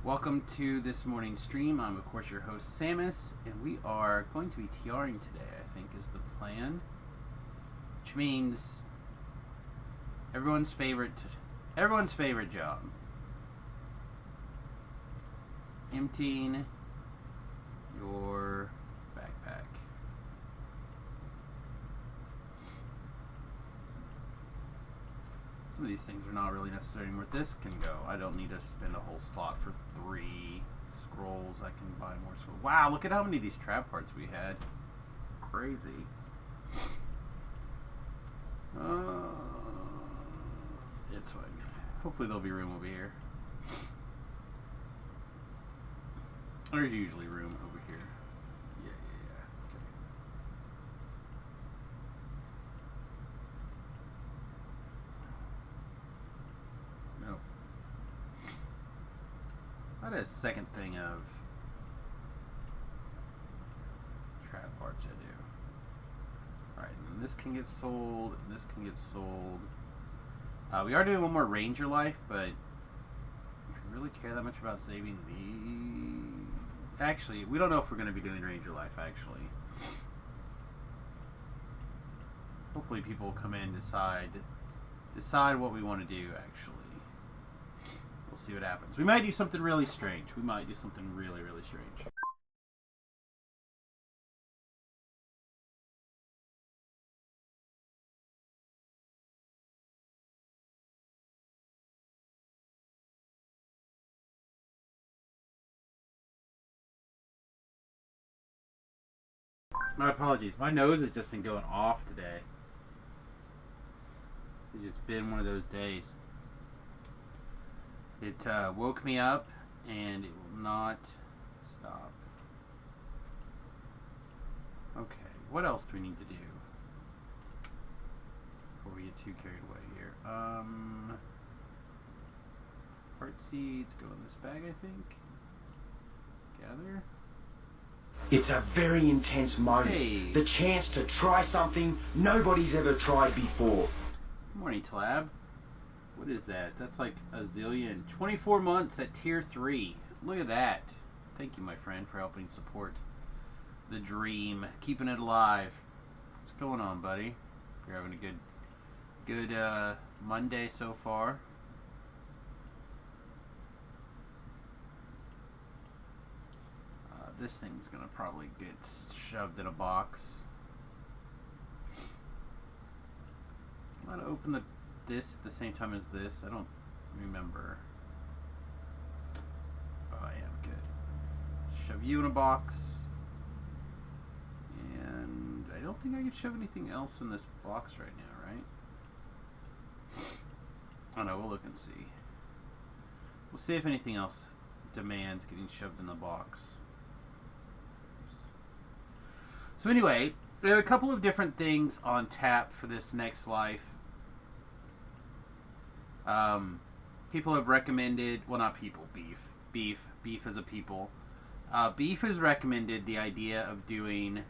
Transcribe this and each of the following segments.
Welcome to this morning's stream. I'm of course your host Samus, and we are going to be TRing today, I think is the plan. Which means everyone's favorite job. Emptying your backpack. Some of these things are not really necessary anymore. This can go. I don't need to spend a whole slot for 3 scrolls. I can buy more scrolls. Wow, look at how many of these trap parts we had. Crazy. It's fine. Hopefully there'll be room over here. There's usually room over here. Yeah. Okay. No. I had a second thing of trap parts I do. Alright, and this can get sold, and this can get sold. We are doing one more Ranger life, but do we really care that much about saving the... Actually, we don't know if we're going to be doing Ranger life, actually. Hopefully people will come in and decide what we want to do, actually. We'll see what happens. We might do something really strange. We might do something really, really strange. My apologies. My nose has just been going off today. It's just been one of those days. It woke me up and it will not stop. Okay, what else do we need to do before we get too carried away here? Heart seeds go in this bag, I think. Gather. It's a very intense moment. Hey. The chance to try something nobody's ever tried before. Good morning, Tlab. What is that? That's like a zillion. 24 months at tier 3. Look at that. Thank you, my friend, for helping support the dream. Keeping it alive. What's going on, buddy? You're having a good Monday so far. This thing's gonna probably get shoved in a box. I'm gonna open this at the same time as this. I don't remember. Oh, I am good. Shove you in a box. And I don't think I can shove anything else in this box right now, right? Oh no, we'll look and see. We'll see if anything else demands getting shoved in the box. So anyway, there are a couple of different things on tap for this next life. People have recommended, well, not people, beef as a people. Beef has recommended the idea of doing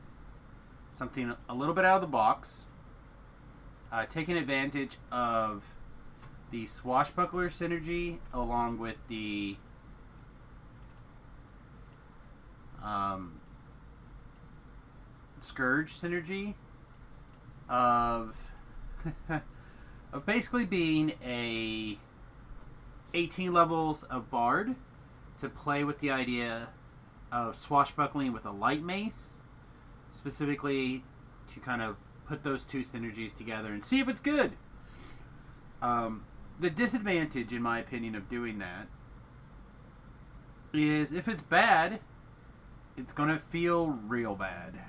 something a little bit out of the box, taking advantage of the swashbuckler synergy along with the Scourge synergy of of basically being a 18 levels of Bard to play with the idea of swashbuckling with a light mace, specifically to kind of put those two synergies together and see if it's good. The disadvantage, in my opinion, of doing that is if it's bad, it's going to feel real bad.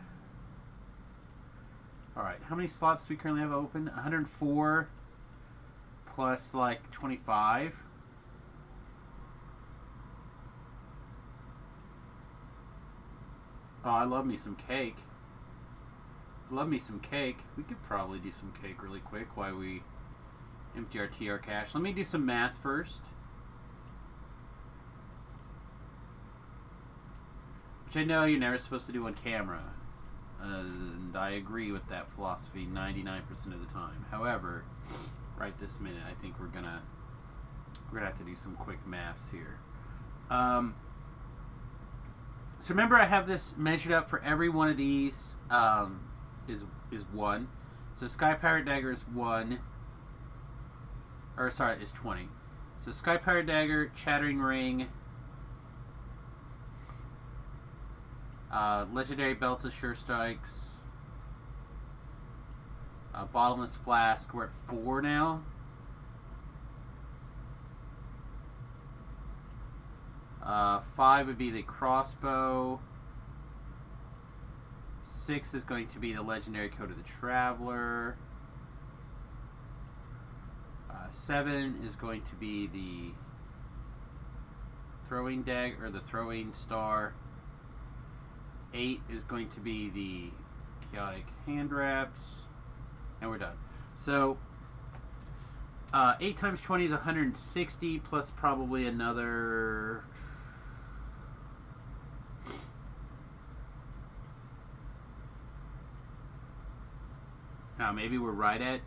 Alright, how many slots do we currently have open? 104 plus like 25. Oh, I love me some cake. Love me some cake. We could probably do some cake really quick while we empty our TR cache. Let me do some math first. Which I know you're never supposed to do on camera. And I agree with that philosophy 99% of the time. However, right this minute, I think we're gonna have to do some quick maths here. So remember, I have this measured up for every one of these. Is 1. So Sky Pirate Dagger is 1. Or sorry, is 20. So Sky Pirate Dagger, Chattering Ring, Legendary Belt of Sure Strikes, Bottomless Flask. We're at 4 now. 5 would be the Crossbow. 6 is going to be the Legendary Coat of the Traveler. 7 is going to be the Throwing Dagger, or the Throwing Star. 8 is going to be the Chaotic Hand Wraps. And we're done. So, 8 times 20 is 160, plus probably another... Now, maybe we're right at...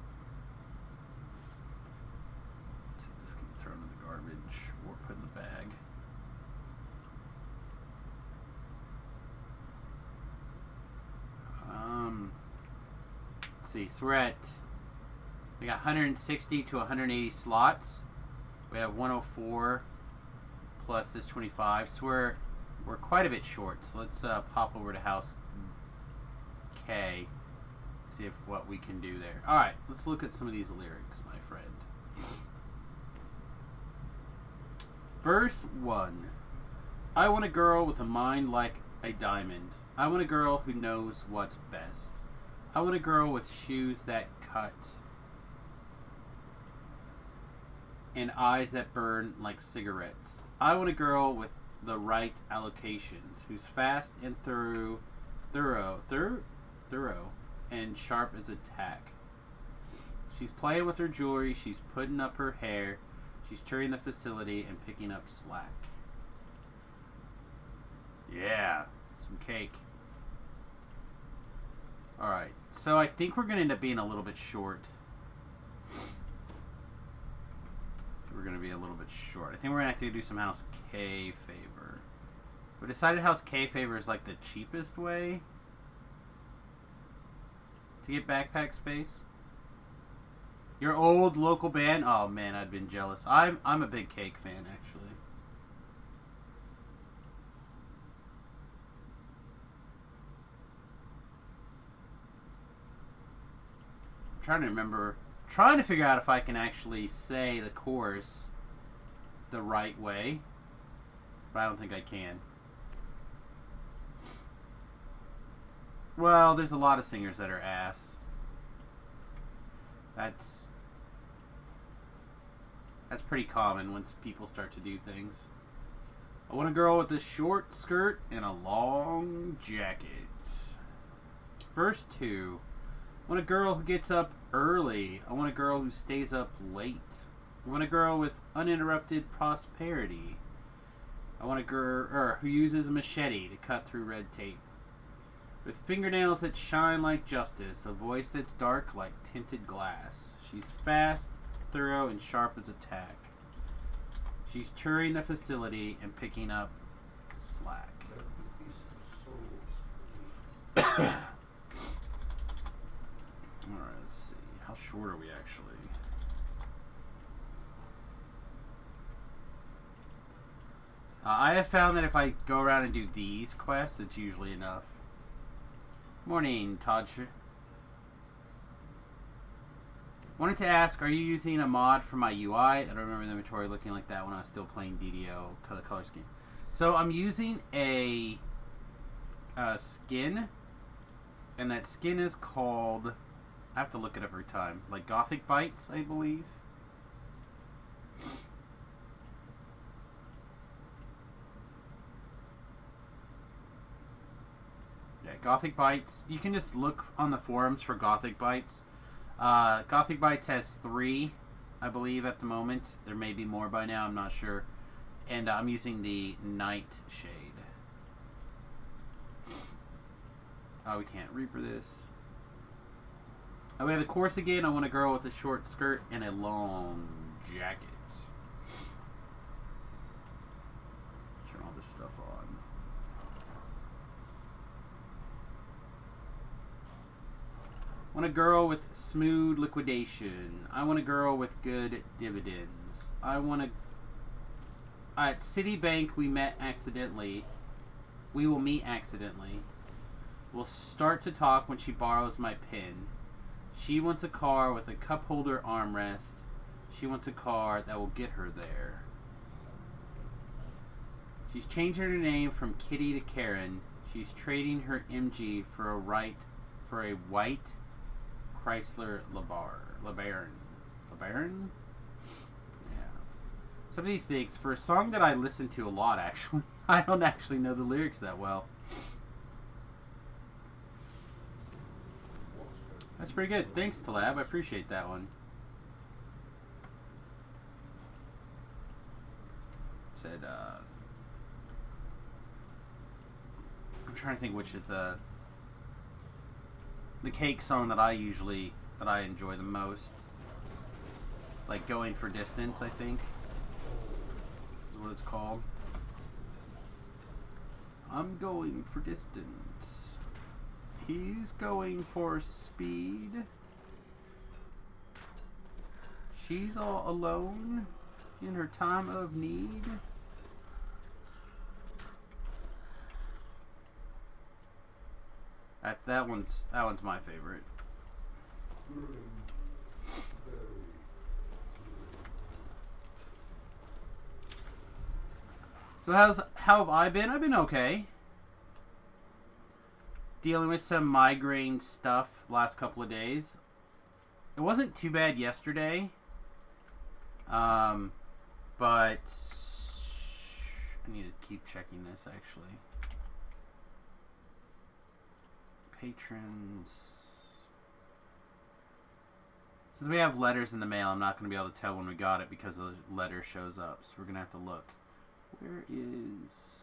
This can be thrown in the garbage or put in the bag. Let's see. So we're at... We got 160 to 180 slots. We have 104 plus this 25. So we're quite a bit short. So let's pop over to House K. See if what we can do there. Alright, let's look at some of these lyrics, my friend. Verse 1. I want a girl with a mind like a diamond. I want a girl who knows what's best. I want a girl with shoes that cut and eyes that burn like cigarettes. I want a girl with the right allocations, who's fast and thorough and sharp as a tack. She's playing with her jewelry, she's putting up her hair, she's touring the facility and picking up slack. Yeah, some cake. Alright, so I think we're going to end up being a little bit short. We're going to be a little bit short. I think we're going to have to do some House K favor. We decided House K favor is like the cheapest way to get backpack space. Your old local band? Oh man, I'd been jealous. I'm a big Cake fan, actually. I'm trying to remember, trying to figure out if I can actually say the chorus the right way, but I don't think I can. Well, there's a lot of singers that are ass. That's pretty common once people start to do things. I want a girl with a short skirt and a long jacket. Verse 2. I want a girl who gets up early. I want a girl who stays up late. I want a girl with uninterrupted prosperity. I want a girl who uses a machete to cut through red tape. With fingernails that shine like justice, a voice that's dark like tinted glass. She's fast, thorough, and sharp as a tack. She's touring the facility and picking up slack. Alright, let's see. How short are we actually? I have found that if I go around and do these quests, it's usually enough. Morning, Todd. Wanted to ask, are you using a mod for my UI? I don't remember the inventory looking like that when I was still playing DDO color scheme. So I'm using a skin, and that skin is called, I have to look it up every time, like Gothic Bites, I believe. Gothic Bites. You can just look on the forums for Gothic Bites. Gothic Bites has 3, I believe, at the moment. There may be more by now, I'm not sure. And I'm using the Nightshade. Oh, we can't Reaper this. Oh, we have the course again. I want a girl with a short skirt and a long jacket. this stuff on. Want a girl with smooth liquidation. I want a girl with good dividends. I want a... At Citibank, we met accidentally. We will meet accidentally. We'll start to talk when she borrows my pen. She wants a car with a cup holder armrest. She wants a car that will get her there. She's changing her name from Kitty to Karen. She's trading her MG for a white Chrysler LeBaron. LeBaron? Yeah. Some of these things, for a song that I listen to a lot, actually, I don't actually know the lyrics that well. That's pretty good. Thanks, Talab. I appreciate that one. Said, I'm trying to think which is the cake song that I enjoy the most. Like Going for Distance, I think is what it's called. I'm going for distance. He's going for speed. She's all alone in her time of need. That one's my favorite. So how have I been? I've been okay. Dealing with some migraine stuff last couple of days. It wasn't too bad yesterday. But I need to keep checking this actually. Patrons. Since we have letters in the mail, I'm not going to be able to tell when we got it because the letter shows up. So we're going to have to look. Where is...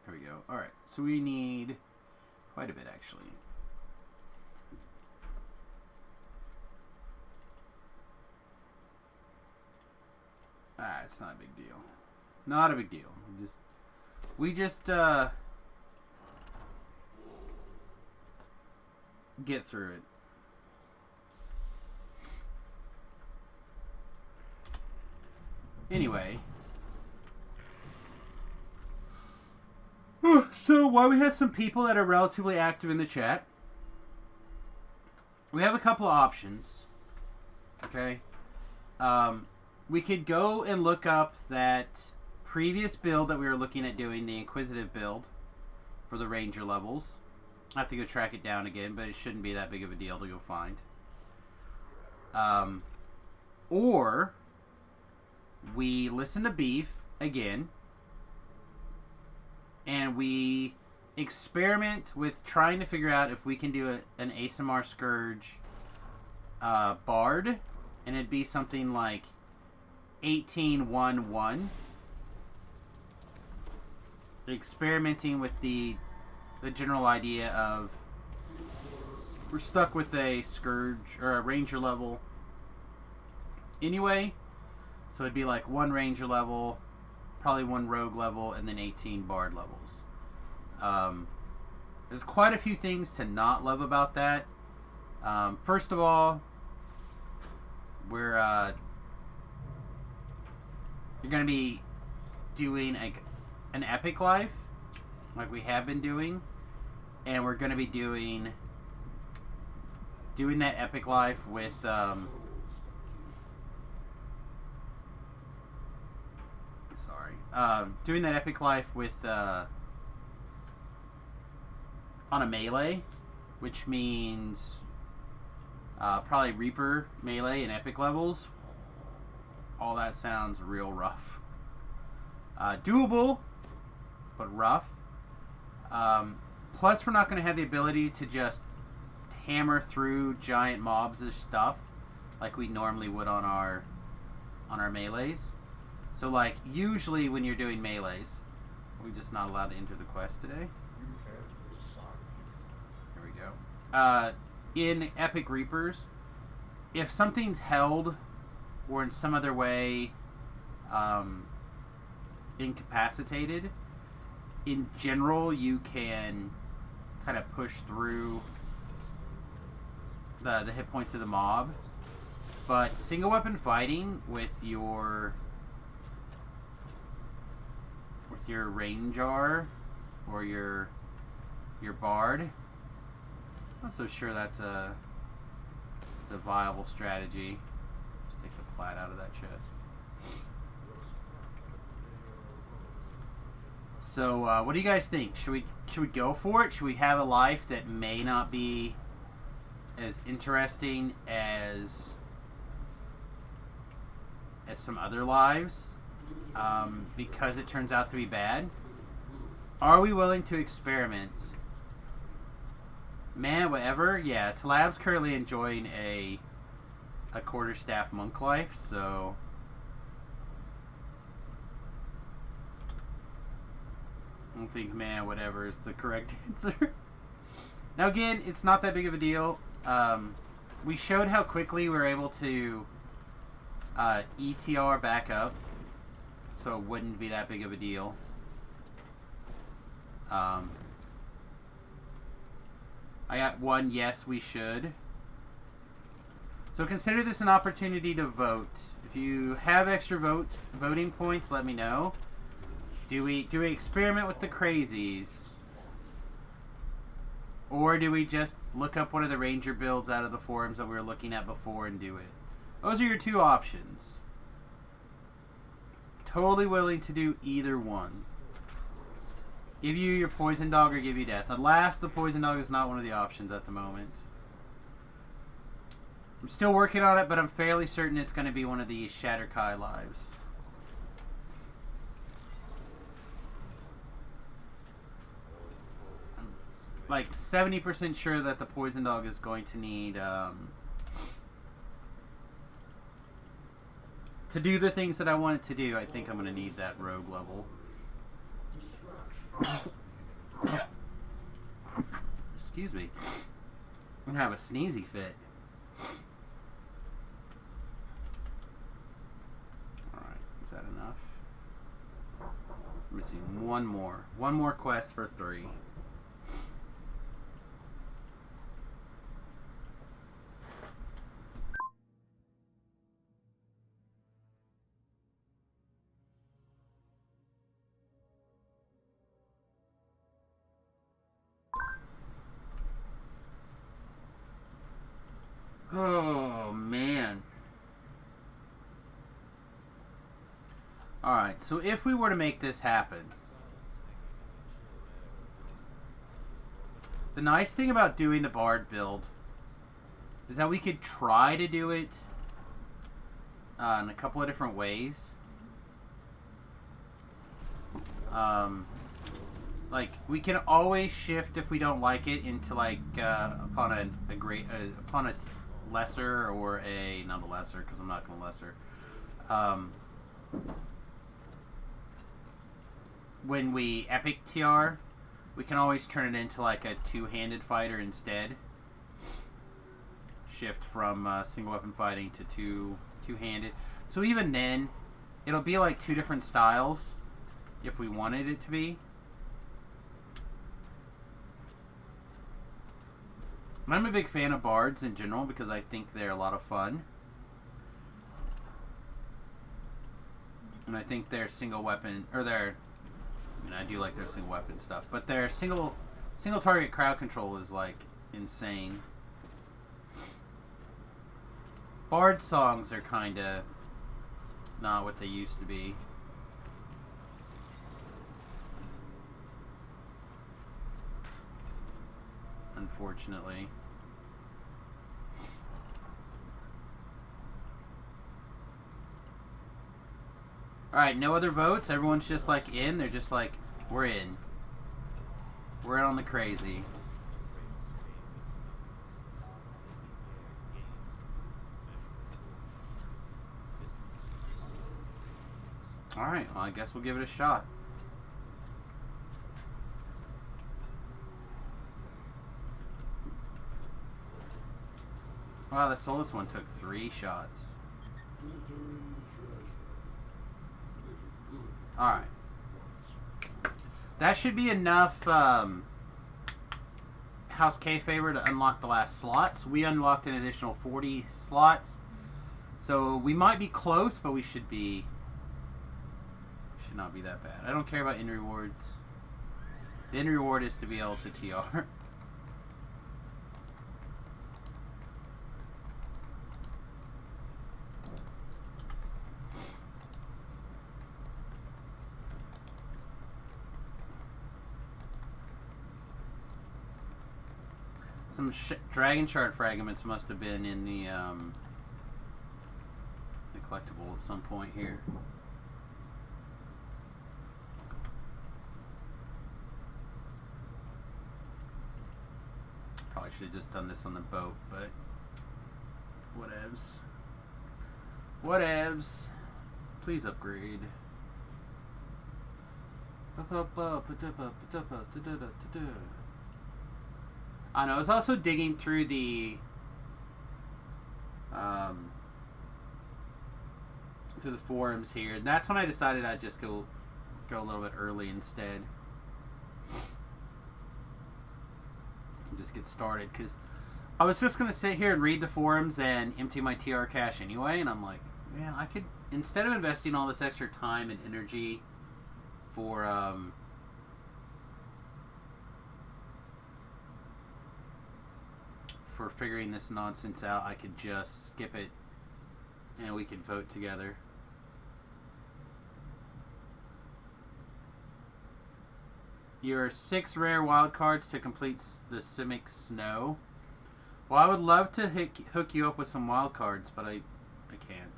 There we go. Alright, so we need quite a bit actually. It's not a big deal. Not a big deal. We just get through it. Anyway. So while we have some people that are relatively active in the chat, we have a couple of options. Okay. We could go and look up that previous build that we were looking at doing, the Inquisitive build for the Ranger levels. I have to go track it down again, but it shouldn't be that big of a deal to go find. Or we listen to Beef again, and we experiment with trying to figure out if we can do an ASMR Scourge Bard, and it'd be something like 18-1-1. Experimenting with the general idea of we're stuck with a Scourge or a Ranger level anyway, so it'd be like one Ranger level, probably one Rogue level, and then 18 Bard levels. There's quite a few things to not love about that. First of all, you're going to be doing an epic life like we have been doing, and we're going to be doing that epic life with doing that epic life with on a melee, which means probably Reaper melee and epic levels. All that sounds real rough. Doable, but rough. Plus, we're not going to have the ability to just hammer through giant mobs of stuff like we normally would on our melees. So, like, usually when you're doing melees, we're just not allowed to enter the quest today. There we go. In Epic Reapers, if something's held or in some other way incapacitated, in general, you can kind of push through the hit points of the mob. But single weapon fighting with your Ranger or your Bard, I'm not so sure that's a viable strategy. Let's take the plat out of that chest. So, what do you guys think? Should we go for it? Should we have a life that may not be as interesting as some other lives, because it turns out to be bad? Are we willing to experiment? Man, whatever. Yeah, Talab's currently enjoying a quarterstaff monk life, so I don't think man, whatever is the correct answer. Now again, it's not that big of a deal. We showed how quickly we were able to ETR back up, so it wouldn't be that big of a deal. I got one yes, we should. So consider this an opportunity to vote. If you have extra voting points, let me know. Do we experiment with the crazies? Or do we just look up one of the Ranger builds out of the forums that we were looking at before and do it? Those are your two options. Totally willing to do either one. Give you your Poison Dog or give you Death. Alas, the Poison Dog is not one of the options at the moment. I'm still working on it, but I'm fairly certain it's going to be one of these Shatterkai lives. I'm like 70% sure that the Poison Dog is going to need to do the things that I want it to do. I think I'm going to need that rogue level. Excuse me. I'm going to have a sneezy fit. Alright, is that enough? I'm missing one more. One more quest for 3. Oh, man. Alright, so if we were to make this happen, the nice thing about doing the Bard build is that we could try to do it in a couple of different ways. Like, we can always shift if we don't like it into, like, upon a lesser or a, not a lesser, because I'm not going to lesser. When we epic TR, we can always turn it into like a two-handed fighter instead. Shift from single weapon fighting to two-handed. So even then, it'll be like 2 different styles if we wanted it to be. I'm a big fan of bards in general because I think they're a lot of fun. And I think their single weapon, or their, I mean, I do like their single weapon stuff, but their single target crowd control is like insane. Bard songs are kind of not what they used to be. Unfortunately. Alright, no other votes. Everyone's just like in. They're just like, we're in. We're in on the crazy. Alright, well, I guess we'll give it a shot. Wow, that Solus one took 3 shots. Alright. That should be enough House K favor to unlock the last slots. We unlocked an additional 40 slots. So we might be close, but we should be... should not be that bad. I don't care about end rewards. The end reward is to be able to TR. Some dragon shard fragments must have been in the collectible at some point here. Probably should have just done this on the boat, but whatevs. Whatevs. Please upgrade. I know. I was also digging through the forums here, and that's when I decided I'd just go a little bit early instead, and just get started. Because I was just gonna sit here and read the forums and empty my TR cache anyway, and I'm like, man, I could, instead of investing all this extra time and energy for figuring this nonsense out, I could just skip it and we could vote together. Your 6 rare wildcards to complete the Simic Snow. Well, I would love to hook you up with some wildcards, but I can't.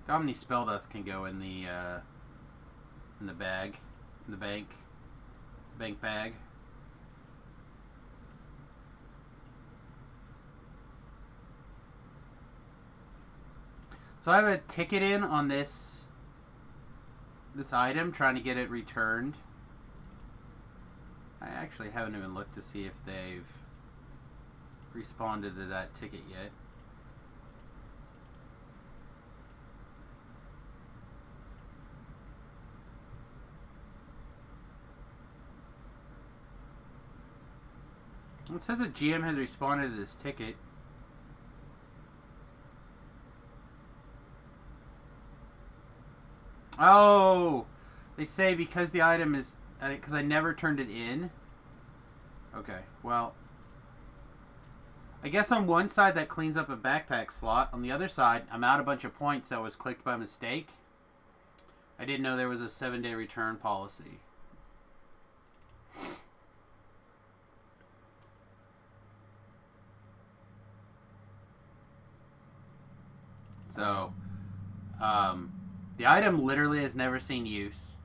How many spell dust can go in the bag, in the bank bag? So I have a ticket in on this item, trying to get it returned. I actually haven't even looked to see if they've responded to that ticket yet. It says that GM has responded to this ticket. Oh! They say because the item is... because I never turned it in. Okay, well... I guess on one side that cleans up a backpack slot. On the other side, I'm out a bunch of points that was clicked by mistake. I didn't know there was a 7-day return policy. So, the item literally has never seen use.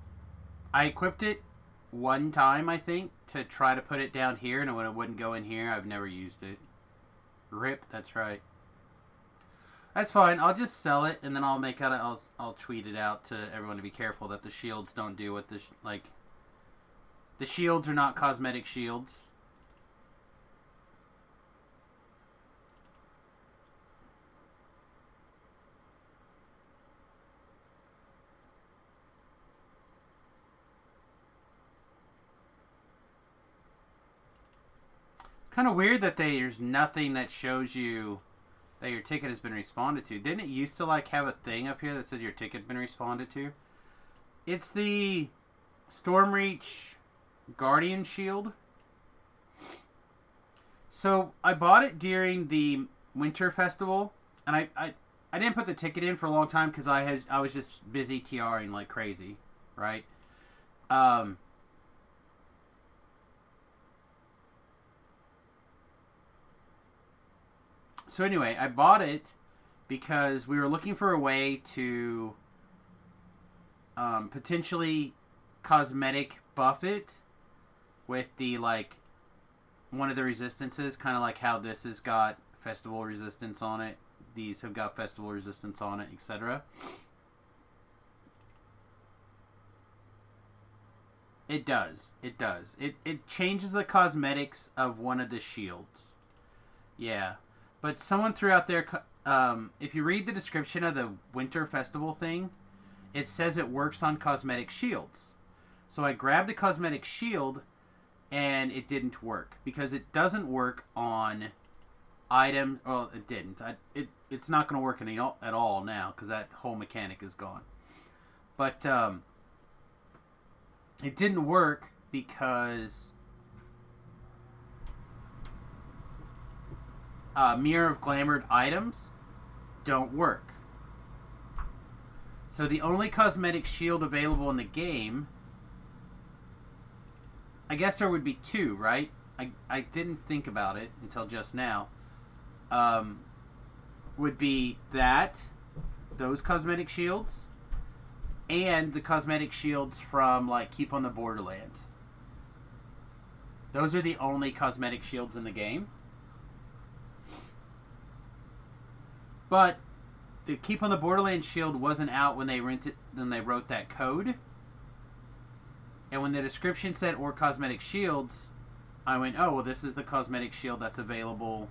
I equipped it one time, I think, to try to put it down here, and when it wouldn't go in here, I've never used it. RIP, that's right. That's fine. I'll just sell it, and then I'll make out. I'll tweet it out to everyone to be careful that the shields don't do what the the shields are not cosmetic shields. Kind of weird that there's nothing that shows you that your ticket has been responded to. Didn't it used to like have a thing up here that said your ticket had been responded to? It's the Stormreach Guardian Shield. So I bought it during the Winter Festival, and I didn't put the ticket in for a long time because I was just busy TRing like crazy, right? So anyway, I bought it because we were looking for a way to potentially cosmetic buff it with the one of the resistances, kind of like how this has got festival resistance on it. These have got festival resistance on it, etc. It does. It does. It changes the cosmetics of one of the shields. Yeah. But someone threw out there, if you read the description of the Winter Festival thing, it says it works on cosmetic shields. So I grabbed a cosmetic shield, and it didn't work. Because it doesn't work on items. Well, it didn't. It's not going to work at all now, because that whole mechanic is gone. But it didn't work because Mirror of Glamored items don't work. So the only cosmetic shield available in the game, I guess there would be two, right? I didn't think about it until just now. Would be those cosmetic shields, and the cosmetic shields from, like, Keep on the Borderland. Those are the only cosmetic shields in the game. But the Keep on the Borderland shield wasn't out when they wrote that code. And when the description said or cosmetic shields, I went, oh, well, this is the cosmetic shield that's available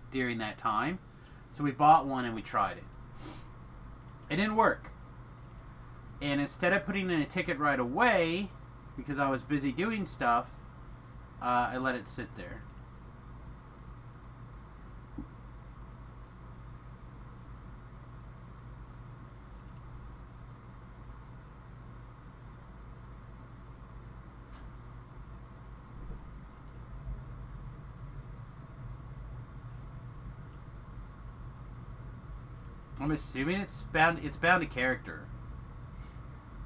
during that time. So we bought one and we tried it. It didn't work. And instead of putting in a ticket right away, because I was busy doing stuff, I let it sit there. I'm assuming it's bound to character.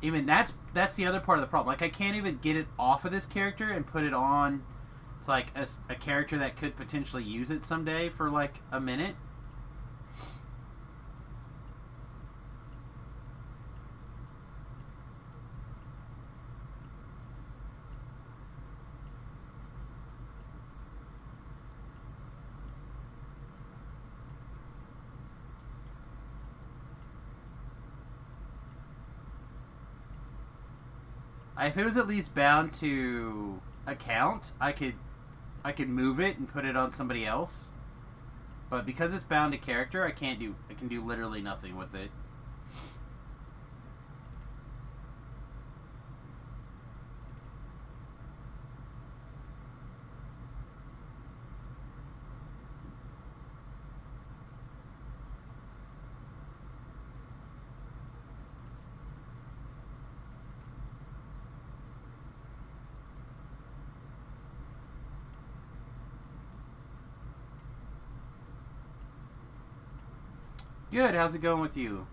Even that's the other part of the problem. Like, I can't even get it off of this character and put it on to, like, a character that could potentially use it someday for, like, a minute. If it was at least bound to account, I could move it and put it on somebody else. But because it's bound to character, I can do literally nothing with it. Good. How's it going with you?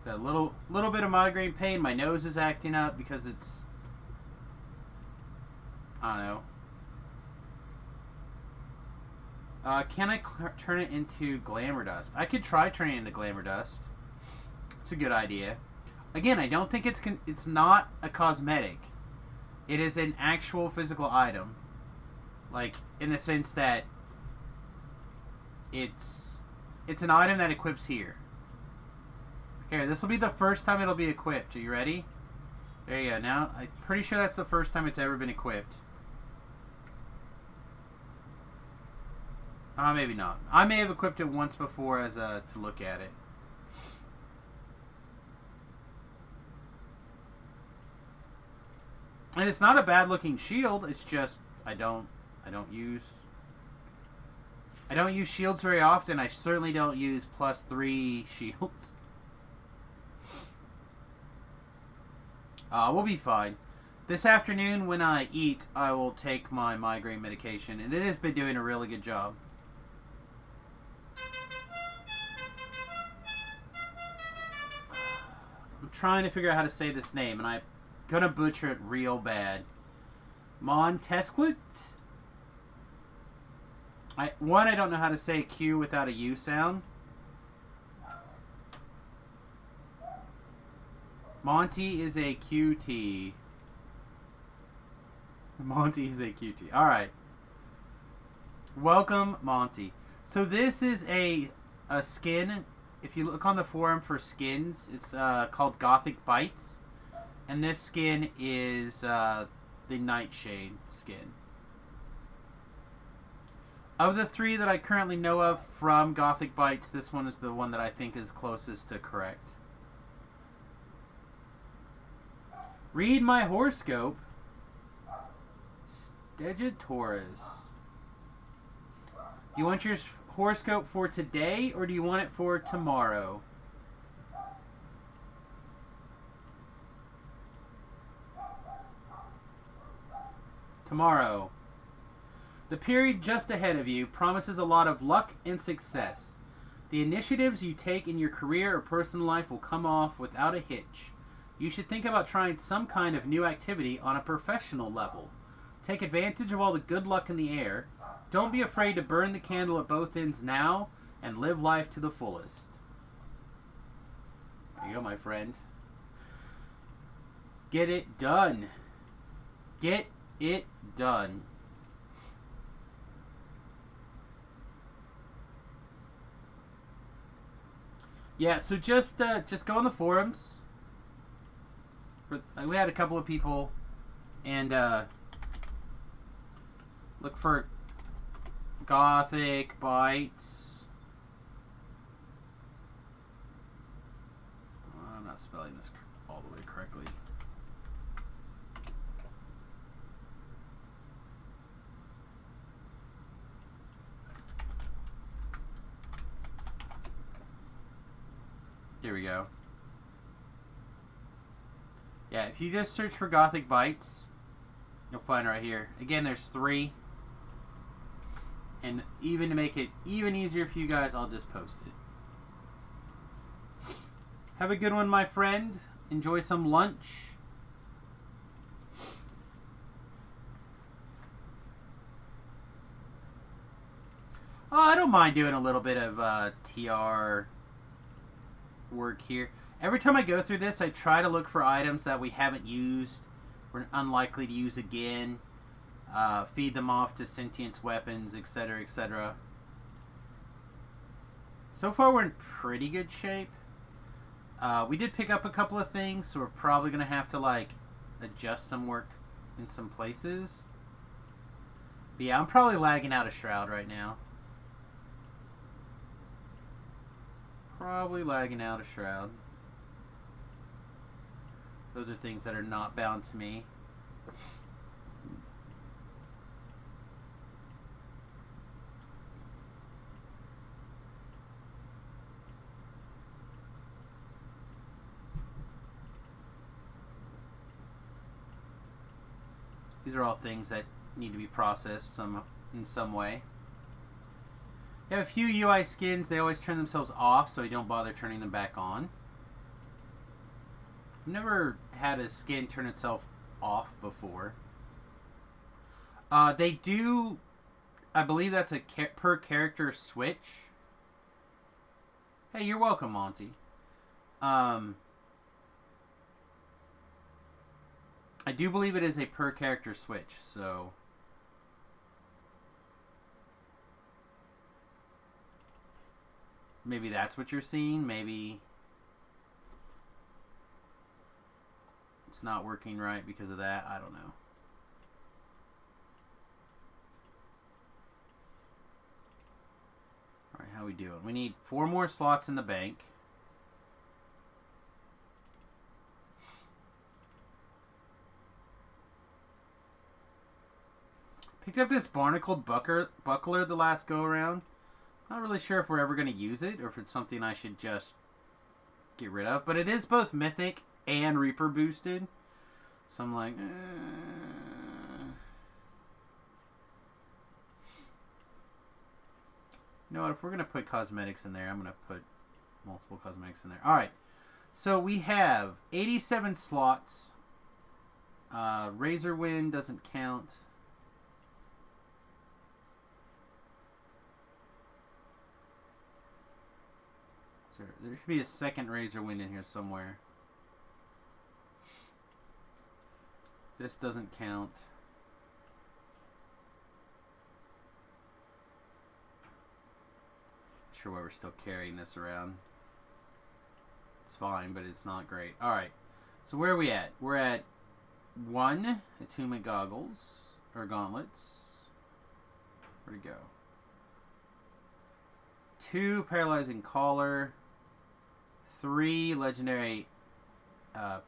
So a little bit of migraine pain. My nose is acting up because it's, I don't know. Can I turn it into glamour dust? I could try turning it into glamour dust. It's a good idea. Again, I don't think it's not a cosmetic. It is an actual physical item. Like, in the sense that it's an item that equips here. Here, this will be the first time it'll be equipped. Are you ready? There you go. Now, I'm pretty sure that's the first time it's ever been equipped. Maybe not. I may have equipped it once before as to look at it. And it's not a bad looking shield. It's just I don't use shields very often. I certainly don't use +3 shields. We'll be fine. This afternoon when I eat, I will take my migraine medication, and it has been doing a really good job. I'm trying to figure out how to say this name, and I'm gonna butcher it real bad. Montesquieu? I don't know how to say Q without a U sound. Monty is a QT. Monty is a QT. Alright. Welcome, Monty. So this is a skin. If you look on the forum for skins, it's called Gothic Bites. And this skin is the Nightshade skin. Of the 3 that I currently know of from Gothic Bytes, this one is the one that I think is closest to correct. Read my horoscope. Stegosaurus. You want your horoscope for today, or do you want it for tomorrow? Tomorrow. The period just ahead of you promises a lot of luck and success. The initiatives you take in your career or personal life will come off without a hitch. You should think about trying some kind of new activity on a professional level. Take advantage of all the good luck in the air. Don't be afraid to burn the candle at both ends now and live life to the fullest. There you go, my friend. Get it done. Get it done. Yeah, so just go on the forums. We had a couple of people, and look for Gothic Bytes. I'm not spelling this all the way correctly. Here we go. Yeah, if you just search for Gothic Bytes, you'll find it right here. Again, there's 3. And even to make it even easier for you guys, I'll just post it. Have a good one, my friend. Enjoy some lunch. Oh, I don't mind doing a little bit of TR work here. Every time I go through this, I try to look for items that we haven't used, we're unlikely to use again, feed them off to sentient weapons, etc., etc. So far, we're in pretty good shape. We did pick up a couple of things, so we're probably going to have to, like, adjust some work in some places. But yeah, I'm probably lagging out a shroud right now. Probably lagging out a shroud. Those are things that are not bound to me. These are all things that need to be processed in some way. You have a few UI skins, they always turn themselves off, so you don't bother turning them back on. I've never had a skin turn itself off before. They do, I believe that's a per character switch. Hey, you're welcome, Monty. I do believe it is a per character switch, so... Maybe that's what you're seeing. Maybe it's not working right because of that. I don't know. Alright, how we doing? We need 4 more slots in the bank. Picked up this barnacled buckler the last go around. Not really sure if we're ever going to use it, or if it's something I should just get rid of. But it is both Mythic and Reaper boosted. So I'm like, You know what, if we're going to put cosmetics in there, I'm going to put multiple cosmetics in there. Alright, so we have 87 slots. Razor Wind doesn't count. There should be a second Razor Wind in here somewhere. This doesn't count. Not sure why we're still carrying this around. It's fine, but it's not great. Alright. So where are we at? We're at 1 attunement goggles or gauntlets. Where'd it go? 2 paralyzing collar. 3 legendary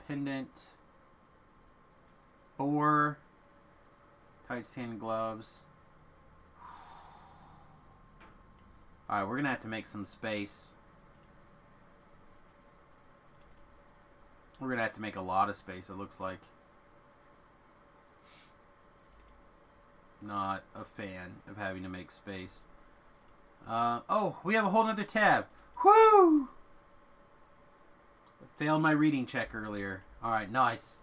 pendant. 4 tight tan gloves. Alright, we're gonna have to make some space. We're gonna have to make a lot of space, it looks like. Not a fan of having to make space. Oh, we have a whole nother tab. Woo! Failed my reading check earlier. Alright, nice.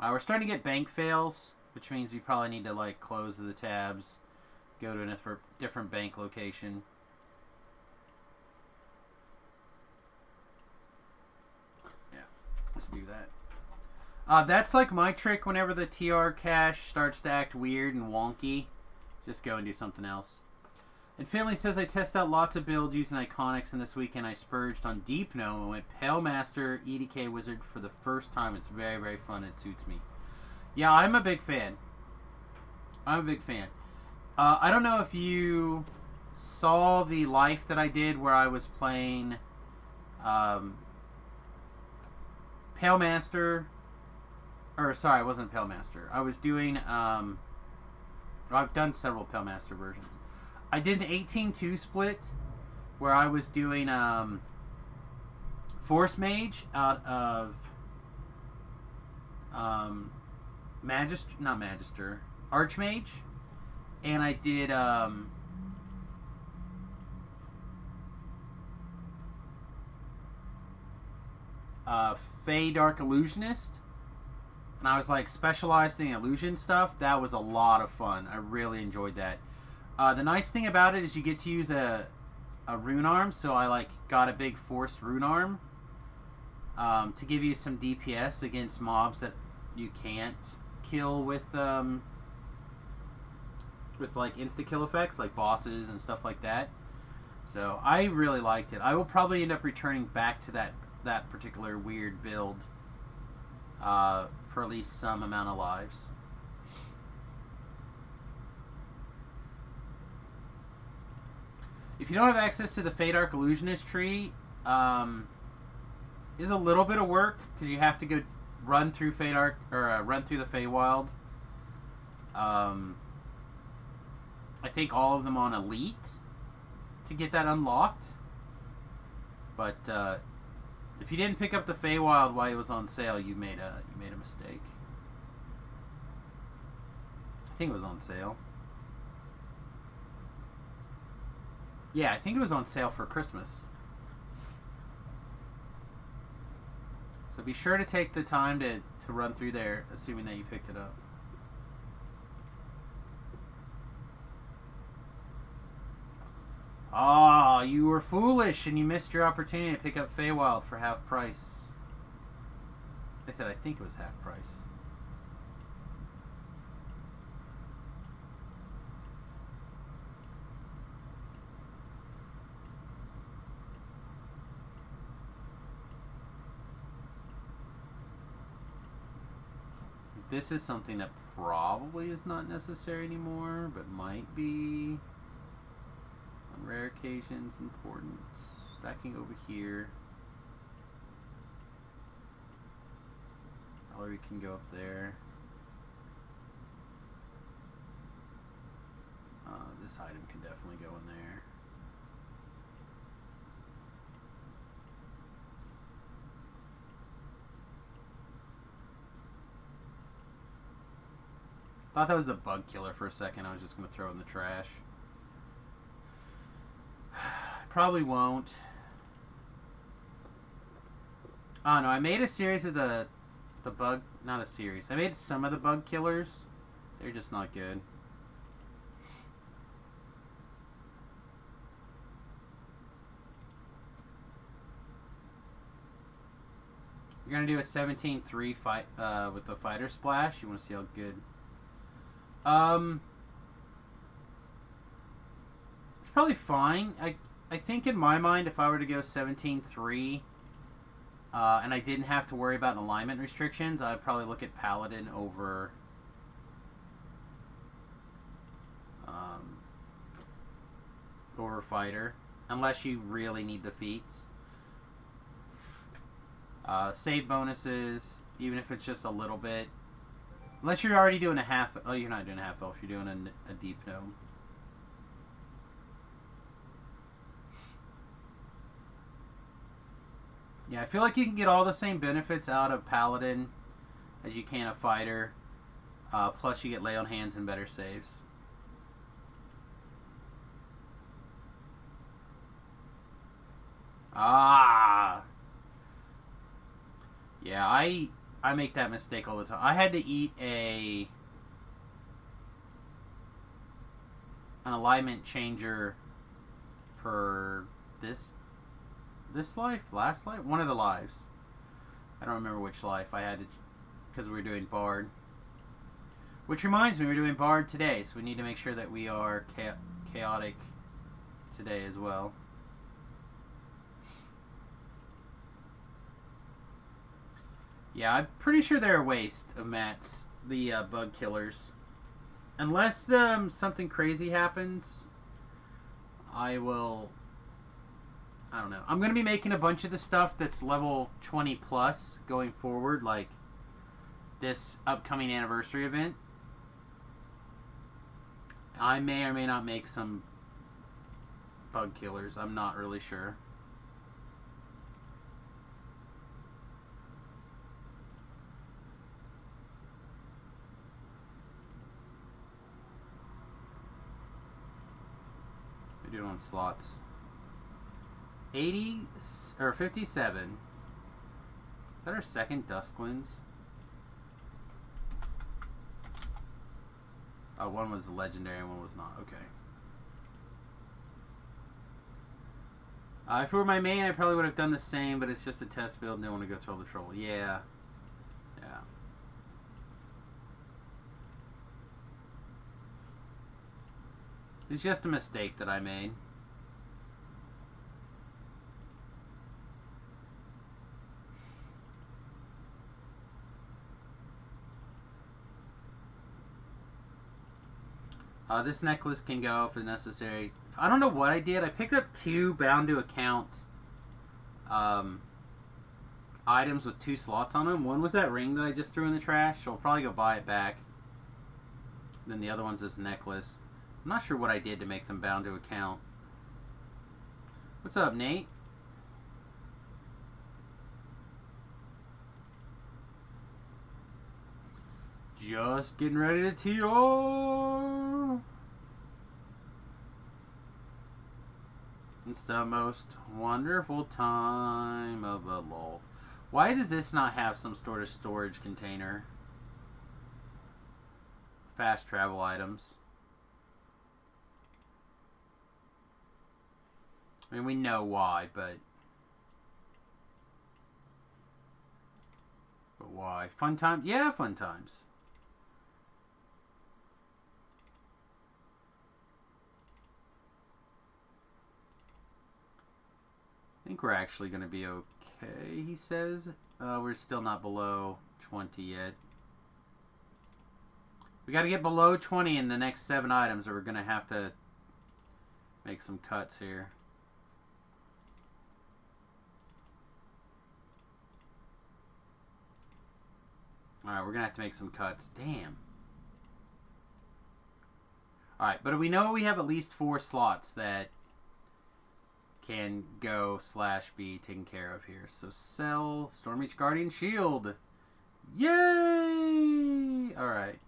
We're starting to get bank fails, which means we probably need to like close the tabs, go to a different bank location. Yeah, let's do that. That's like my trick whenever the TR cache starts to act weird and wonky. Just go and do something else. And Finley says, I test out lots of builds using Iconics, and this weekend I spurged on Deep Gnome and went Pale Master EDK Wizard for the first time. It's very, very fun. It suits me. Yeah, I'm a big fan. I'm a big fan. I don't know if you saw the life that I did where I was playing Pale Master. Or, sorry, it wasn't Pale Master. I was doing... I've done several Pale Master versions. I did an 18-2 split where I was doing Force Mage out of Archmage, and I did Fey Dark Illusionist, and I was like specialized in illusion stuff. That was a lot of fun. I really enjoyed that. The nice thing about it is you get to use a rune arm, so I like got a big force rune arm to give you some DPS against mobs that you can't kill with like insta kill effects, like bosses and stuff like that. So I really liked it. I will probably end up returning back to that particular weird build for at least some amount of lives. If you don't have access to the Feydark Illusionist tree, is a little bit of work because you have to go run through Feydark or run through the Feywild. I think all of them on Elite to get that unlocked. But if you didn't pick up the Feywild while it was on sale, you made a mistake. I think it was on sale. Yeah, I think it was on sale for Christmas. So be sure to take the time to run through there, assuming that you picked it up. Ah, you were foolish and you missed your opportunity to pick up Feywild for half price. I said I think it was half price. This is something that probably is not necessary anymore, but might be on rare occasions important. Stacking over here. Gallery can go up there. This item can definitely go in there. Thought that was the bug killer for a second. I was just going to throw it in the trash. Probably won't. Oh no, I made a series of the bug... Not a series. I made some of the bug killers. They're just not good. You're going to do a 17-3 fight with the fighter splash. You want to see how good... it's probably fine. I think in my mind, if I were to go 17-3, and I didn't have to worry about alignment restrictions, I'd probably look at Paladin over over Fighter, unless you really need the feats. Save bonuses, even if it's just a little bit. Unless you're already doing a half... Oh, you're not doing a half elf. You're doing a deep gnome. Yeah, I feel like you can get all the same benefits out of Paladin as you can a Fighter. Plus you get lay on hands and better saves. Ah! Yeah, I make that mistake all the time. I had to eat an alignment changer for this life, last life, one of the lives. I don't remember which life I had to, because we were doing Bard. Which reminds me, we're doing Bard today, so we need to make sure that we are chaotic today as well. Yeah, I'm pretty sure they're a waste of mats, the bug killers. Unless something crazy happens, I don't know. I'm going to be making a bunch of the stuff that's level 20 plus going forward, like this upcoming anniversary event. I may or may not make some bug killers. I'm not really sure. We're doing on slots. 80 or 57. Is that our second Duskwinds? Oh, one was legendary and one was not. Okay. If it were my main, I probably would have done the same, but it's just a test build and don't want to go through all the trouble. Yeah. Yeah. It's just a mistake that I made. This necklace can go if necessary. I don't know what I did. I picked up 2 bound to account items with 2 slots on them. One was that ring that I just threw in the trash, so I'll probably go buy it back. Then the other one's this necklace. I'm not sure what I did to make them bound to account. What's up, Nate? Just getting ready to TR. It's the most wonderful time of the lull. Why does this not have some sort of storage container? Fast travel items. I mean, we know why, but why? Fun time? Yeah, fun times. I think we're actually going to be okay, he says. We're still not below 20 yet. We got to get below 20 in the next 7 items, or we're going to have to make some cuts here. Alright, we're going to have to make some cuts. Damn. Alright, but we know we have at least 4 slots that can go / be taken care of here. So sell Stormreach Guardian Shield. Yay! Alright.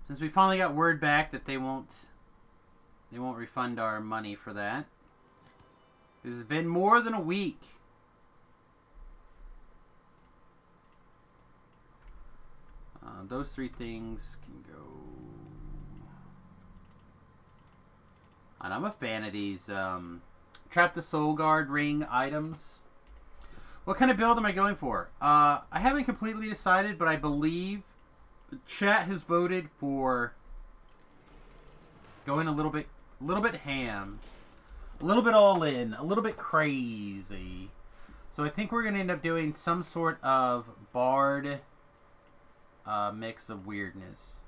Since we finally got word back that they won't refund our money for that. This has been more than a week. Those 3 things can go. And I'm a fan of these Trap the Soul Guard ring items. What kind of build am I going for? I haven't completely decided, but I believe the chat has voted for going a little bit ham A little bit all in. A little bit crazy. So I think we're going to end up doing some sort of bard mix of weirdness.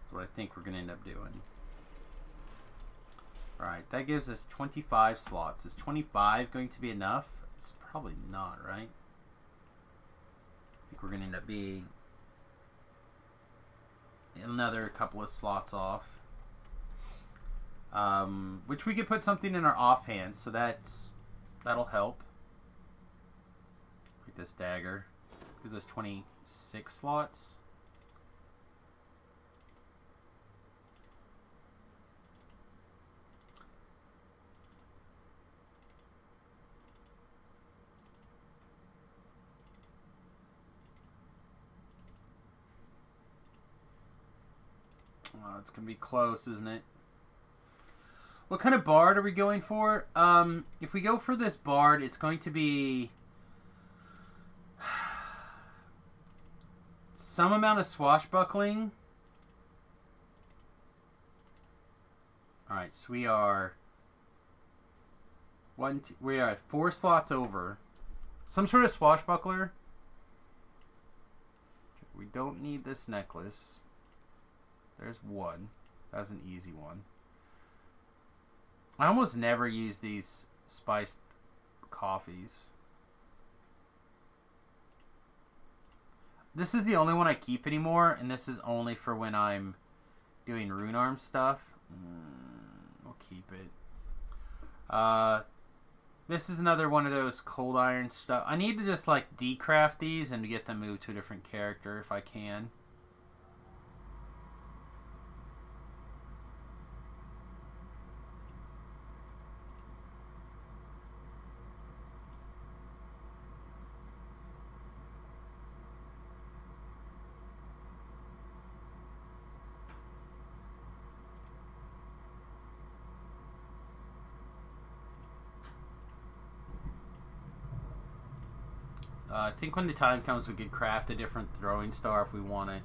That's what I think we're going to end up doing. Alright, that gives us 25 slots. Is 25 going to be enough? It's probably not, right? I think we're going to end up being another couple of slots off. Which we could put something in our offhand, so that'll help. Like this dagger. Gives us 26 slots. It's going to be close, isn't it? What kind of bard are we going for? If we go for this bard, it's going to be some amount of swashbuckling. Alright, so we are we are 4 slots over. Some sort of swashbuckler. We don't need this necklace. There's one. That's an easy one. I almost never use these spiced coffees. This is the only one I keep anymore, and this is only for when I'm doing rune arm stuff. We'll keep it. This is another one of those cold iron stuff. I need to just like decraft these and get them moved to a different character if I can. I think when the time comes, we could craft a different throwing star if we want it.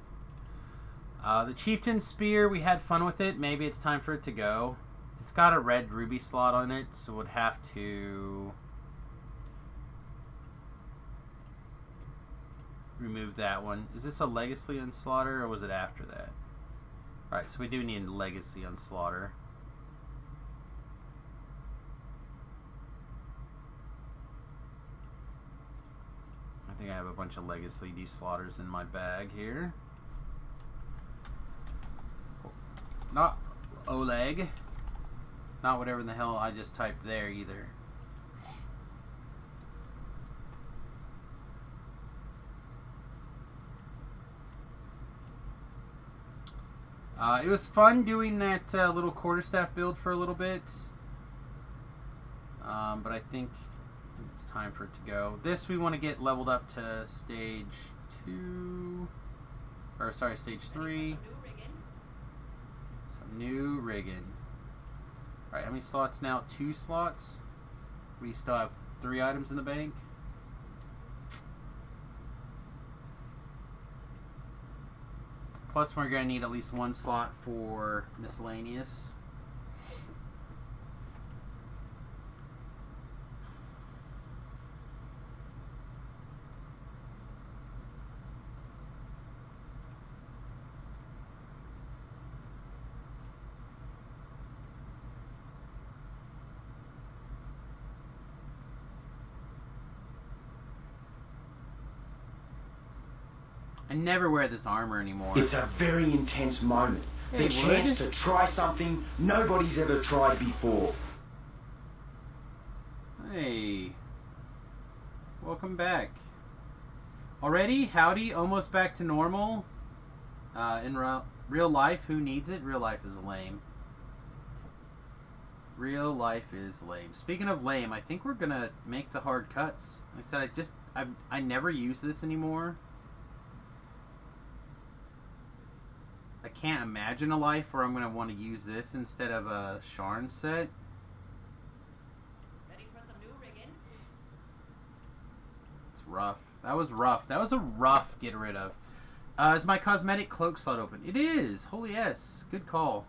The Chieftain Spear, we had fun with it. Maybe it's time for it to go. It's got a red ruby slot on it, so we'd have to remove that one. Is this a Legacy Unslaughter, or was it after that? Alright, so we do need a Legacy Unslaughter. I think I have a bunch of Legacy Deslaughters in my bag here. Not Oleg. Not whatever the hell I just typed there either. It was fun doing that little quarterstaff build for a little bit. But I think it's time for it to go. This we want to get leveled up to stage 2. Or sorry, stage 3. Some new rigging. Alright, how many slots now? 2 slots. We still have 3 items in the bank. Plus we're going to need at least 1 slot for miscellaneous. I never wear this armor anymore. It's a very intense moment. Hey, The chance to try something nobody's ever tried before. Hey. Welcome back. Already? Howdy? Almost back to normal? In real life, who needs it? Real life is lame. Real life is lame. Speaking of lame, I think we're gonna make the hard cuts. Like I said, I never use this anymore. I can't imagine a life where I'm going to want to use this instead of a Sharn set. Ready for some new rigging? It's rough. That was rough. That was a rough get rid of. Is my cosmetic cloak slot open? It is. Holy yes. Good call.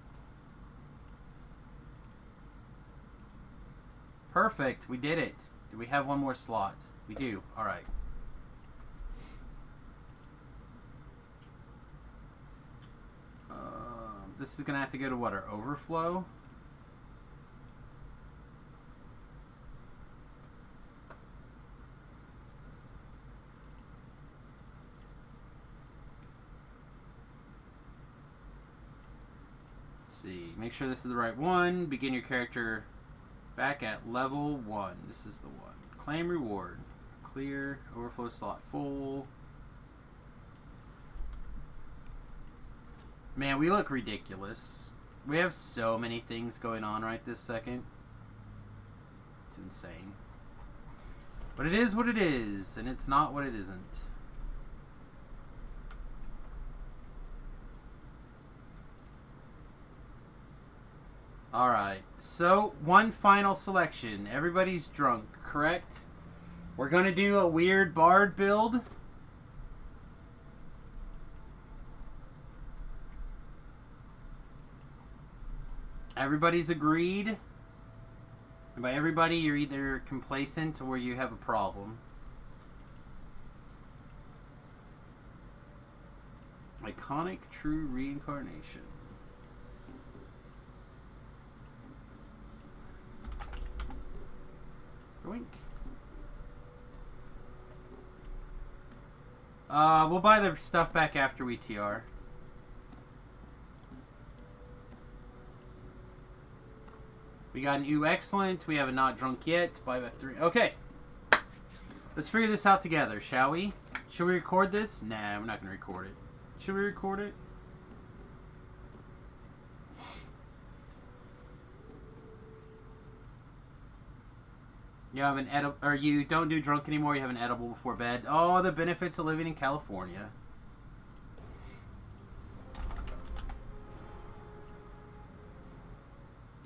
Perfect. We did it. Do we have one more slot? We do. All right. This is going to have to go to what? Our overflow? Let's see. Make sure this is the right one. Begin your character back at level 1. This is the one. Claim reward. Clear. Overflow slot full. Man, we look ridiculous. We have so many things going on right this second. It's insane. But it is what it is, and it's not what it isn't. Alright, so one final selection. Everybody's drunk, correct? We're going to do a weird bard build. Everybody's agreed. And by everybody, you're either complacent or you have a problem. Iconic true reincarnation. Wink. We'll buy the stuff back after we TR. We got an ooh excellent. We have a not drunk yet. Buy back 3. Okay. Let's figure this out together, shall we? Should we record this? Nah, we're not going to record it. Should we record it? You have an edible, or you don't do drunk anymore. You have an edible before bed. Oh, the benefits of living in California.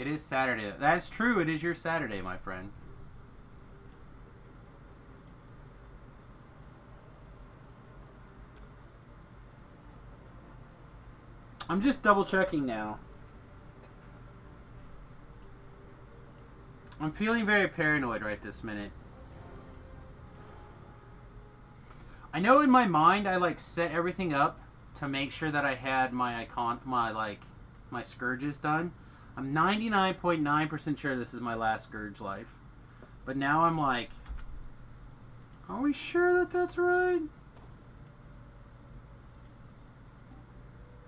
It is Saturday. That's true. It is your Saturday, my friend. I'm just double checking now. I'm feeling very paranoid right this minute. I know in my mind I like set everything up to make sure that I had my my Scourges done. I'm 99.9% sure this is my last Scourge life. But now I'm like, are we sure that that's right?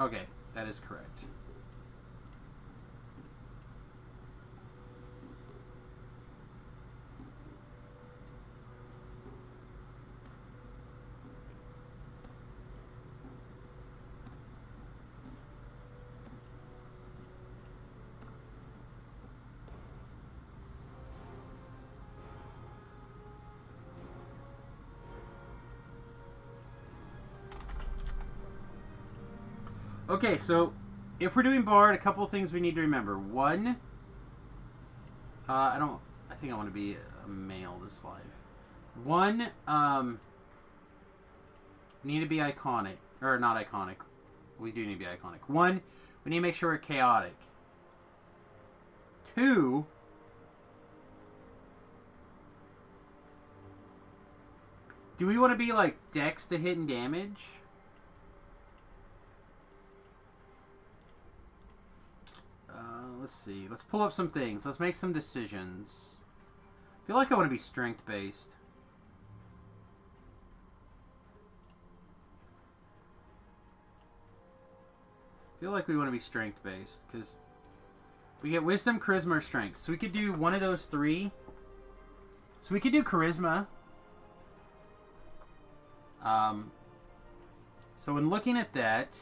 Okay, that is correct. Okay, so if we're doing Bard, a couple of things we need to remember. One, I think I want to be a male this life. One, we need to be iconic. Or not iconic. We do need to be iconic. One, we need to make sure we're chaotic. Two, do we want to be like Dex to hit and damage? Let's see. Let's pull up some things. Let's make some decisions. I feel like I want to be strength based. I feel like we want to be strength based because we get wisdom, charisma, or strength. So we could do one of those 3. So we could do charisma. So when looking at that,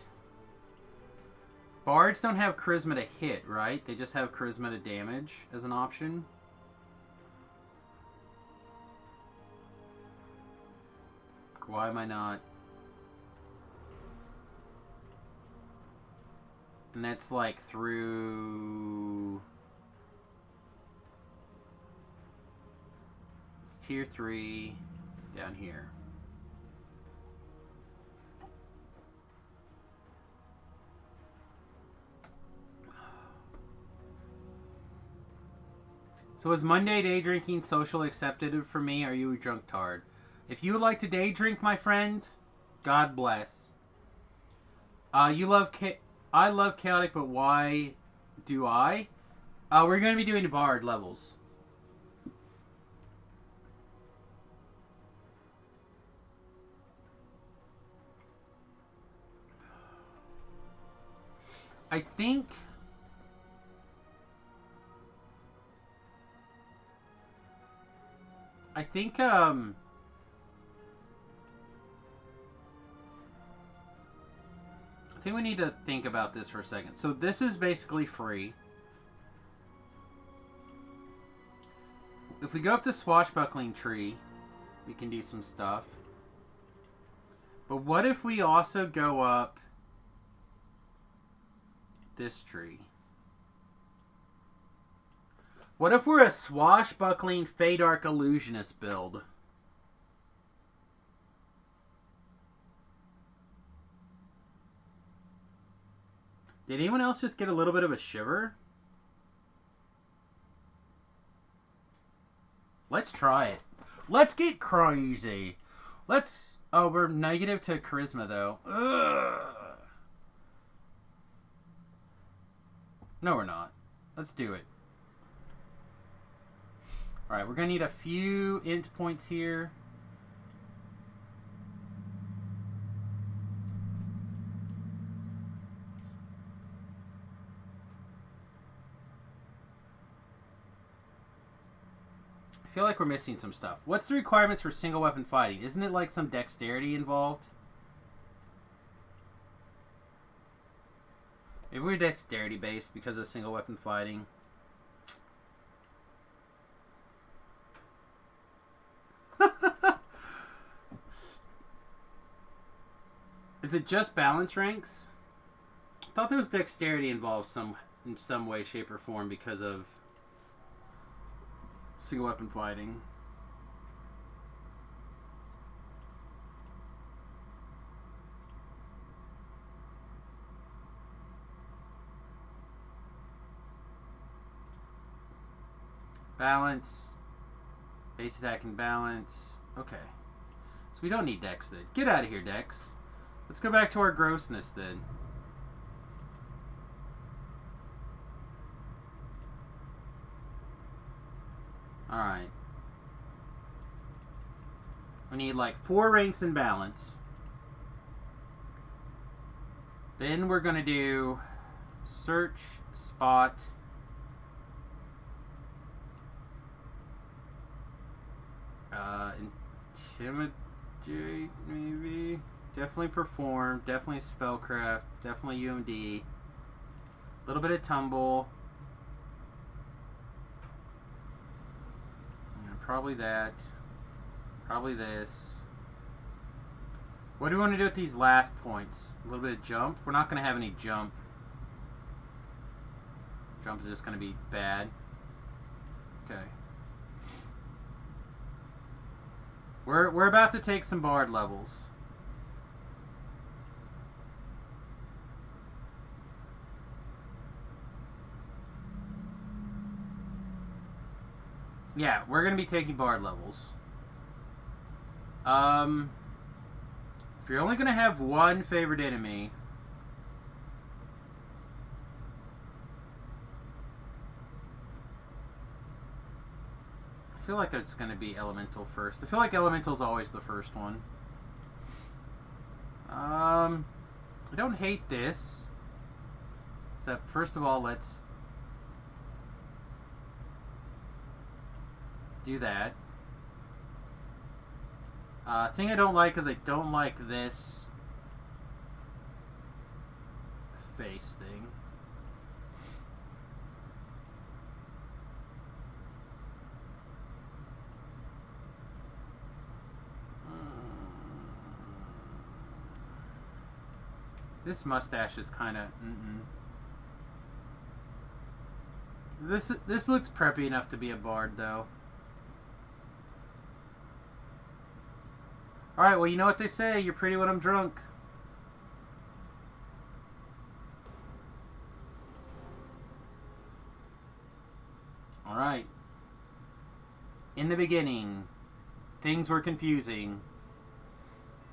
Bards don't have charisma to hit, right? They just have charisma to damage as an option. Why am I not? And that's like through... It's tier 3 down here. So is Monday day drinking socially accepted for me? Or are you a drunk tard? If you would like to day drink, my friend, God bless. I love chaotic, but why do I? We're going to be doing bard levels. I think we need to think about this for a second. So this is basically free. If we go up the swashbuckling tree, we can do some stuff. But what if we also go up this tree? What if we're a swashbuckling Feydark illusionist build? Did anyone else just get a little bit of a shiver? Let's try it. Let's get crazy. Let's... Oh, we're negative to charisma, though. Ugh. No, we're not. Let's do it. Alright, we're going to need a few int points here. I feel like we're missing some stuff. What's the requirements for single weapon fighting? Isn't it like some dexterity involved? Maybe we're dexterity based because of single weapon fighting. Is it just balance ranks? I thought there was dexterity involved in some way, shape, or form because of single weapon fighting. Balance. Base attack and balance. Okay. So we don't need Dex then. Get out of here, Dex. Let's go back to our grossness then. Alright. We need like 4 ranks in balance. Then we're going to do search, spot, intimidate, maybe. Definitely perform, definitely spellcraft, definitely UMD. A little bit of tumble. Probably that. Probably this. What do we want to do with these last points? A little bit of jump? We're not going to have any jump. Jump is just going to be bad. Okay. We're about to take some bard levels. Yeah, we're going to be taking bard levels. If you're only going to have one favorite enemy, I feel like it's going to be elemental first. I feel like elemental's always the first one. I don't hate this. Except, first of all, let's do that. Thing I don't like is I don't like this face thing. This mustache is kind of This looks preppy enough to be a bard, though. Alright, well, you know what they say. You're pretty when I'm drunk. Alright. In the beginning, things were confusing.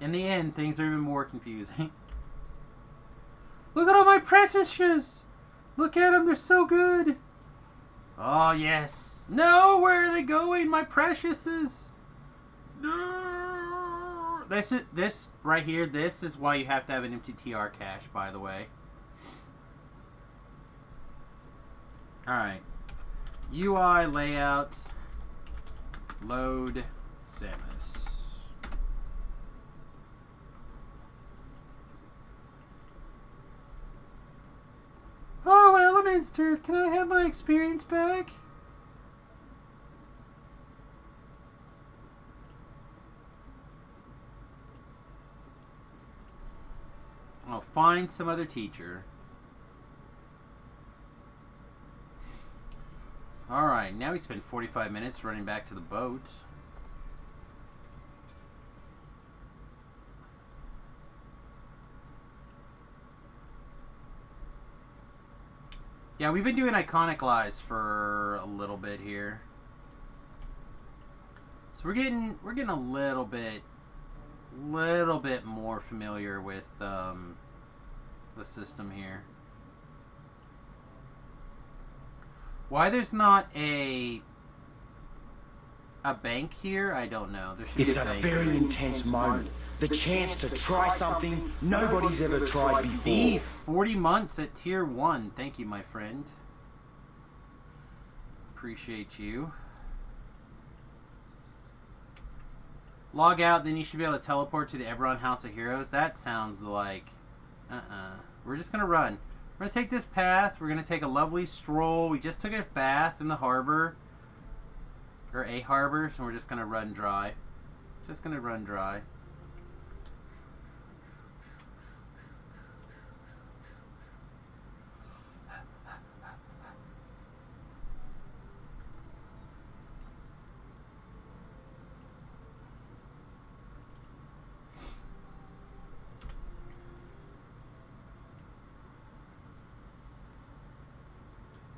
In the end, things are even more confusing. Look at all my preciouses! Look at them, they're so good! Oh, yes. No, where are they going, my preciouses? No. This right here, this is why you have to have an MTTR cache, by the way. Alright. UI layout. Load Samus. Oh, Elementor, can I have my experience back? I'll find some other teacher. Alright, now we spend 45 minutes running back to the boat. Yeah, we've been doing Iconicalize for a little bit here. So we're getting a little bit more familiar with the system here. Why there's not a bank here, I don't know. There should be It's a a bank very here. intense moment. The chance to try something nobody's ever tried before. Beef, 40 months at tier 1. Thank you, my friend. Appreciate you. Log out, then you should be able to teleport to the Eberron House of Heroes. That sounds like... We're just going to run. We're going to take this path. We're going to take a lovely stroll. We just took a bath in the harbor. Or a harbor, so we're just going to run dry. Just going to run dry.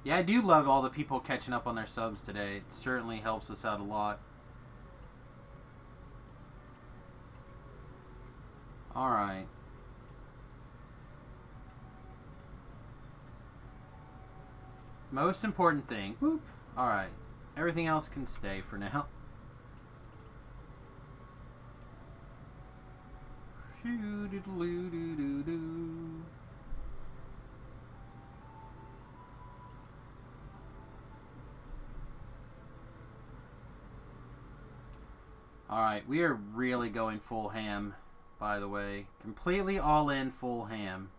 Yeah, I do love all the people catching up on their subs today. It certainly helps us out a lot. Alright. Most important thing. Whoop. Alright. Everything else can stay for now. Shoo-doo-doo-doo-doo-doo. Alright, we are really going full ham, by the way. Completely all in full ham.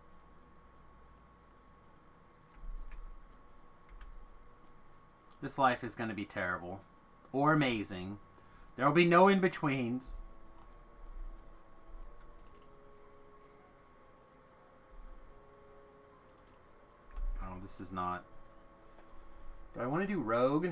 This life is going to be terrible. Or amazing. There will be no in-betweens. Oh, this is not... Do I want to do Rogue?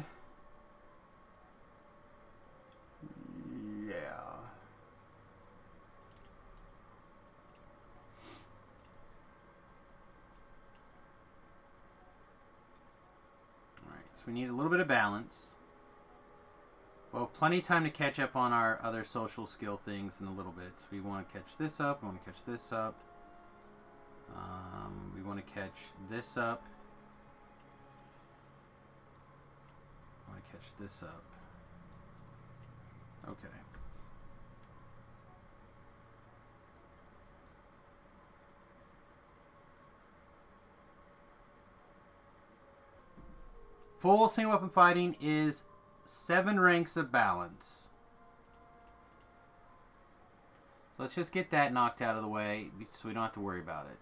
So we need a little bit of balance. We'll have plenty of time to catch up on our other social skill things in a little bit. So we want to catch this up. We want to catch this up. We want to catch this up. I want to catch this up. Okay. Full single weapon fighting is 7 ranks of balance. So let's just get that knocked out of the way so we don't have to worry about it.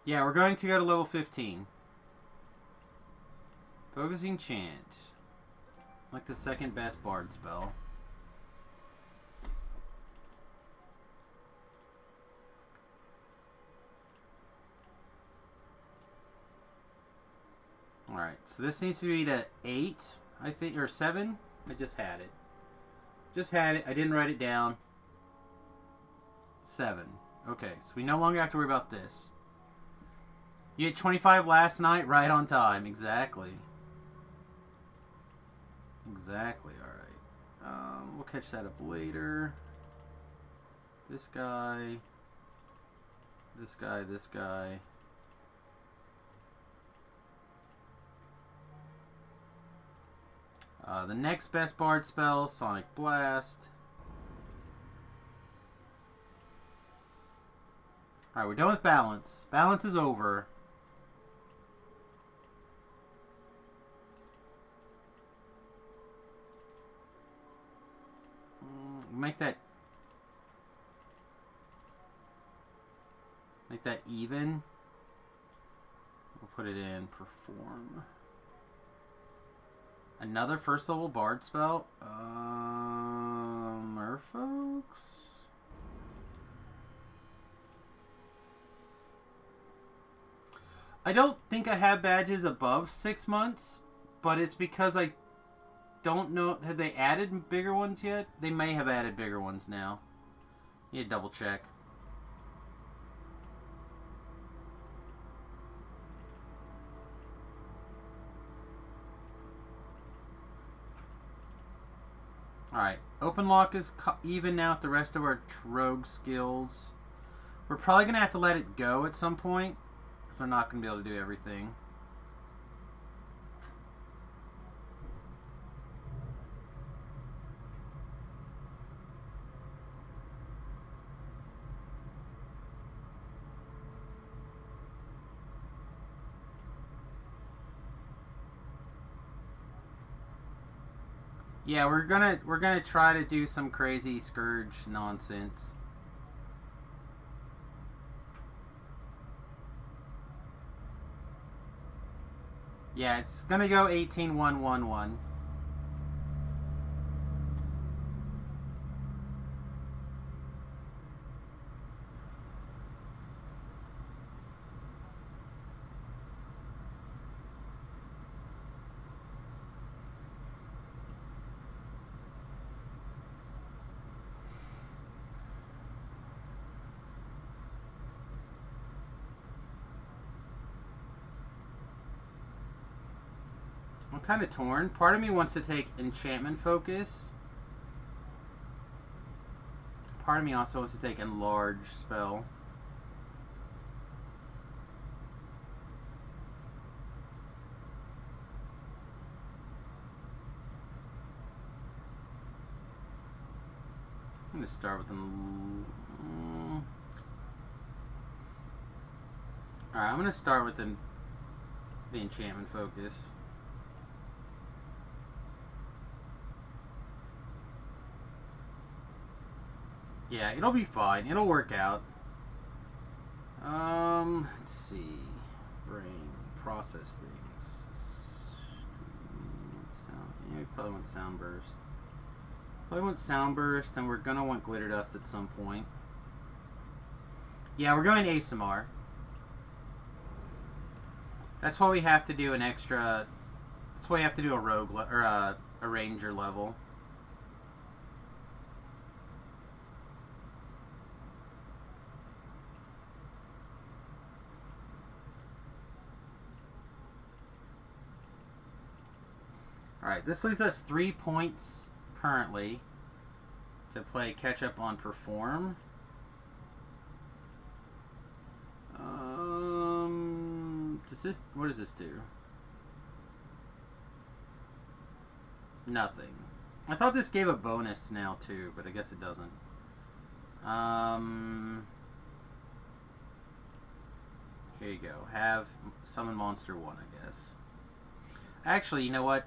Yeah, we're going to go to level 15. Focusing Chant. Like the second best bard spell. So this needs to be the 8, I think, or 7. I just had it. Just had it. I didn't write it down. 7. Okay, so we no longer have to worry about this. You had 25 last night, right on time. Exactly. Exactly, alright. We'll catch that up later. This guy. This guy, this guy. The next best bard spell, Sonic Blast. Alright, we're done with balance. Balance is over. Make that even. We'll put it in perform. Another first level bard spell. Merfolks. I don't think I have badges above 6 months, but it's because I don't know. Have they added bigger ones yet? They may have added bigger ones now. Need to double check. Alright, open lock is even now with the rest of our rogue skills. We're probably going to have to let it go at some point, if we're not going to be able to do everything. Yeah, we're gonna try to do some crazy Scourge nonsense. Yeah, it's gonna go 18-1-1-1. I'm kind of torn. Part of me wants to take enchantment focus. Part of me also wants to take enlarge spell. I'm going to start with Alright, I'm going to start with the enchantment focus. Yeah, it'll be fine. It'll work out. Let's see. Brain. Process things. Sound. Yeah, we probably want sound burst. Probably want sound burst, and we're gonna want glitter dust at some point. Yeah, we're going ASMR. That's why we have to do an extra. That's why we have to do a rogue or a ranger level. Alright, this leaves us 3 points currently to play catch up on perform. What does this do? Nothing. I thought this gave a bonus now too, but I guess it doesn't. Here you go. Have summon monster 1, I guess. Actually, you know what?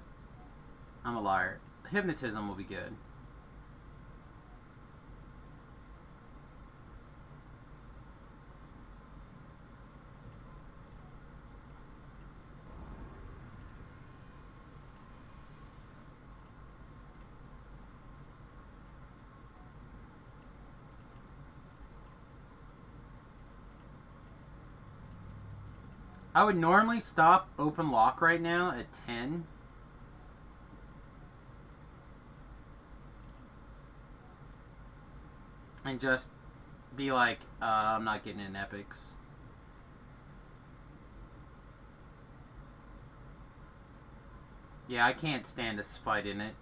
I'm a liar. Hypnotism will be good. I would normally stop open lock right now at 10. And just be like, I'm not getting in epics. Yeah, I can't stand this fight in it.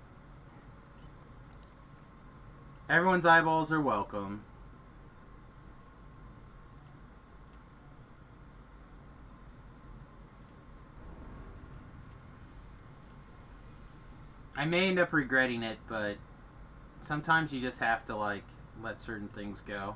Everyone's eyeballs are welcome. I may end up regretting it, but sometimes you just have to, like, let certain things go.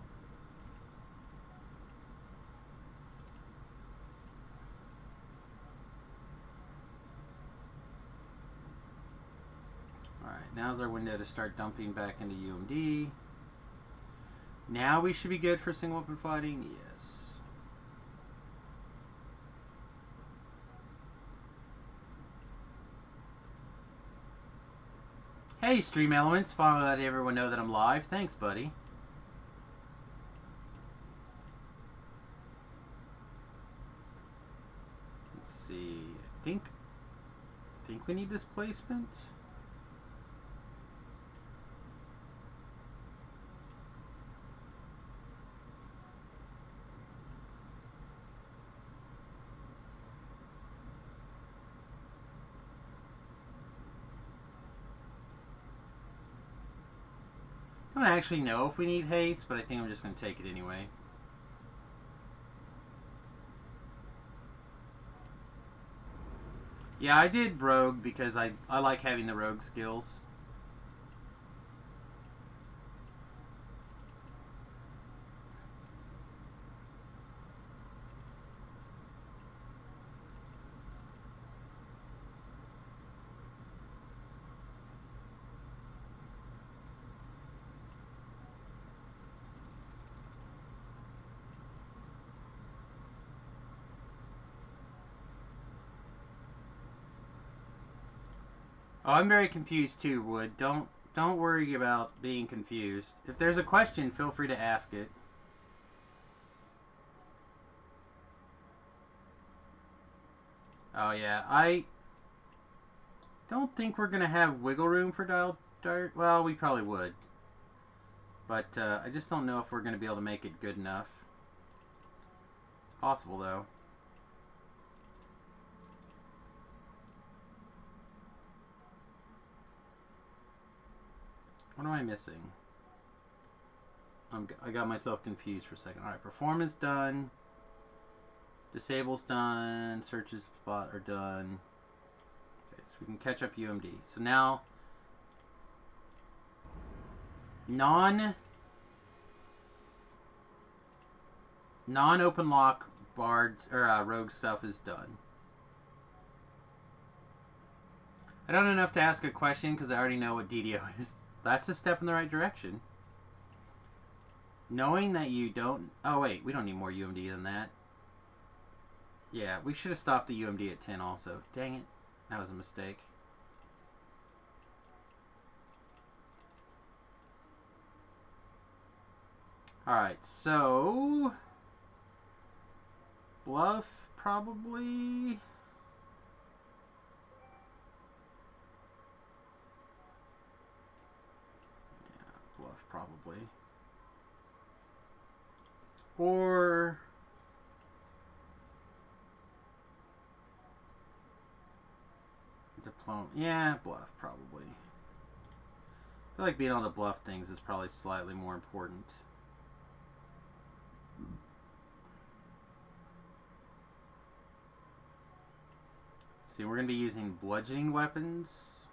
Alright, now's our window to start dumping back into UMD. Now we should be good for single weapon fighting? Yes. Hey, Stream Elements. Finally let everyone know that I'm live. Thanks, buddy. Let's see. I think we need displacement. I don't actually know if we need haste, but I think I'm just going to take it anyway. Yeah, I did rogue because I like having the rogue skills. Oh, I'm very confused too, Wood. Don't worry about being confused. If there's a question, feel free to ask it. Oh yeah, I don't think we're gonna have wiggle room for dial dart. Well, we probably would, but I just don't know if we're gonna be able to make it good enough. It's possible though. What am I missing? I got myself confused for a second. Alright, perform is done. Disable's done. Searches spot are done. Okay, so we can catch up UMD. So now, non-open lock bards or rogue stuff is done. I don't know enough to ask a question because I already know what DDO is. That's a step in the right direction. Knowing that you don't... Oh, wait. We don't need more UMD than that. Yeah, we should have stopped the UMD at 10 also. Dang it. That was a mistake. Alright, so... Bluff, probably... Probably. Or... Diploma. Yeah, bluff, probably. I feel like being able to bluff things is probably slightly more important. See, we're going to be using bludgeoning weapons.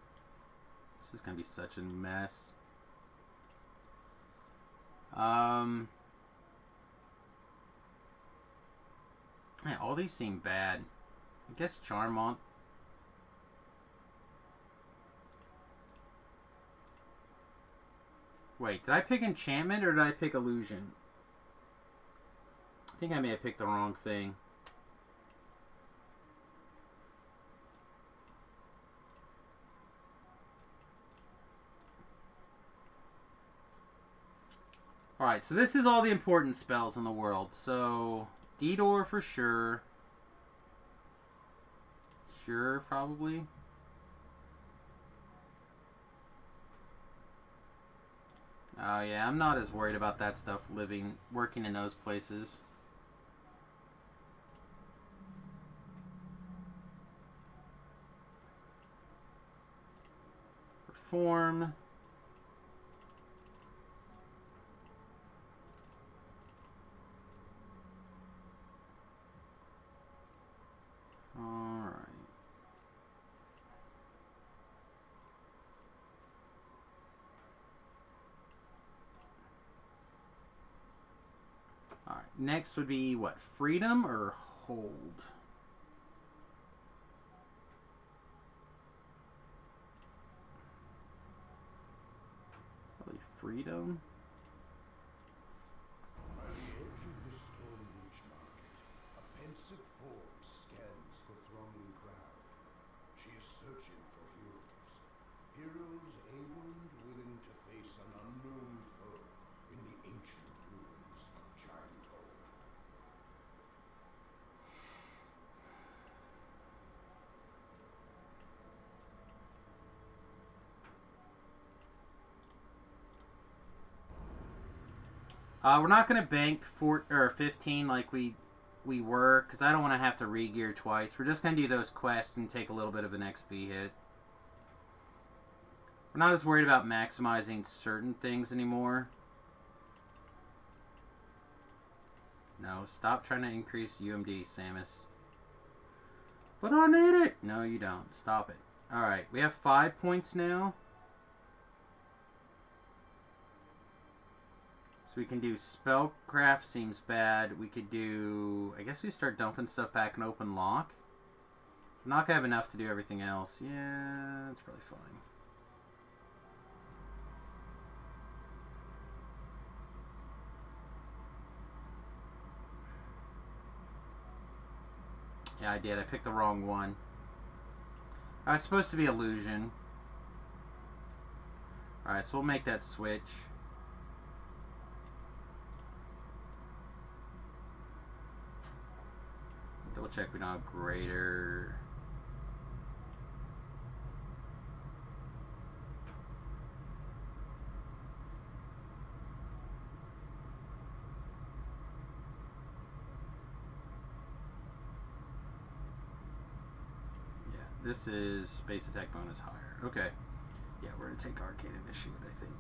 This is going to be such a mess. Man, all these seem bad. I guess Charmant. Wait, did I pick enchantment or did I pick illusion? I think I may have picked the wrong thing. Alright, so this is all the important spells in the world. So, D-Door for sure. Cure, probably. Oh yeah, I'm not as worried about that stuff working in those places. Perform. Alright. Alright, next would be what? Freedom or hold? Probably freedom. By the edge of the stone witch market, a pensive form scans the thronging crowd. She is searching for heroes. Heroes able and willing to face an unknown foe in the ancient ruins of Giant Hall. We're not going to bank 15 like we were, because I don't want to have to re-gear twice. We're just going to do those quests and take a little bit of an XP hit. We're not as worried about maximizing certain things anymore. No, stop trying to increase UMD, Samus. But I need it! No, you don't. Stop it. Alright, we have 5 points now. So we can do Spellcraft, seems bad. We could do... I guess we start dumping stuff back in Open Lock. I'm not going to have enough to do everything else. Yeah, that's probably fine. Yeah, I did. I picked the wrong one. I was supposed to be Illusion. Alright, so we'll make that switch. Double check we don't have greater. Yeah, this is base attack bonus higher. Okay. Yeah, we're going to take Arcane Initiate, I think.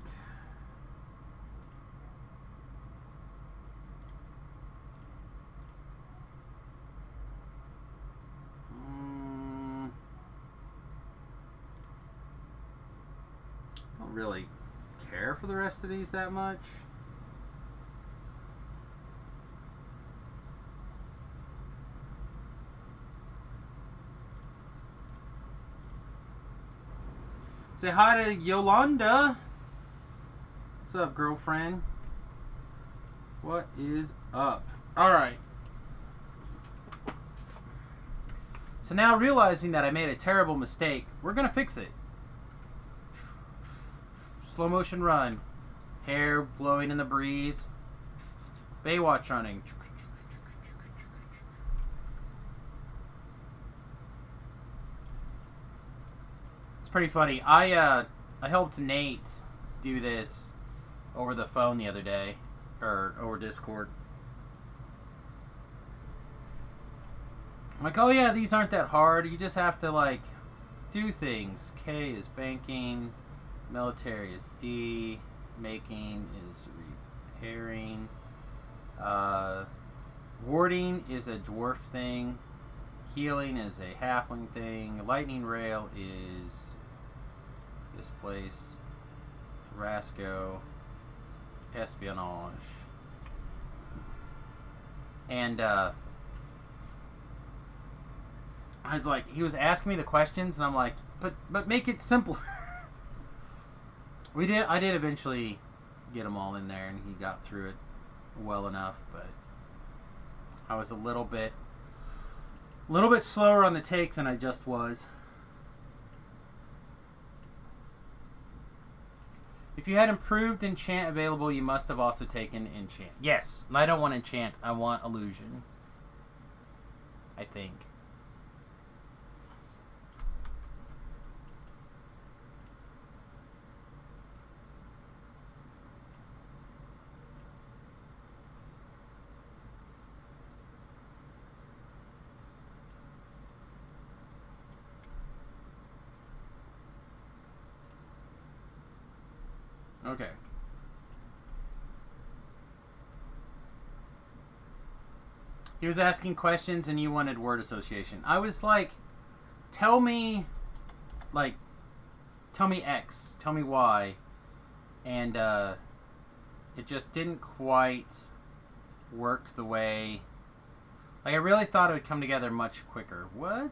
Really care for the rest of these that much. Say hi to Yolanda. What's up, girlfriend? What is up? Alright. So now realizing that I made a terrible mistake, we're gonna fix it. Slow motion run. Hair blowing in the breeze. Baywatch running. It's pretty funny. I helped Nate do this over the phone the other day. Or over Discord. I'm like, oh yeah, these aren't that hard. You just have to like do things. K is banking. Military is D. Making is repairing. Warding is a dwarf thing. Healing is a halfling thing. Lightning rail is this place. Tarasco. Espionage. And I was like, he was asking me the questions, and I'm like, but make it simpler. I did eventually get them all in there, and he got through it well enough, but I was a little bit slower on the take than I just was. If you had improved enchant available, you must have also taken enchant. Yes, and I don't want enchant. I want illusion. I think. Okay. He was asking questions and you wanted word association. I was like, tell me X, tell me Y. And it just didn't quite work the way... Like, I really thought it would come together much quicker. What?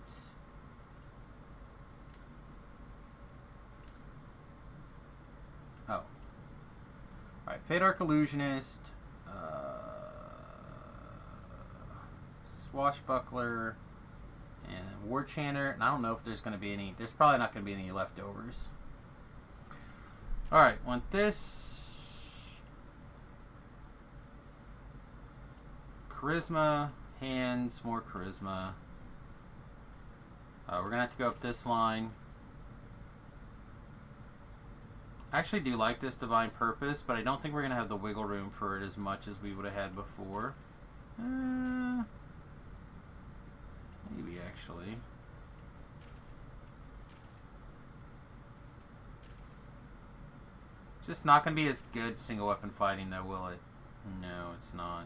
Oh. Alright, Fate Arc Illusionist. Swashbuckler. And War Chanter. And I don't know if there's going to be any... There's probably not going to be any leftovers. Alright, want this. Charisma. Hands. More charisma. We're going to have to go up this line. I actually do like this Divine Purpose, but I don't think we're going to have the wiggle room for it as much as we would have had before. Maybe, actually. Just not going to be as good single weapon fighting, though, will it? No, it's not.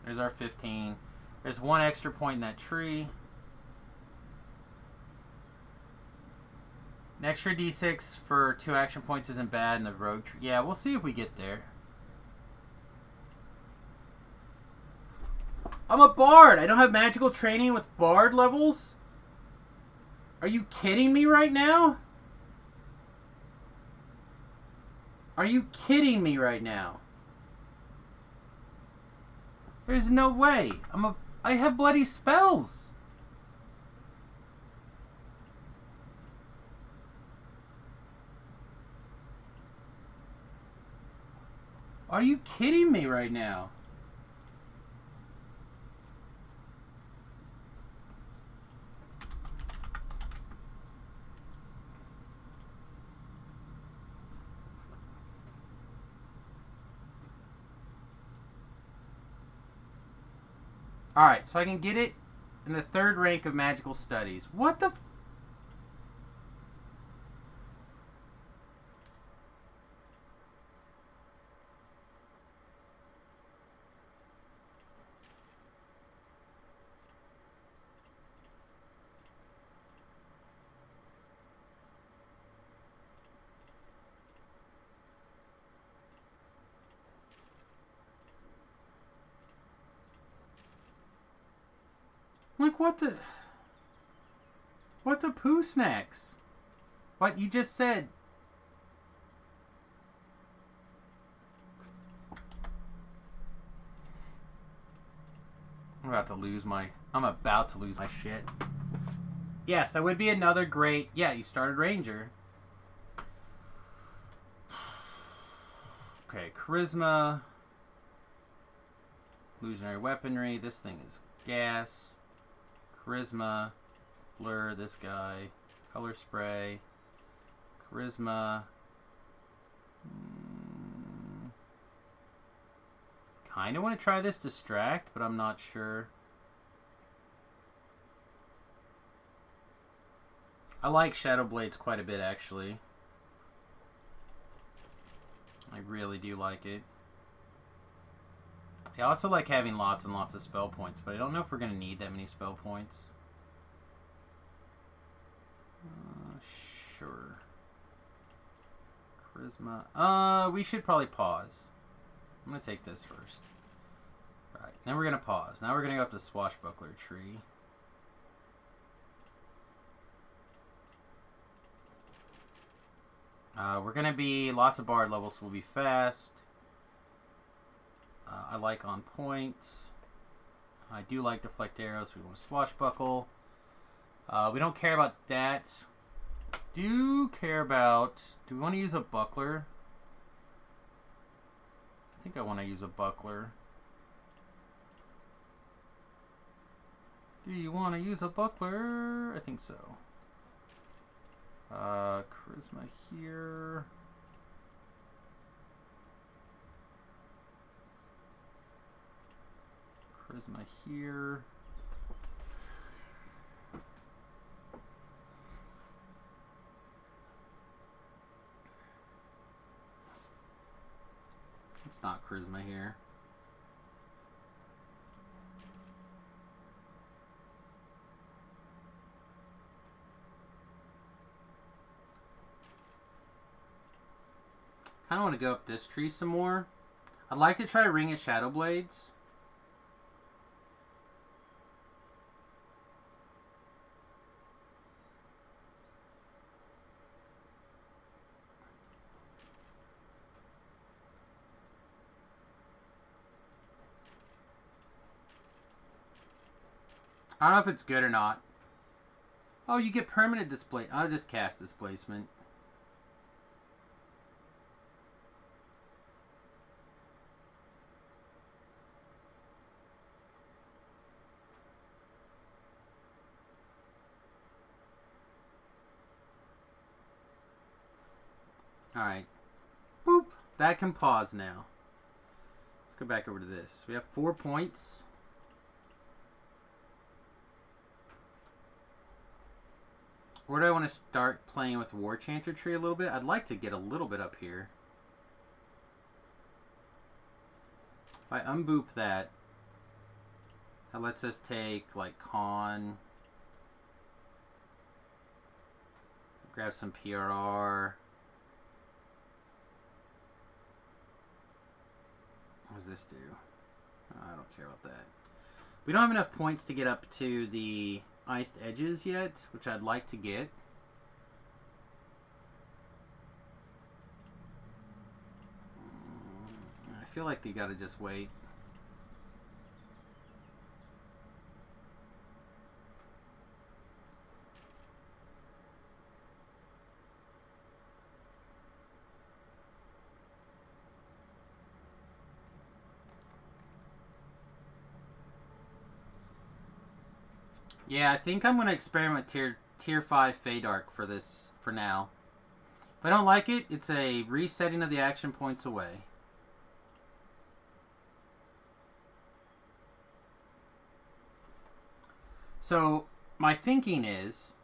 There's our 15. There's one extra point in that tree. An extra d6 for 2 action points isn't bad in the rogue tree. Yeah, we'll see if we get there. I'm a bard. I don't have magical training with bard levels. Are you kidding me right now? Are you kidding me right now? There's no way. I have bloody spells. Are you kidding me right now? Alright, so I can get it in the 3rd rank of magical studies. What the... Like, what the... What the poo snacks? What you just said? I'm about to lose my shit. Yes, that would be another great... Yeah, you started Ranger. Okay, Charisma. Illusionary Weaponry. This thing is gas. Charisma. Blur, this guy. Color Spray. Charisma. Kind of want to try this Distract, but I'm not sure. I like Shadow Blades quite a bit, actually. I really do like it. I also like having lots and lots of spell points, but I don't know if we're going to need that many spell points. Sure. Charisma. We should probably pause. I'm going to take this first. Alright, then we're going to pause. Now we're going to go up to Swashbuckler Tree. We're going to be... Lots of bard levels, so we'll be fast. I like on points. I do like deflect arrows. We want to swashbuckle. We don't care about that. Do care about... Do we want to use a buckler? I think I want to use a buckler. Do you want to use a buckler? I think so. Charisma here. Charisma here. It's not charisma here. I kind of want to go up this tree some more. I'd like to try Ring of Shadow Blades. I don't know if it's good or not. Oh, you get permanent display. I'll just cast displacement. Alright. Boop. That can pause now. Let's go back over to this. We have 4 points. Where do I want to start playing with War Chanter Tree a little bit? I'd like to get a little bit up here. If I unboop that, that lets us take, like, Con. Grab some PRR. What does this do? I don't care about that. We don't have enough points to get up to the iced edges yet, which I'd like to get. I feel like they gotta just wait. Yeah, I think I'm going to experiment tier 5 Feydark for this, for now. If I don't like it, it's a resetting of the action points away. So, my thinking is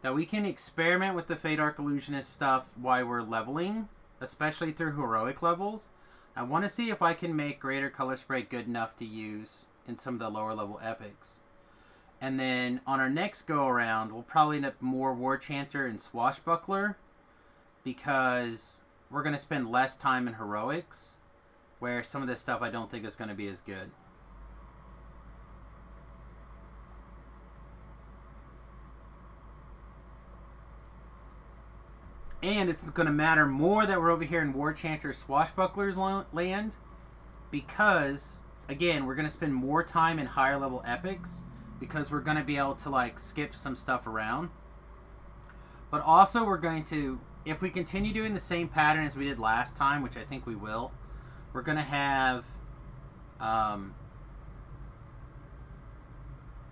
that we can experiment with the Feydark Illusionist stuff while we're leveling, especially through heroic levels. I want to see if I can make Greater Color Spray good enough to use in some of the lower level epics. And then on our next go around, we'll probably end up more War Chanter and Swashbuckler, because we're going to spend less time in heroics, where some of this stuff I don't think is going to be as good. And it's going to matter more that we're over here in War Chanter Swashbuckler's land, because, again, we're going to spend more time in higher level epics, because we're going to be able to, like, skip some stuff around. But also we're going to, if we continue doing the same pattern as we did last time, which I think we will, we're going to have,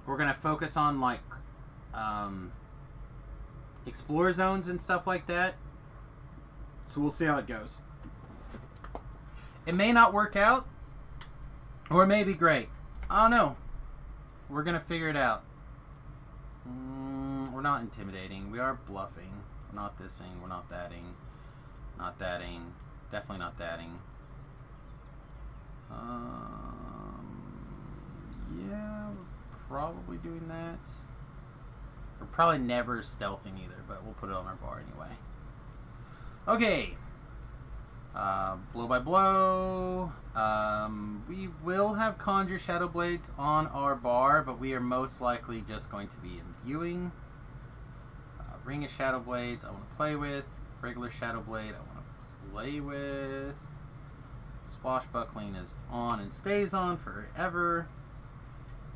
we're going to focus on, like, explore zones and stuff like that. So we'll see how it goes. It may not work out, or it may be great. I don't know. We're going to figure it out. We're not intimidating. We are bluffing. We're not thising. We're not thatting. Not thatting. Definitely not thatting. Yeah, we're probably doing that. We're probably never stealthing either, but we'll put it on our bar anyway. Okay. Blow by blow. We will have Conjure Shadow Blades on our bar, but we are most likely just going to be imbuing. Ring of Shadow Blades I want to play with. Regular Shadow Blade I want to play with. Swashbuckling is on and stays on forever.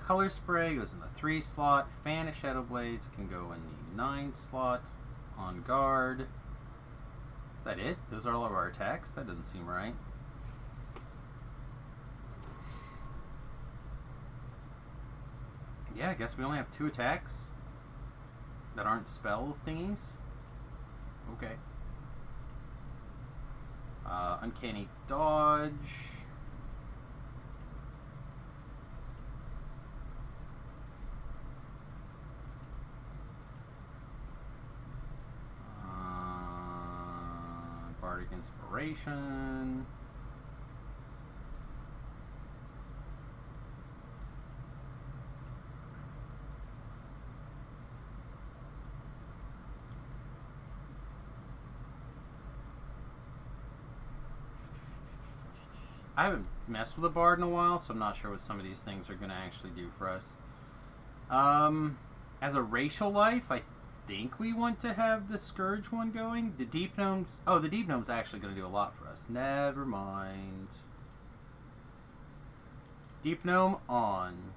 Color Spray goes in the 3 slot. Fan of Shadow Blades can go in the 9 slot. On guard. Is that it? Those are all of our attacks? That doesn't seem right. Yeah, I guess we only have 2 attacks that aren't spell thingies. Okay. Uncanny Dodge. Bardic Inspiration. I haven't messed with a bard in a while, so I'm not sure what some of these things are going to actually do for us. As a racial life, I think we want to have the Scourge one going. The Deep Gnomes... Oh, the Deep Gnome's actually going to do a lot for us. Never mind. Deep Gnome on.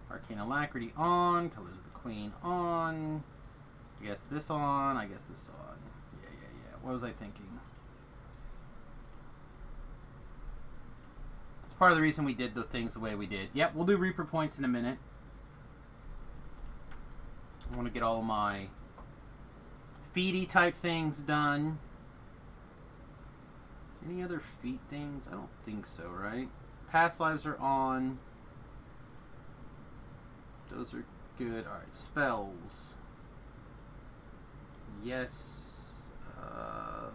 Arcane Alacrity on. Colors of the Queen on. I guess this on. I guess this on. Yeah. What was I thinking? That's part of the reason we did the things the way we did. Yep, we'll do Reaper points in a minute. I want to get all of my feety type things done. Any other feat things? I don't think so, right? Past lives are on. Those are good. Alright, spells. Yes.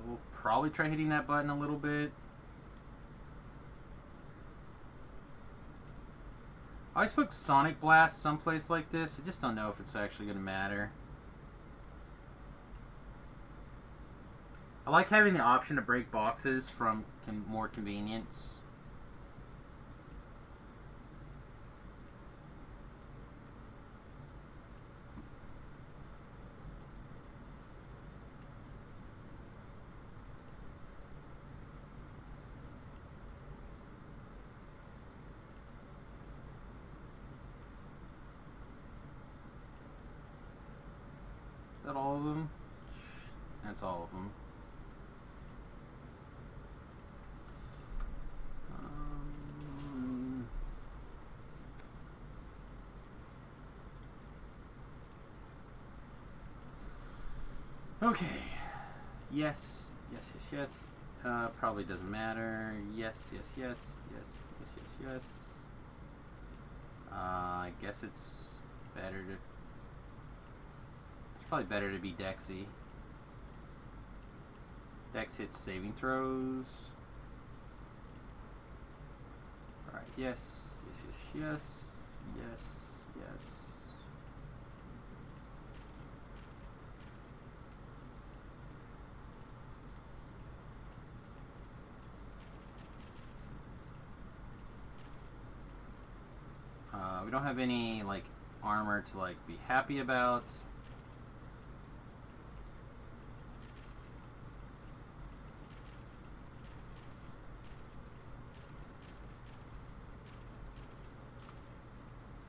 We'll probably try hitting that button a little bit. I always put Sonic Blast someplace like this. I just don't know if it's actually going to matter. I like having the option to break boxes from more convenience. Is that all of them? That's all of them. Okay. Yes. Probably doesn't matter. Yes. I guess it's better to... It's probably better to be Dexy. Dex hits saving throws. Alright, yes. We don't have any, like, armor to, like, be happy about.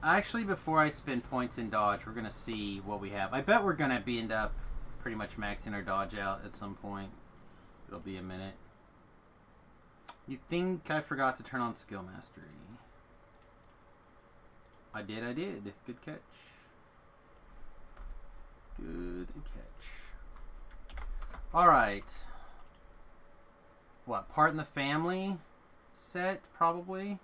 Actually, before I spend points in dodge, we're going to see what we have. I bet we're going to end up pretty much maxing our dodge out at some point. It'll be a minute. You think I forgot to turn on skill mastery? I did. Good catch. Alright. What, part in the family set, probably?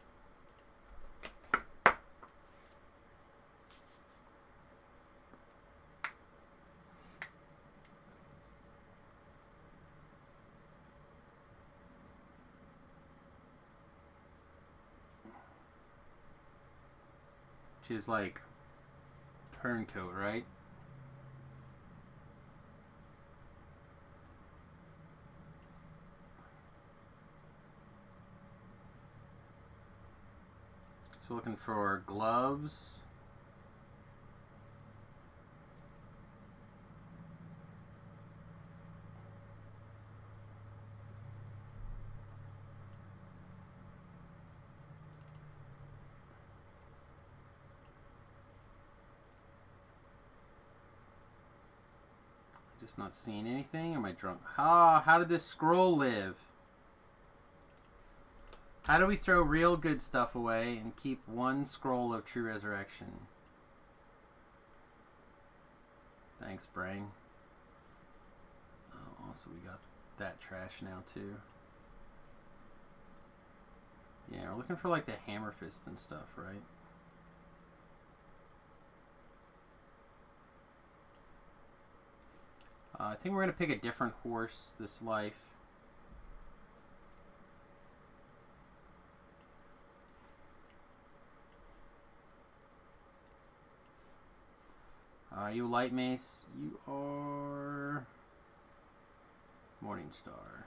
Which is like turncoat, right? So looking for gloves. Just not seeing anything? Am I drunk? How did this scroll live? How do we throw real good stuff away and keep one scroll of true resurrection? Thanks, brain. Oh, also we got that trash now too. Yeah, we're looking for like the hammer fist and stuff, right? I think we're going to pick a different horse this life. Are you Light Mace? You are Morning Star.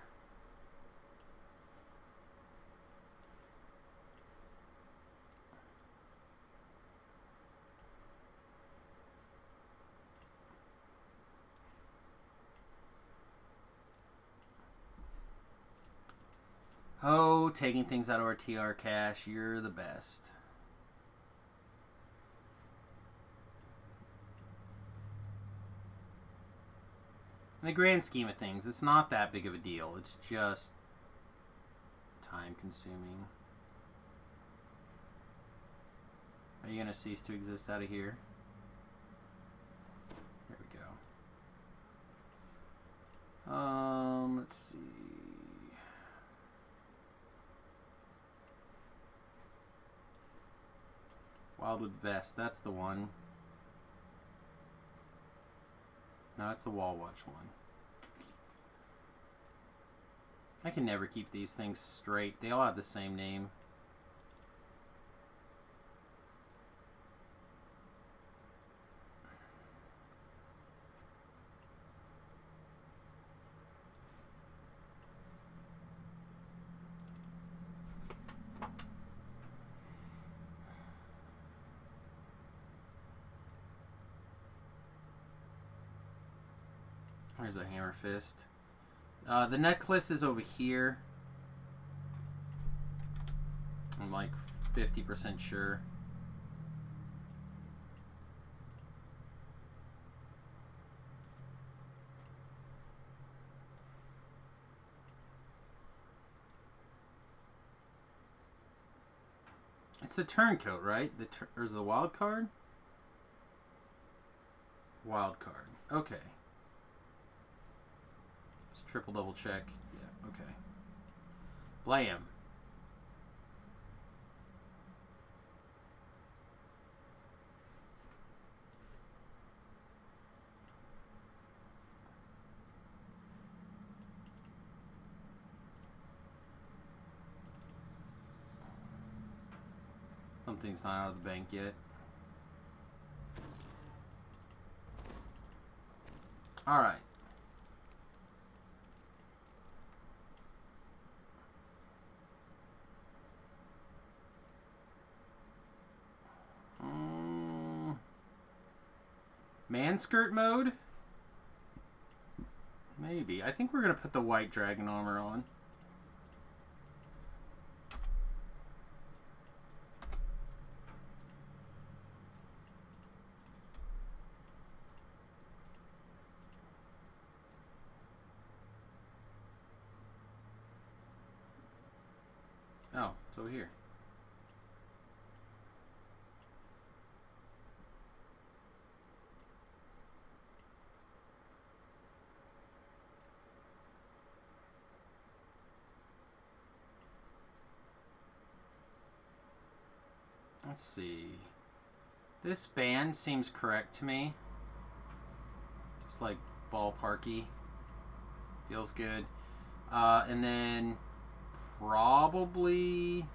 Oh, taking things out of our TR cache. You're the best. In the grand scheme of things, it's not that big of a deal. It's just time consuming. Are you going to cease to exist out of here? There we go. Let's see. Wildwood Vest, that's the one. No, that's the Wall Watch one. I can never keep these things straight. They all have the same name. There's a Hammer Fist. The necklace is over here. I'm like 50% sure. It's the turncoat, right? Or is the wild card? Wild card. Okay. Just triple double check. Yeah, okay. Blam. Something's not out of the bank yet. Alright. Man skirt mode? Maybe. I think we're going to put the white dragon armor on. Oh, it's over here. Let's see. This band seems correct to me. Just like ballparky. Feels good. And then probably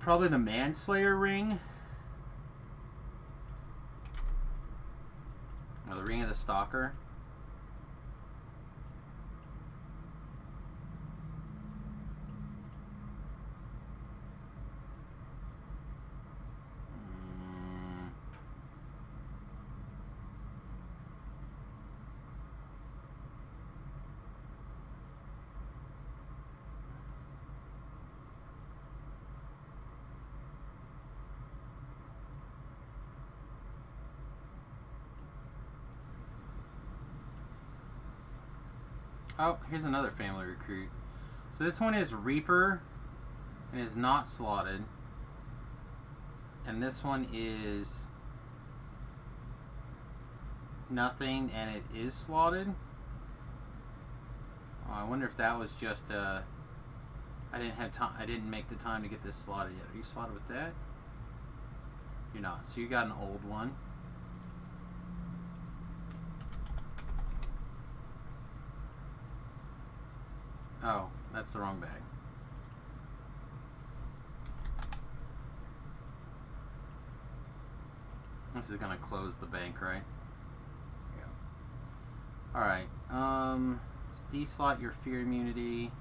the Manslayer ring. Or the Ring of the Stalker. Oh, here's another family recruit. So this one is Reaper and is not slotted. And this one is nothing and it is slotted. I wonder if that was just I didn't have time. I didn't make the time to get this slotted yet. Are you slotted with that? You're not. So you got an old one. Oh, that's the wrong bag. This is gonna close the bank, right? Yeah. Alright, let's deslot your fear immunity.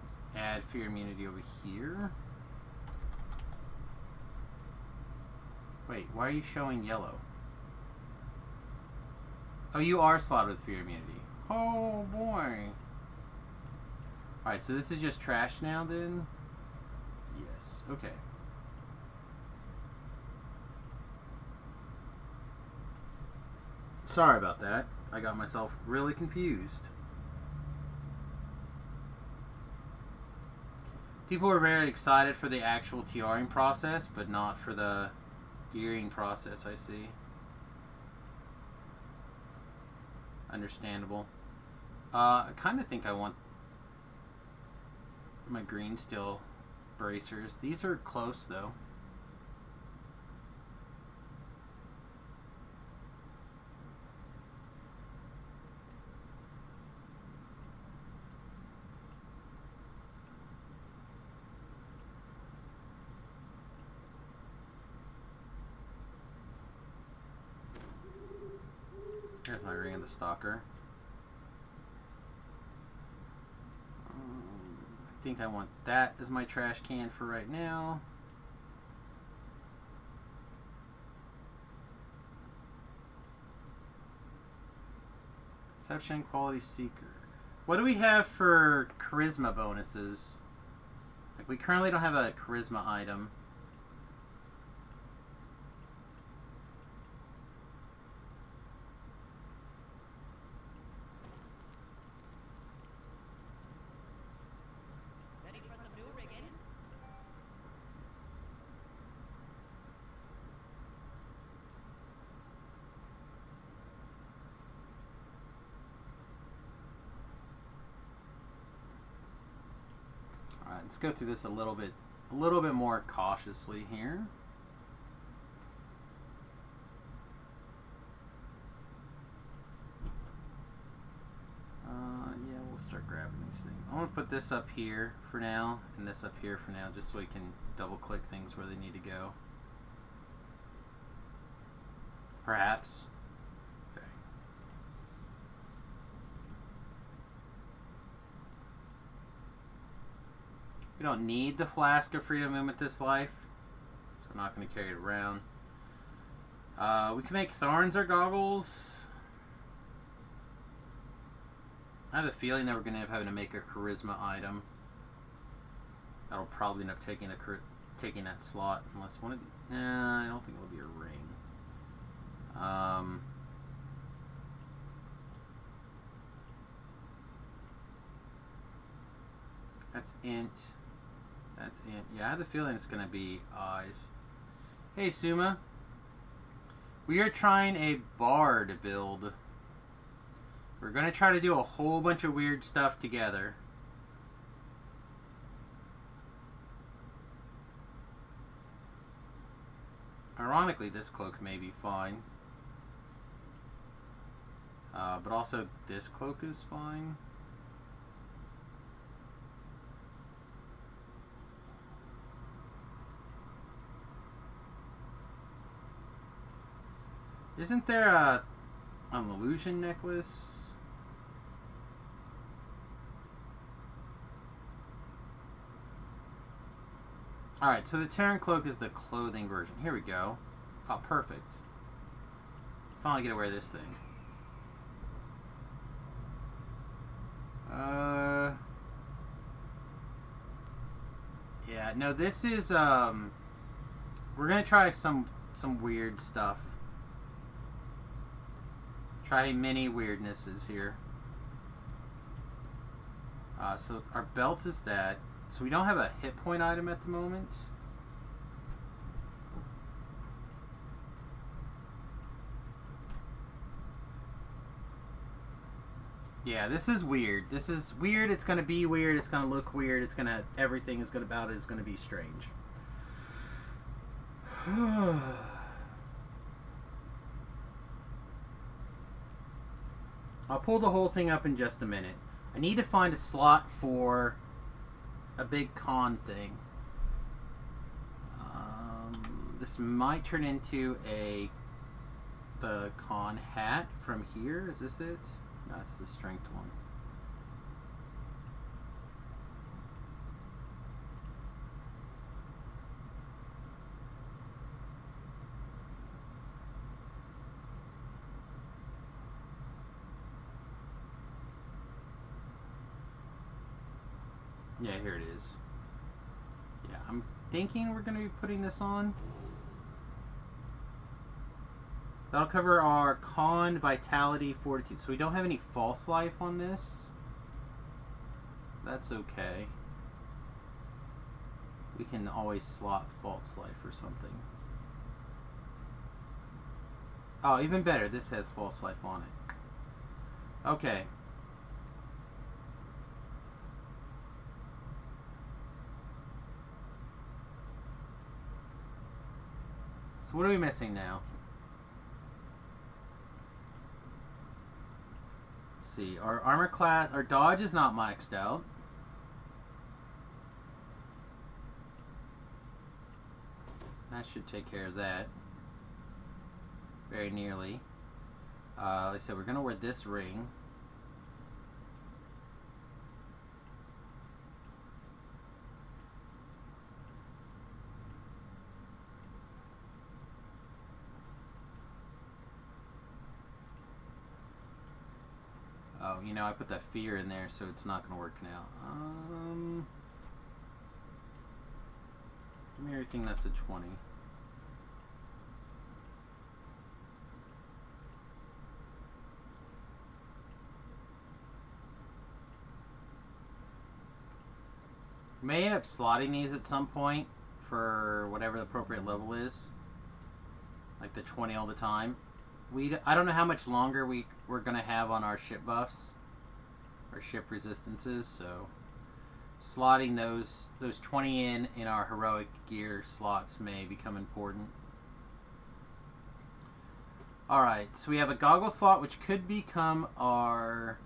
Let's add fear immunity over here. Wait, why are you showing yellow? Oh, you are slotted with fear immunity. Oh boy. Alright, so this is just trash now then? Yes, okay. Sorry about that. I got myself really confused. People were very excited for the actual TRing process, but not for the gearing process, I see. Understandable. I kind of think I want my green steel bracers. These are close though. There's my ring of the stalker. I think I want that as my trash can for right now. Perception, quality seeker. What do we have for charisma bonuses? Like, we currently don't have a charisma item. Let's go through this a little bit more cautiously here. Yeah, we'll start grabbing these things. I'm gonna put this up here for now, and this up here for now, just so we can double-click things where they need to go. Perhaps. Okay. We don't need the Flask of Freedom Movement this life, so I'm not going to carry it around. We can make Thorns our goggles. I have a feeling that we're going to end up having to make a charisma item. That'll probably end up taking that slot, unless one of the... Nah, I don't think it'll be a ring. That's int. That's int. Yeah, I have a feeling it's going to be eyes. Hey, Suma. We are trying a bard build. We're going to try to do a whole bunch of weird stuff together. Ironically, this cloak may be fine. But also, this cloak is fine. Isn't there an illusion necklace? Alright, so the Terran cloak is the clothing version. Here we go. Oh, perfect. Finally get to wear this thing. Yeah, no, this is, we're gonna try some weird stuff. Try many weirdnesses here. So our belt is that. So we don't have a hit point item at the moment. Yeah, this is weird. This is weird. It's gonna be weird. It's gonna look weird. It's gonna everything is gonna about it is gonna be strange. I'll pull the whole thing up in just a minute. I need to find a slot for a big con thing. This might turn into the con hat from here. Is this it? No, it's the strength one. Yeah, here it is. Yeah, I'm thinking we're going to be putting this on. That'll cover our con, vitality, fortitude. So we don't have any false life on this. That's okay. We can always slot false life or something. Oh, even better. This has false life on it. Okay. So what are we missing now? Let's see. Our armor class, our dodge is not maxed out. That should take care of that. Very nearly. Like I said, we're going to wear this ring. Oh, you know, I put that fear in there, so it's not going to work now. Give me everything that's a 20. May end up slotting these at some point for whatever the appropriate level is. Like the 20 all the time. I don't know how much longer we're going to have on our ship buffs. Our ship resistances, so slotting those 20 in our heroic gear slots may become important. Alright, so we have a goggle slot which could become our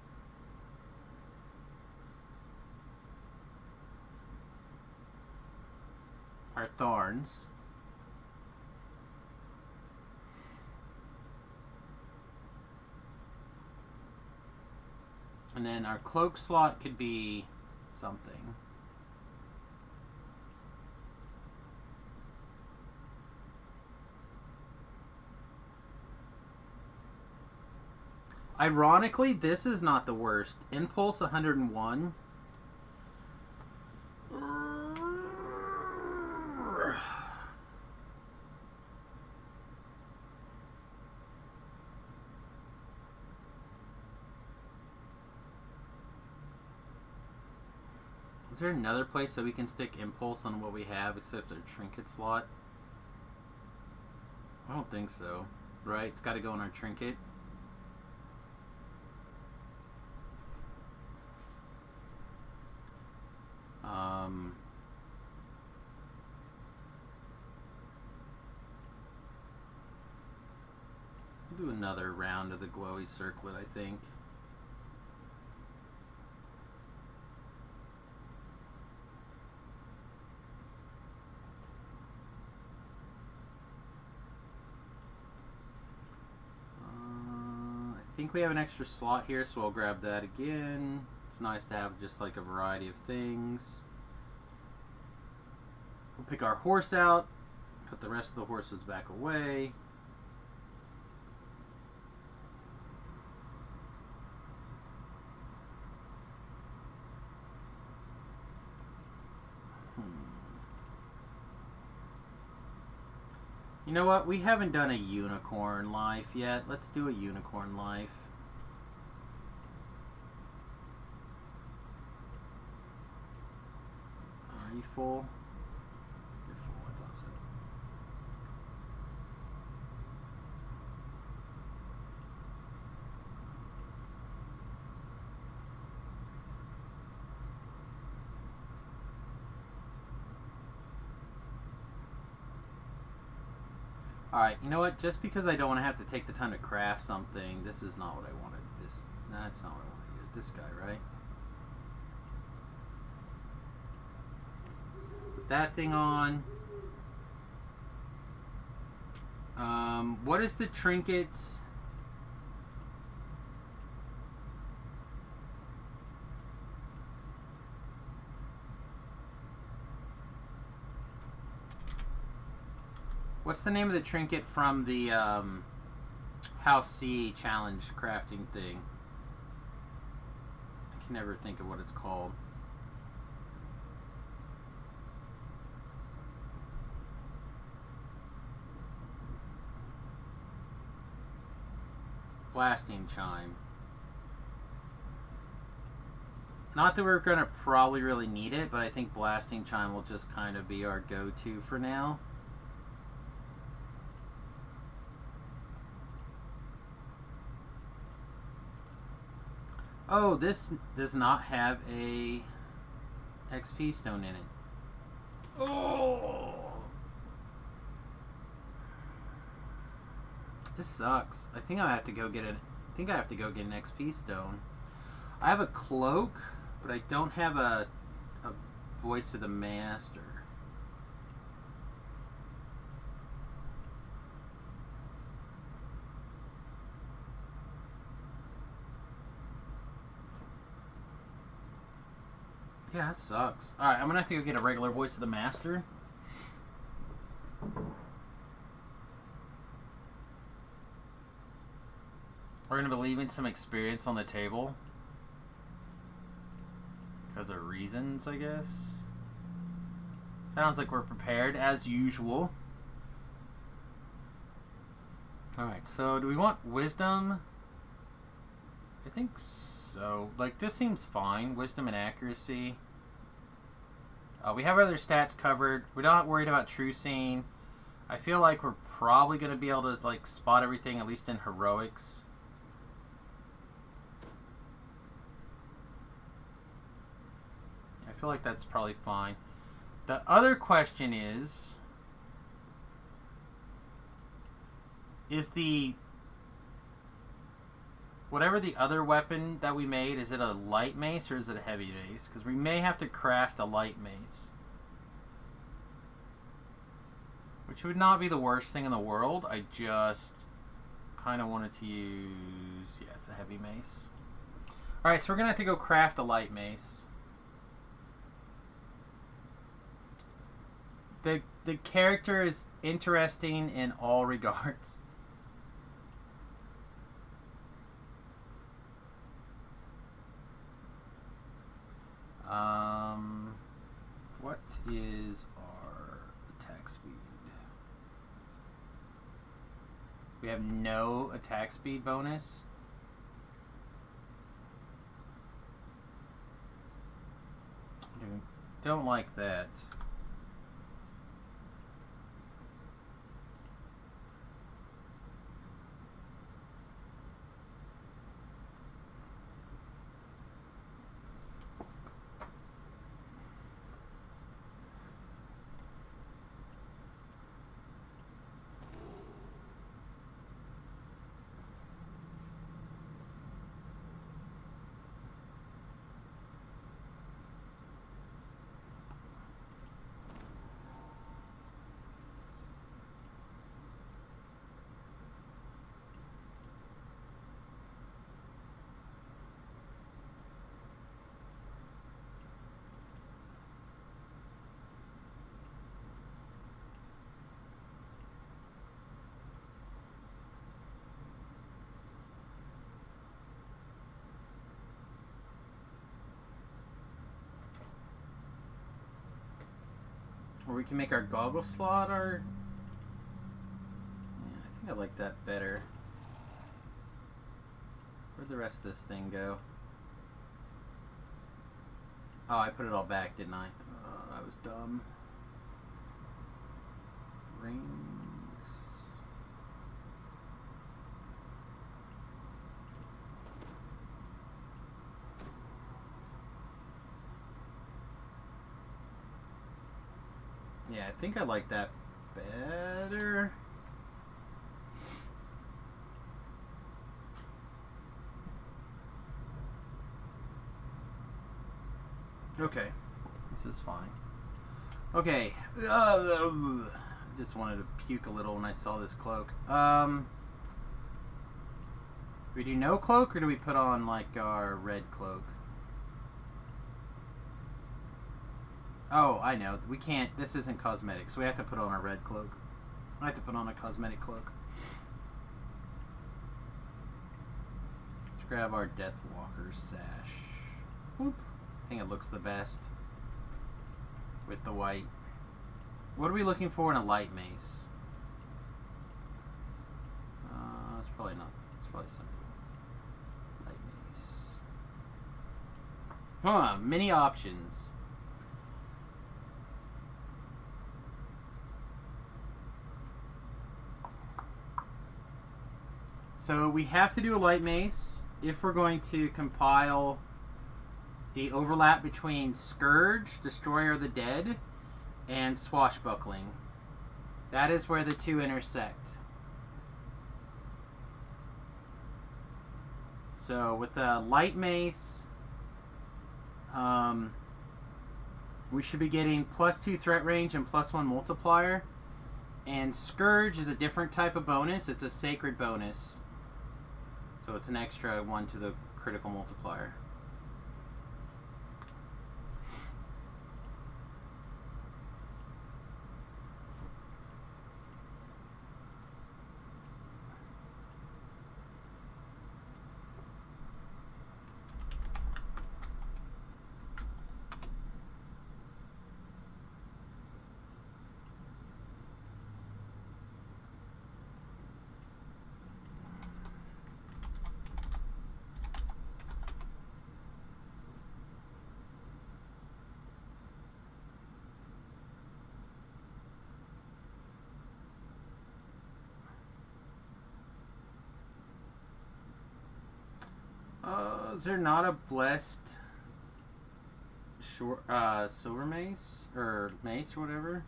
thorns. And then our cloak slot could be something. Ironically, this is not the worst. Impulse 101. Is there another place that we can stick impulse on what we have except a trinket slot? I don't think so. Right? It's got to go in our trinket. We'll do another round of the glowy circlet, I think. I think we have an extra slot here, so I'll grab that again. It's nice to have just like a variety of things. We'll pick our horse out, put the rest of the horses back away. You know what? We haven't done a unicorn life yet. Let's do a unicorn life. Are you full? You're full, I thought so. Alright, you know what? Just because I don't want to have to take the time to craft something, this is not what I wanted. That's not what I wanted. This guy, right? Put that thing on. What is the trinket? What's the name of the trinket from the House C challenge crafting thing? I can never think of what it's called. Blasting chime. Not that we're going to probably really need it, but I think blasting chime will just kind of be our go-to for now. Oh, this does not have a XP stone in it. Oh! This sucks. I think I have to go get an XP stone. I have a cloak, but I don't have a voice of the master. Yeah, that sucks. Alright, I'm gonna have to go get a regular voice of the master. We're gonna be leaving some experience on the table. Because of reasons, I guess. Sounds like we're prepared, as usual. Alright, so do we want wisdom? I think so. Like, this seems fine. Wisdom and accuracy. We have other stats covered. We're not worried about true seeing. I feel like we're probably going to be able to, like, spot everything, at least in heroics. I feel like that's probably fine. The other question is the... whatever the other weapon that we made, is it a light mace or is it a heavy mace? Because we may have to craft a light mace. Which would not be the worst thing in the world. I just kind of wanted to use... yeah, it's a heavy mace. Alright, so we're going to have to go craft a light mace. The character is interesting in all regards. What is our attack speed? We have no attack speed bonus. Don't like that. Or we can make our goggle slot our... yeah, I think I like that better. Where'd the rest of this thing go? Oh, I put it all back, didn't I? Oh, that was dumb. Rings... yeah, I think I like that better. Okay. This is fine. Okay. Just wanted to puke a little when I saw this cloak. Do we do no cloak, or do we put on, like, our red cloak? Oh, I know. We can't... This isn't cosmetic, so we have to put on a red cloak. I have to put on a cosmetic cloak. Let's grab our Deathwalker sash. Whoop. I think it looks the best with the white. What are we looking for in a light mace? It's probably not. It's probably simple. Light mace. Huh, many options. So we have to do a light mace if we're going to compile the overlap between Scourge, Destroyer of the Dead, and Swashbuckling. That is where the two intersect. So with the light mace, we should be getting +2 threat range and +1 multiplier. And Scourge is a different type of bonus. It's a sacred bonus. So it's an extra 1 to the critical multiplier. Is there not a blessed silver mace or mace or whatever?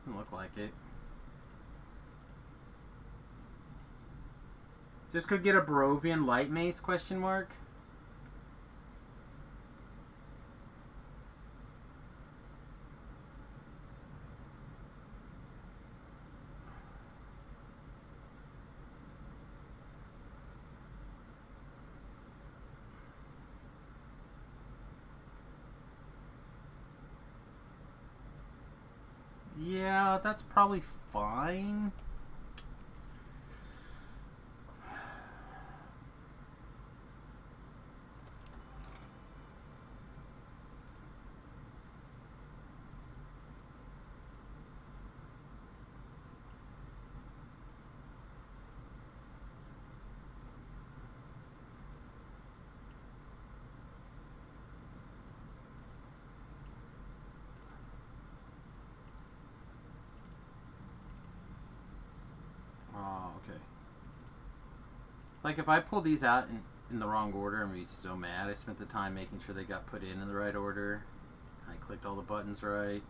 Doesn't look like it. Just could get a Barovian light mace ? Yeah, that's probably fine. Oh, okay. It's like if I pull these out in the wrong order, I'm gonna be so mad. I spent the time making sure they got put in the right order. I clicked all the buttons right.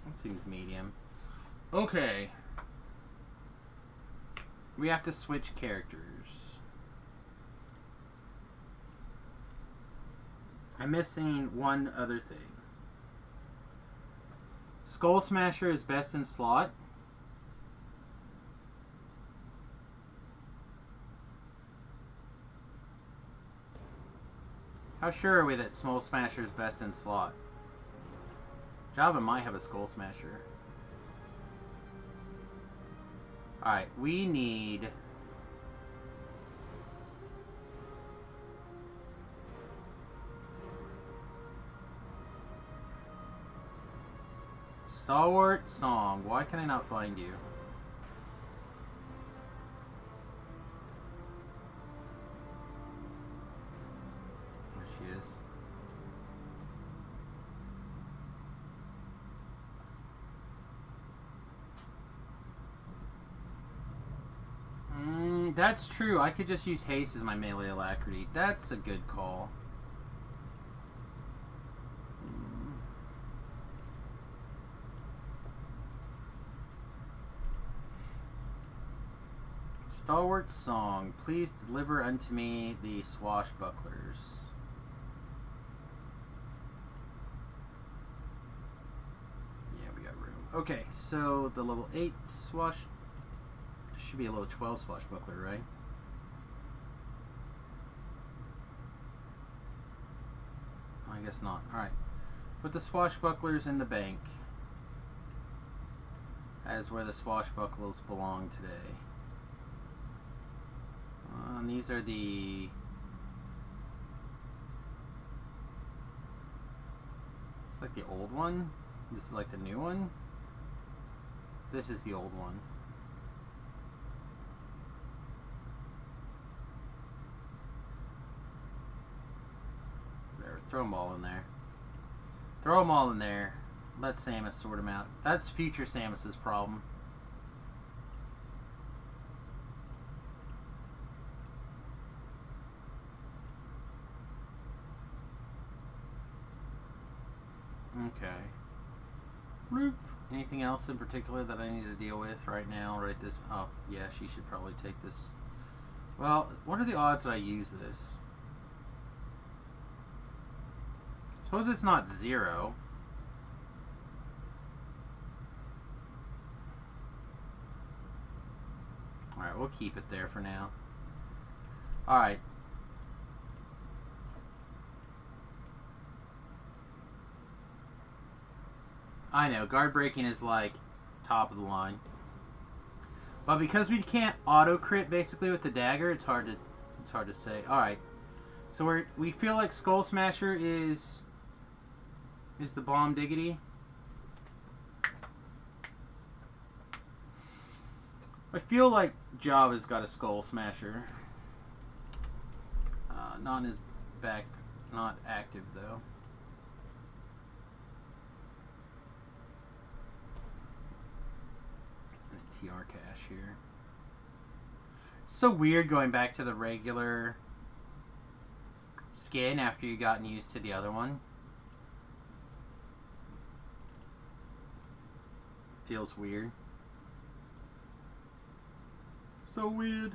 That seems medium. Okay. We have to switch characters. I'm missing one other thing. Skull Smasher is best in slot. How sure are we that Skull Smasher is best in slot? Java might have a Skull Smasher. Alright, we need... Stalwart Song. Why can I not find you? There she is. That's true. I could just use haste as my melee alacrity. That's a good call. Stalwart song. Please deliver unto me the swashbucklers. Yeah, we got room. Okay, so the level 8 should be a level 12 swashbuckler, right? I guess not. Alright. Put the swashbucklers in the bank. That is where the swashbucklers belong today. And these are the... It's like the old one. This is like the new one. This is the old one. There, throw them all in there. Throw them all in there. Let Samus sort them out. That's future Samus's problem. Okay. Bloop. Anything else in particular that I need to deal with right now? Right this... Oh, yeah, she should probably take this. Well, what are the odds that I use this? Suppose it's not 0. Alright, we'll keep it there for now. Alright. I know, guard breaking is like top of the line. But because we can't auto crit basically with the dagger, it's hard to say. Alright. So we feel like Skull Smasher is the bomb diggity. I feel like Java's got a Skull Smasher. Not in his back, not active though. TR cache here. It's so weird going back to the regular skin after you've gotten used to the other one. Feels weird. So weird.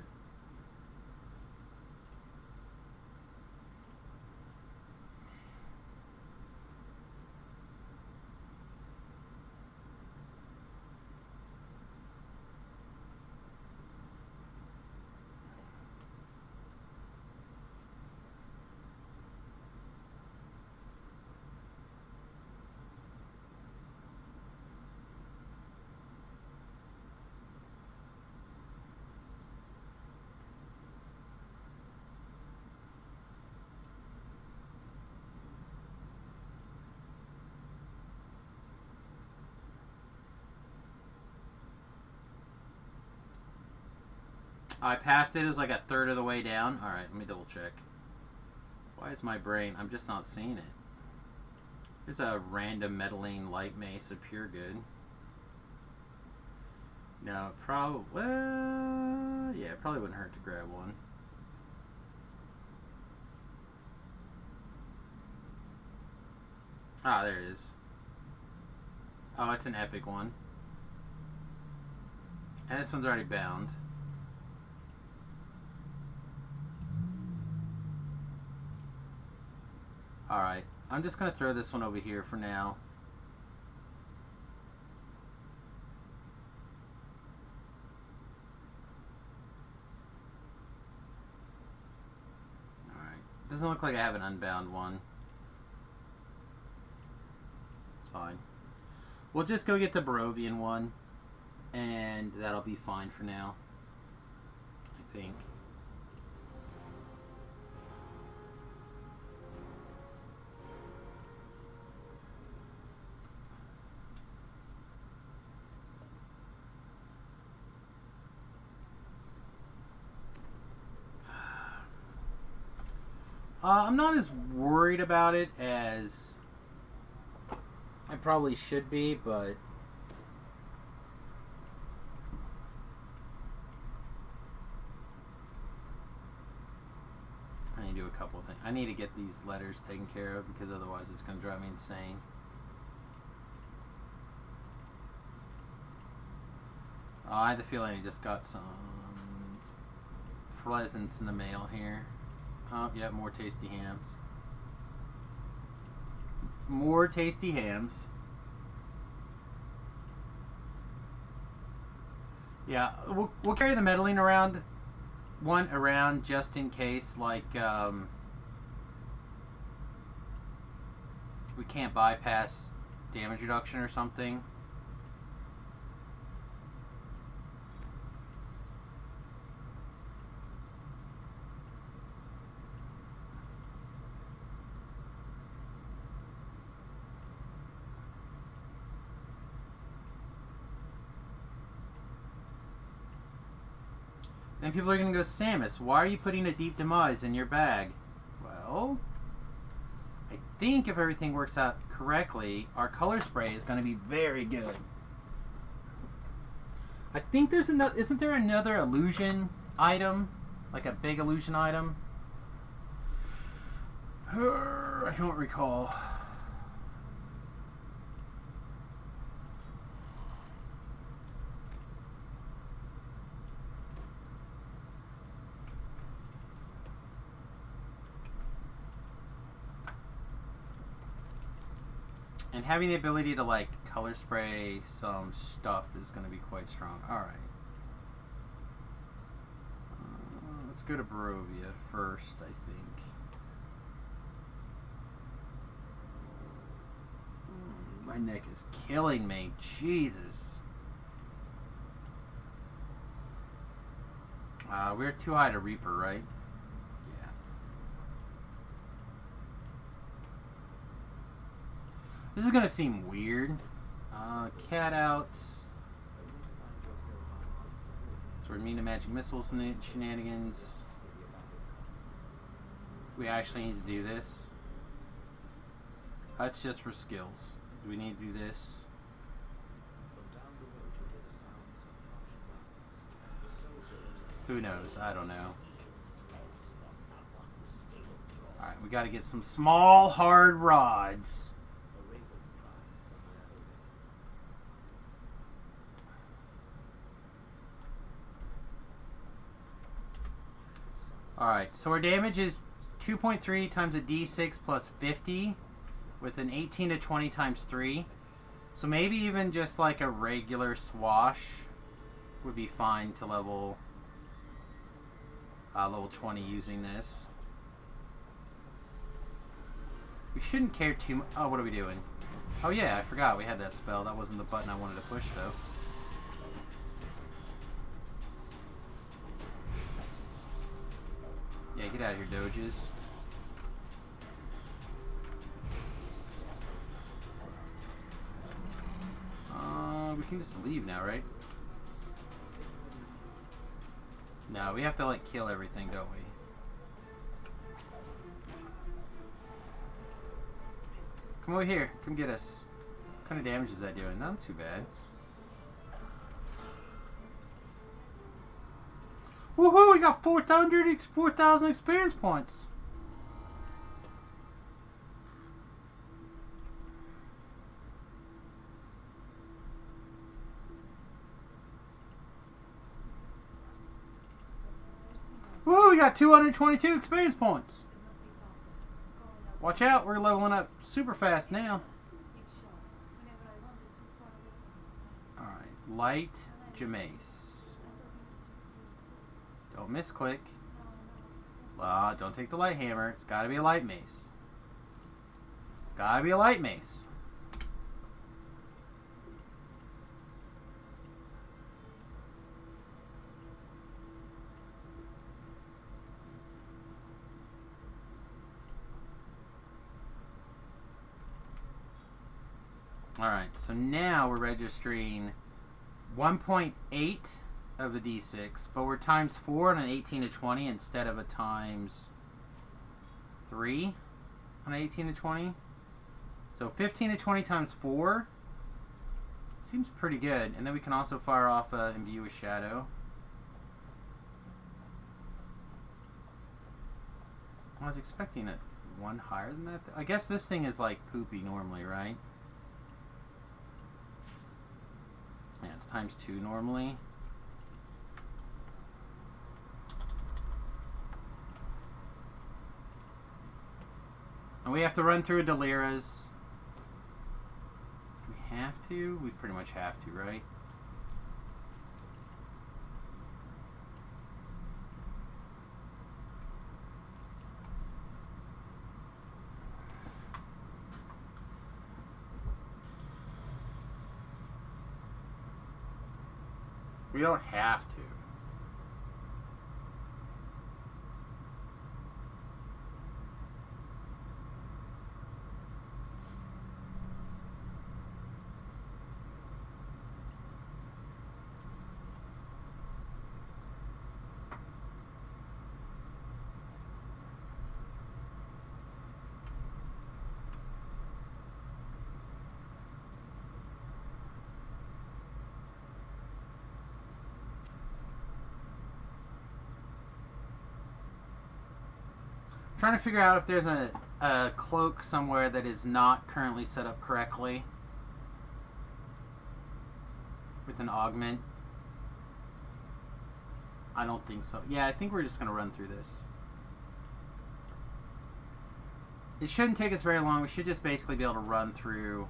I passed it as like a third of the way down. Alright, let me double check. Why is my brain... I'm just not seeing it. There's a random meddling light mace of pure good. No, probably... Well, yeah, it probably wouldn't hurt to grab one. Ah, there it is. Oh, it's an epic one. And this one's already bound. Alright, I'm just going to throw this one over here for now. Alright, doesn't look like I have an unbound one. It's fine. We'll just go get the Barovian one, and that'll be fine for now, I think. I'm not as worried about it as I probably should be, but I need to get these letters taken care of because otherwise it's going to drive me insane. Oh, I have the feeling he just got some presents in the mail here. Oh, yeah, more tasty hams. More tasty hams. Yeah, we'll carry the meddling around just in case, like, we can't bypass damage reduction or something. Then people are going to go, Samus, why are you putting a deep demise in your bag? Well, I think if everything works out correctly, our color spray is going to be very good. I think there's another, isn't there another illusion item? Like a big illusion item? I don't recall. And having the ability to, like, color spray some stuff is going to be quite strong. Alright. Let's go to Barovia first, I think. My neck is killing me. Jesus. We're too high to Reaper, right? This is gonna seem weird. Cat out. So we're immune to magic missiles and shenanigans. We actually need to do this. That's just for skills. Do we need to do this? Who knows? I don't know. Alright, we gotta get some small, hard rods. Alright, so our damage is 2.3 times a d6 plus 50 with an 18 to 20 times 3. So maybe even just like a regular swash would be fine to level 20 using this. We shouldn't care too much. Oh, what are we doing? Oh yeah, I forgot we had that spell. That wasn't the button I wanted to push though. Yeah, get out of here, Doges. We can just leave now, right? No, we have to, like, kill everything, don't we? Come over here. Come get us. What kind of damage is that doing? Not too bad. Woohoo! We got 4,000 experience points. Woo! We got 222 experience points. Watch out! We're leveling up super fast now. All right, light Jameis. Don't misclick. Don't take the light hammer. It's got to be a light mace. It's got to be a light mace. Alright, so now we're registering 1.8 of a d6, but we're times 4 on an 18 to 20 instead of a times 3 on an 18 to 20. So 15 to 20 times 4 seems pretty good. And then we can also fire off Imbue with Shadow. I was expecting it one higher than that. I guess this thing is like poopy normally, right? Yeah, it's ×2 normally. And we have to run through Delira's. Do we have to? We pretty much have to, right? We don't have to. Trying to figure out if there's a cloak somewhere that is not currently set up correctly with an augment. I don't think so. Yeah, I think we're just going to run through this. It shouldn't take us very long. We should just basically be able to run through.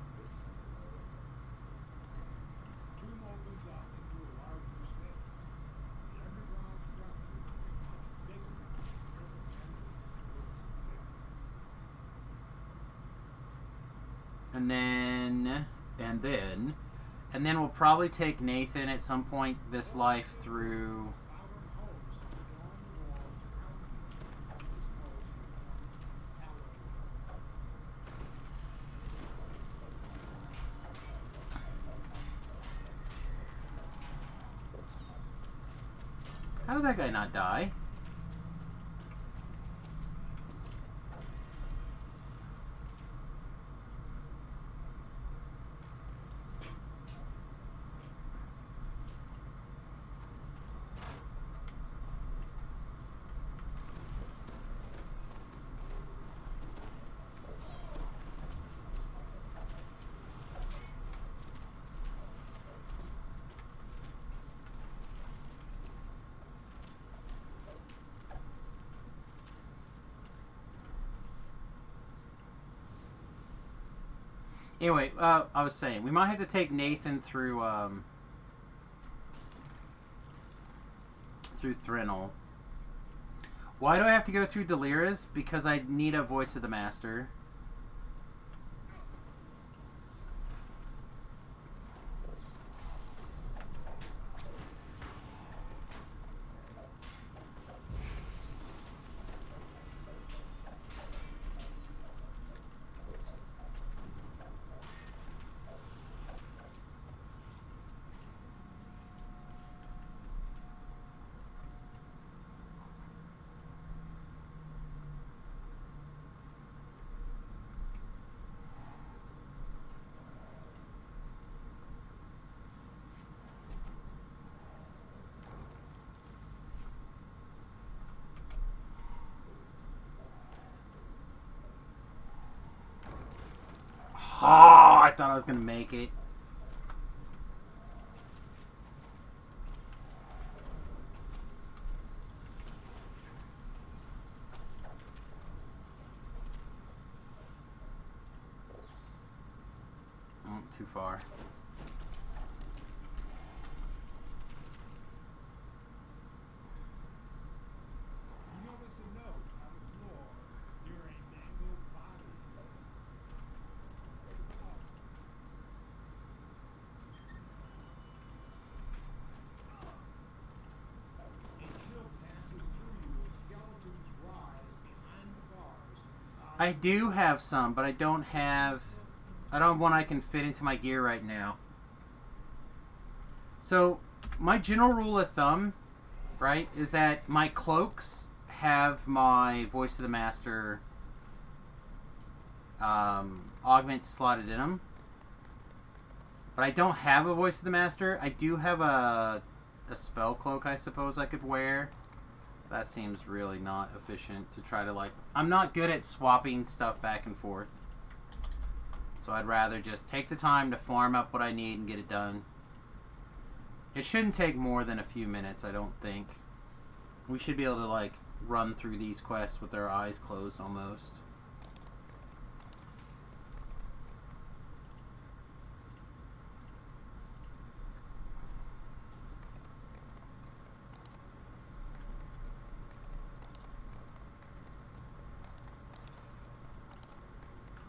And then we'll probably take Nathan at some point this life through. How did that guy not die? Anyway, I was saying, we might have to take Nathan through Thrinil. Why do I have to go through Delira's? Because I need a voice of the master. Oh, I thought I was going to make it. Oh, too far. I do have some, but I don't have one I can fit into my gear right now. So, my general rule of thumb, right, is that my cloaks have my Voice of the Master augment slotted in them. But I don't have a Voice of the Master. I do have a spell cloak, I suppose, I could wear. That seems really not efficient to try to like... I'm not good at swapping stuff back and forth. So I'd rather just take the time to farm up what I need and get it done. It shouldn't take more than a few minutes, I don't think. We should be able to like run through these quests with our eyes closed almost.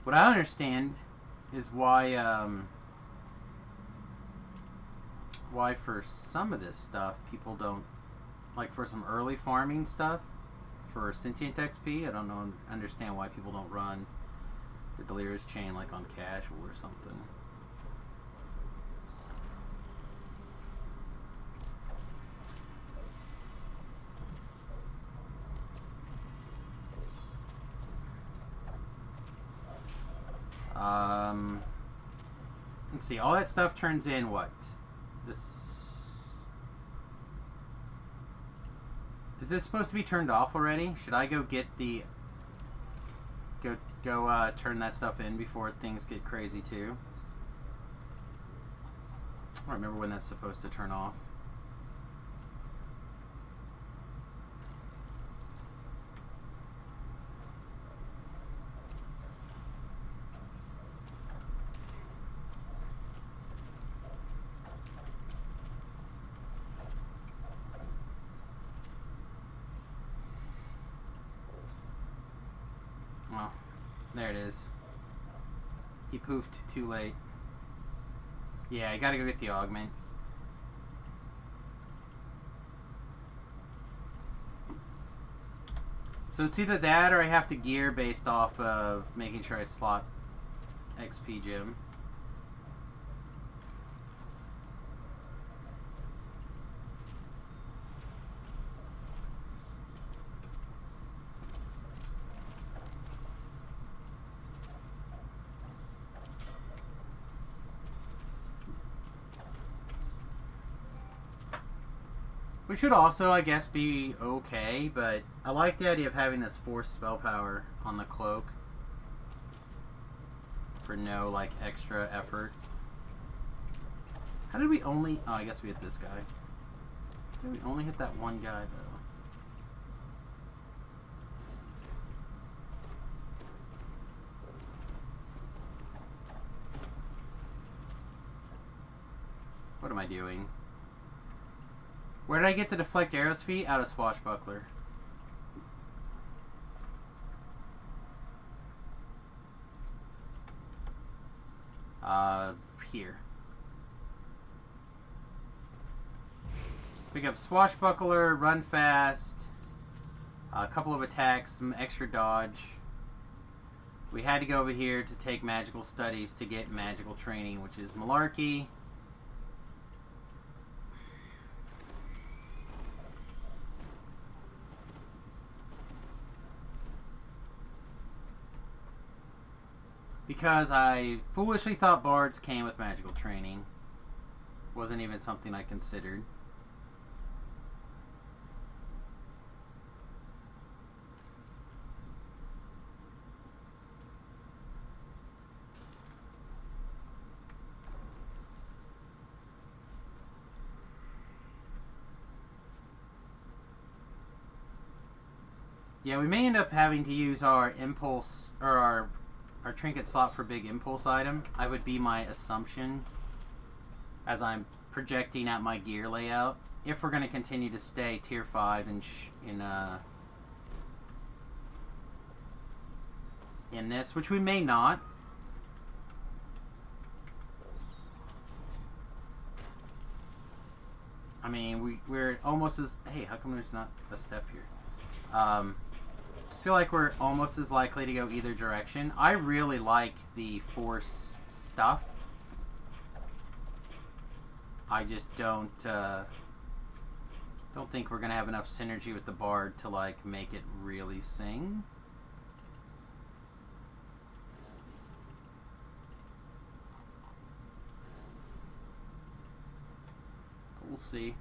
What I understand is why for some of this stuff people don't, like for some early farming stuff for sentient XP, I don't know, understand why people don't run the Delirious Chain like on casual or something. Let's see, all that stuff turns in what? This... Is this supposed to be turned off already? Should I go get the... Go turn that stuff in before things get crazy too? I don't remember when that's supposed to turn off. Well, there it is. He poofed too late. Yeah, I gotta go get the augment. So it's either that or I have to gear based off of making sure I slot XP gem. Which should also, I guess, be okay, but I like the idea of having this forced spell power on the cloak for no, like, extra effort. How did we only... Oh, I guess we hit this guy. How did we only hit that one guy, though? What am I doing? Where did I get the deflect arrows feat? Out of Swashbuckler. Here. Pick up Swashbuckler, run fast, a couple of attacks, some extra dodge. We had to go over here to take magical studies to get magical training, which is malarkey. Because I foolishly thought bards came with magical training. Wasn't even something I considered. Yeah, we may end up having to use our impulse, or our trinket slot for big impulse item. I would be my assumption as I'm projecting out my gear layout. If we're going to continue to stay tier 5 in this, which we may not. I mean, we're almost as... Hey, how come there's not a step here? I feel like we're almost as likely to go either direction. I really like the force stuff. I just don't think we're gonna have enough synergy with the bard to like make it really sing. But we'll see.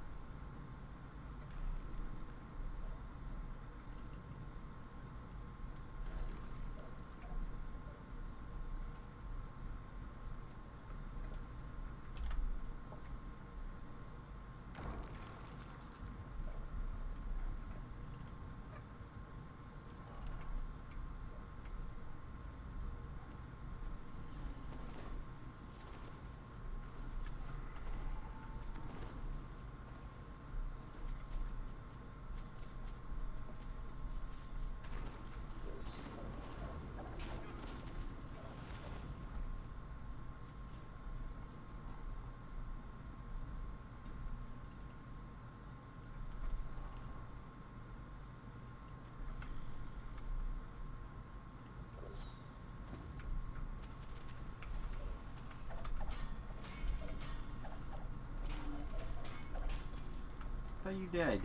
thought you did.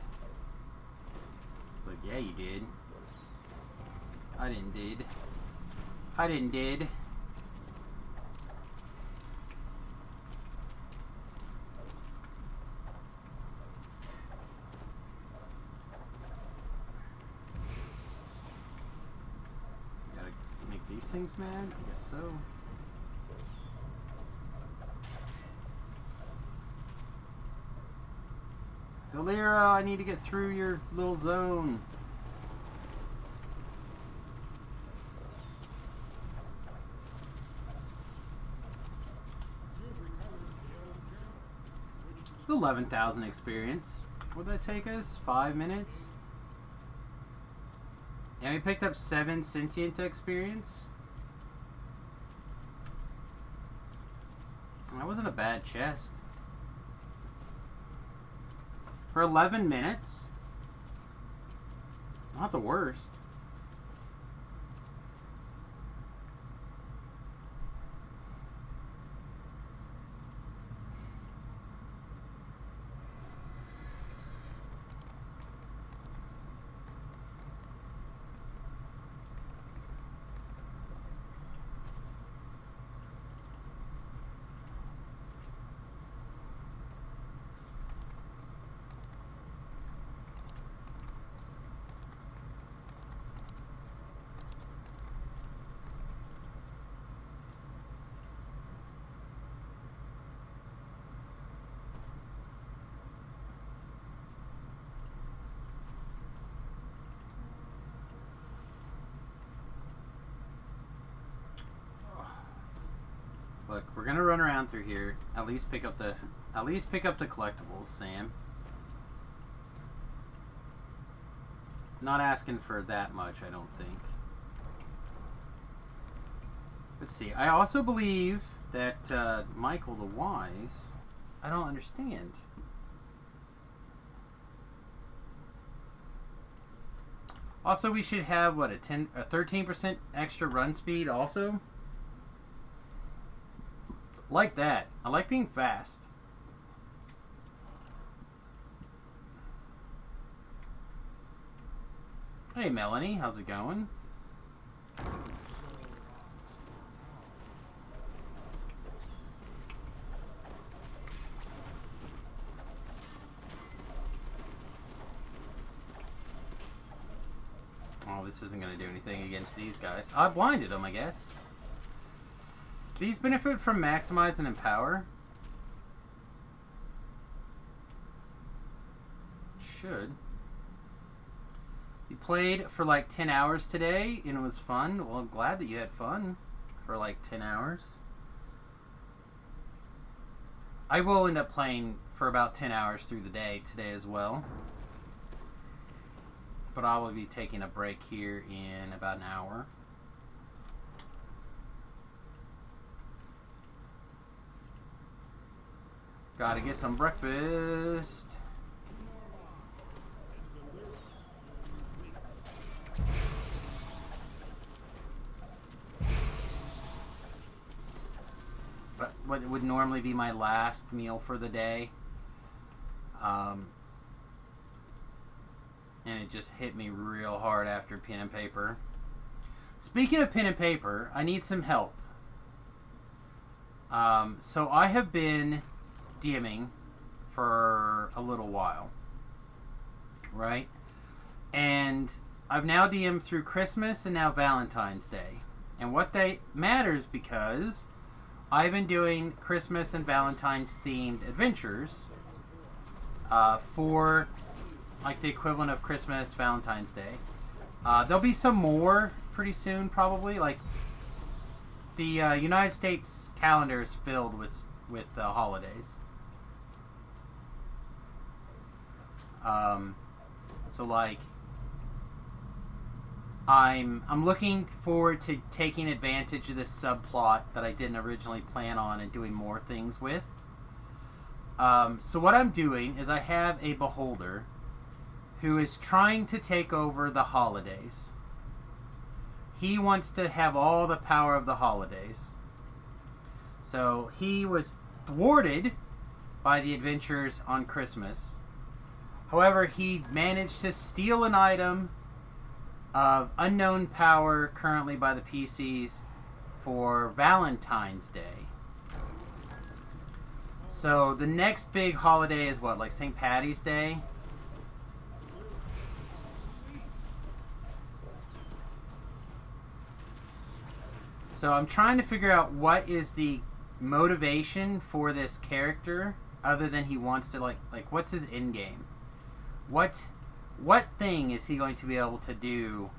But yeah, you did. I didn't did. I didn't did. Gotta make these things mad? I guess so. Delira, I need to get through your little zone. It's 11,000 experience. What'd that take us? 5 minutes? And we picked up 7 sentient experience. That wasn't a bad chest. For 11 minutes? Not the worst. Look, we're gonna run around through here. At least pick up the collectibles, Sam. Not asking for that much, I don't think. Let's see. I also believe that Michael the Wise. I don't understand. Also, we should have what, a 13% extra run speed also. Like that. I like being fast. Hey Melanie, how's it going? Oh, this isn't going to do anything against these guys. I blinded them, I guess. These benefit from maximize and empower. Should. You played for like 10 hours today and it was fun. Well, I'm glad that you had fun for like 10 hours. I will end up playing for about 10 hours through the day today as well. But I will be taking a break here in about an hour. Gotta get some breakfast. But what would normally be my last meal for the day. And it just hit me real hard after pen and paper. Speaking of pen and paper, I need some help. So I have been DMing for a little while, right? And I've now DM'd through Christmas and now Valentine's Day. And what that matters because I've been doing Christmas and Valentine's themed adventures for like the equivalent of Christmas, Valentine's Day. There'll be some more pretty soon, probably. Like the United States calendar is filled with holidays. So like I'm looking forward to taking advantage of this subplot that I didn't originally plan on and doing more things with. So what I'm doing is I have a beholder who is trying to take over the holidays. He wants to have all the power of the holidays. So he was thwarted by the adventures on Christmas. However, he managed to steal an item of unknown power currently by the PCs for Valentine's Day. So the next big holiday is what, like St. Patty's Day? So I'm trying to figure out what is the motivation for this character other than he wants to like what's his end game? What thing is he going to be able to do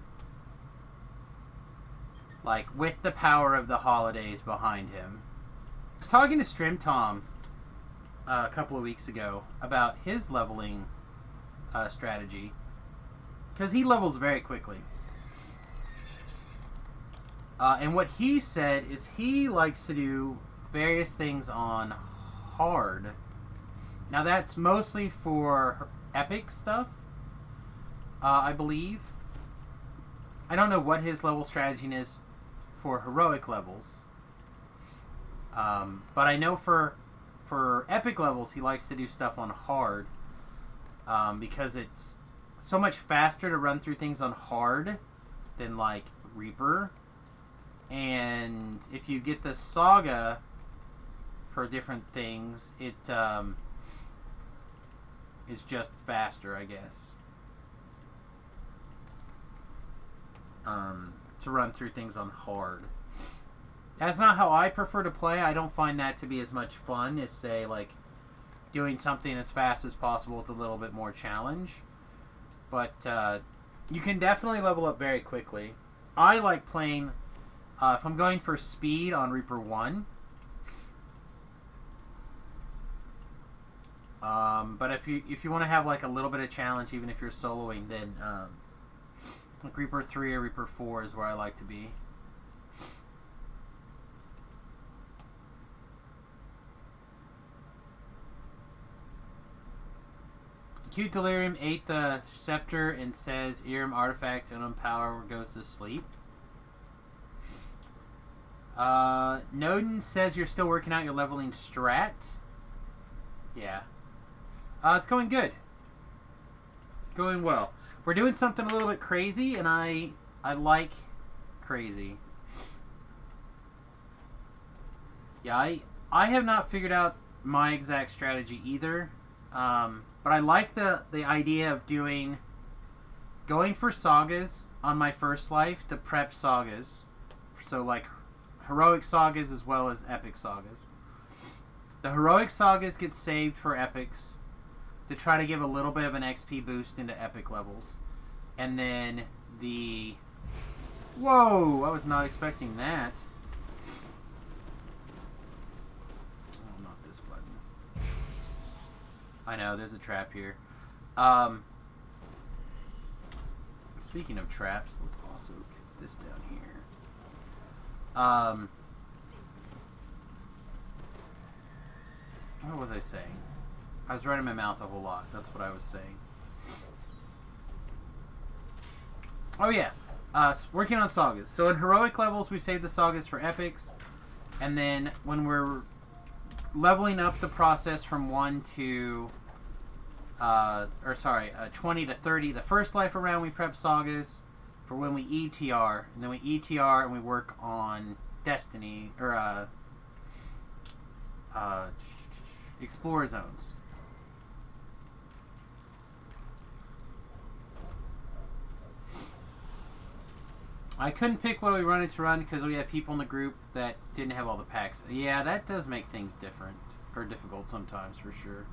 like with the power of the holidays behind him? I was talking to Strim Tom a couple of weeks ago about his leveling strategy because he levels very quickly. And what he said is he likes to do various things on hard. Now that's mostly for epic stuff, I believe. I don't know what his level strategy is for heroic levels. But I know for epic levels he likes to do stuff on hard. Because it's so much faster to run through things on hard than like Reaper. And if you get the saga for different things, it is just faster, I guess. To run through things on hard. That's not how I prefer to play. I don't find that to be as much fun as, say, like, doing something as fast as possible with a little bit more challenge. But you can definitely level up very quickly. I like playing... if I'm going for speed on Reaper 1. But if you want to have like a little bit of challenge, even if you're soloing, then like Reaper 3 or Reaper 4 is where I like to be. Acute Delirium ate the scepter and says Irem artifact and power goes to sleep. Noden says you're still working out your leveling strat. Yeah. It's going good. Going well. We're doing something a little bit crazy, and I like crazy. Yeah, I have not figured out my exact strategy either. But I like the idea of going for sagas on my first life to prep sagas. So like heroic sagas as well as epic sagas. The heroic sagas get saved for epics to try to give a little bit of an XP boost into epic levels. And then the... Whoa! I was not expecting that. Oh, not this button. I know, there's a trap here. Speaking of traps, let's also get this down here. What was I saying? I was running my mouth a whole lot. That's what I was saying. Oh yeah, working on sagas. So in heroic levels, we save the sagas for epics, and then when we're leveling up the process from 1 to 20 to 30, the first life around we prep sagas for when we ETR, and then we ETR and we work on Destiny or Explorer zones. I couldn't pick what we wanted to run because we had people in the group that didn't have all the packs. Yeah, that does make things different or difficult sometimes, for sure.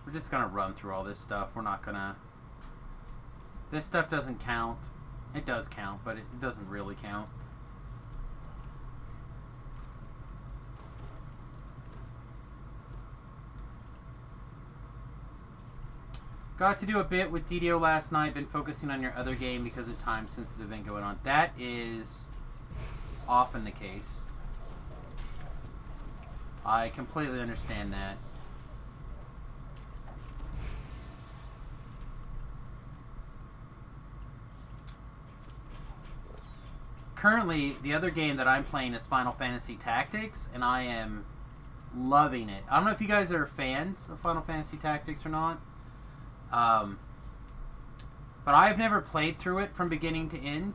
We're just gonna run through all this stuff. We're not gonna... This stuff doesn't count. It does count, but it doesn't really count. Got to do a bit with DDO last night. Been focusing on your other game because of time-sensitive event going on. That is often the case. I completely understand that. currently, the other game that I'm playing is Final Fantasy Tactics, and I am loving it. I don't know if you guys are fans of Final Fantasy Tactics or not. But I've never played through it from beginning to end.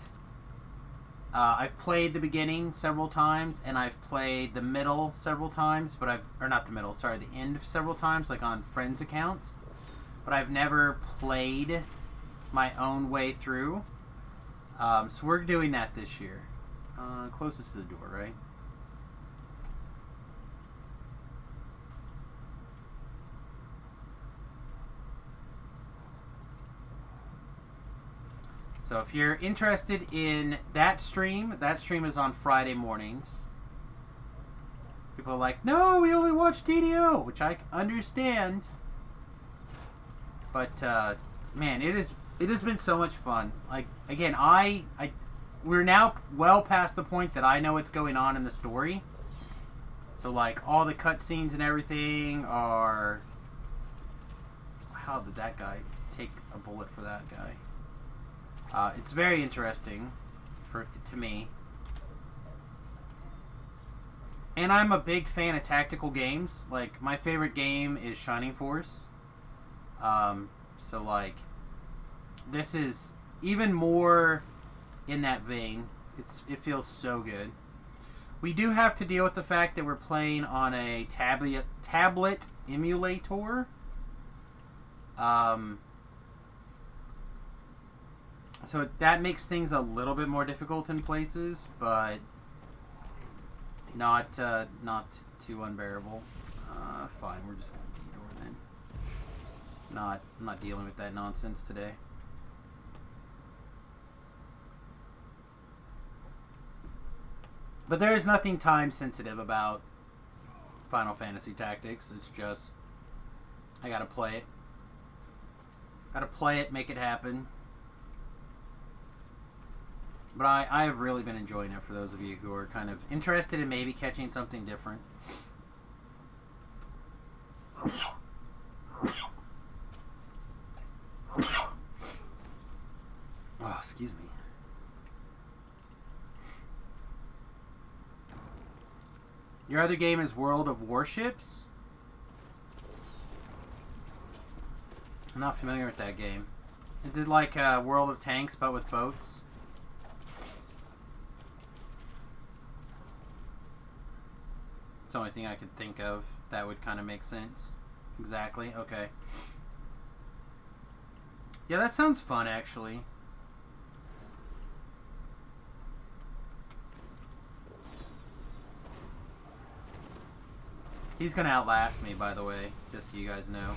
I've played the beginning several times, and I've played the middle several times, but the end several times, like on friends' accounts. But I've never played my own way through. So we're doing that this year. Closest to the door, right? So if you're interested in that stream is on Friday mornings. People are like, no, we only watch DDO, which I understand. But man, it has been so much fun. Like, again, we're now well past the point that I know what's going on in the story. So like all the cutscenes and everything are. How did that guy take a bullet for that guy? It's very interesting to me. And I'm a big fan of tactical games. Like, my favorite game is Shining Force. So, like, this is even more in that vein. It feels so good. We do have to deal with the fact that we're playing on a tablet emulator. So that makes things a little bit more difficult in places, but not too unbearable. Fine, we're just gonna D-door then. I'm not dealing with that nonsense today. But there is nothing time sensitive about Final Fantasy Tactics. It's just I gotta play it. Gotta play it, make it happen. But I have really been enjoying it for those of you who are kind of interested in maybe catching something different. Oh, excuse me. Your other game is World of Warships? I'm not familiar with that game. Is it like World of Tanks but with boats? It's the only thing I could think of that would kind of make sense. Exactly. Okay. Yeah, that sounds fun, actually. He's gonna outlast me, by the way, just so you guys know.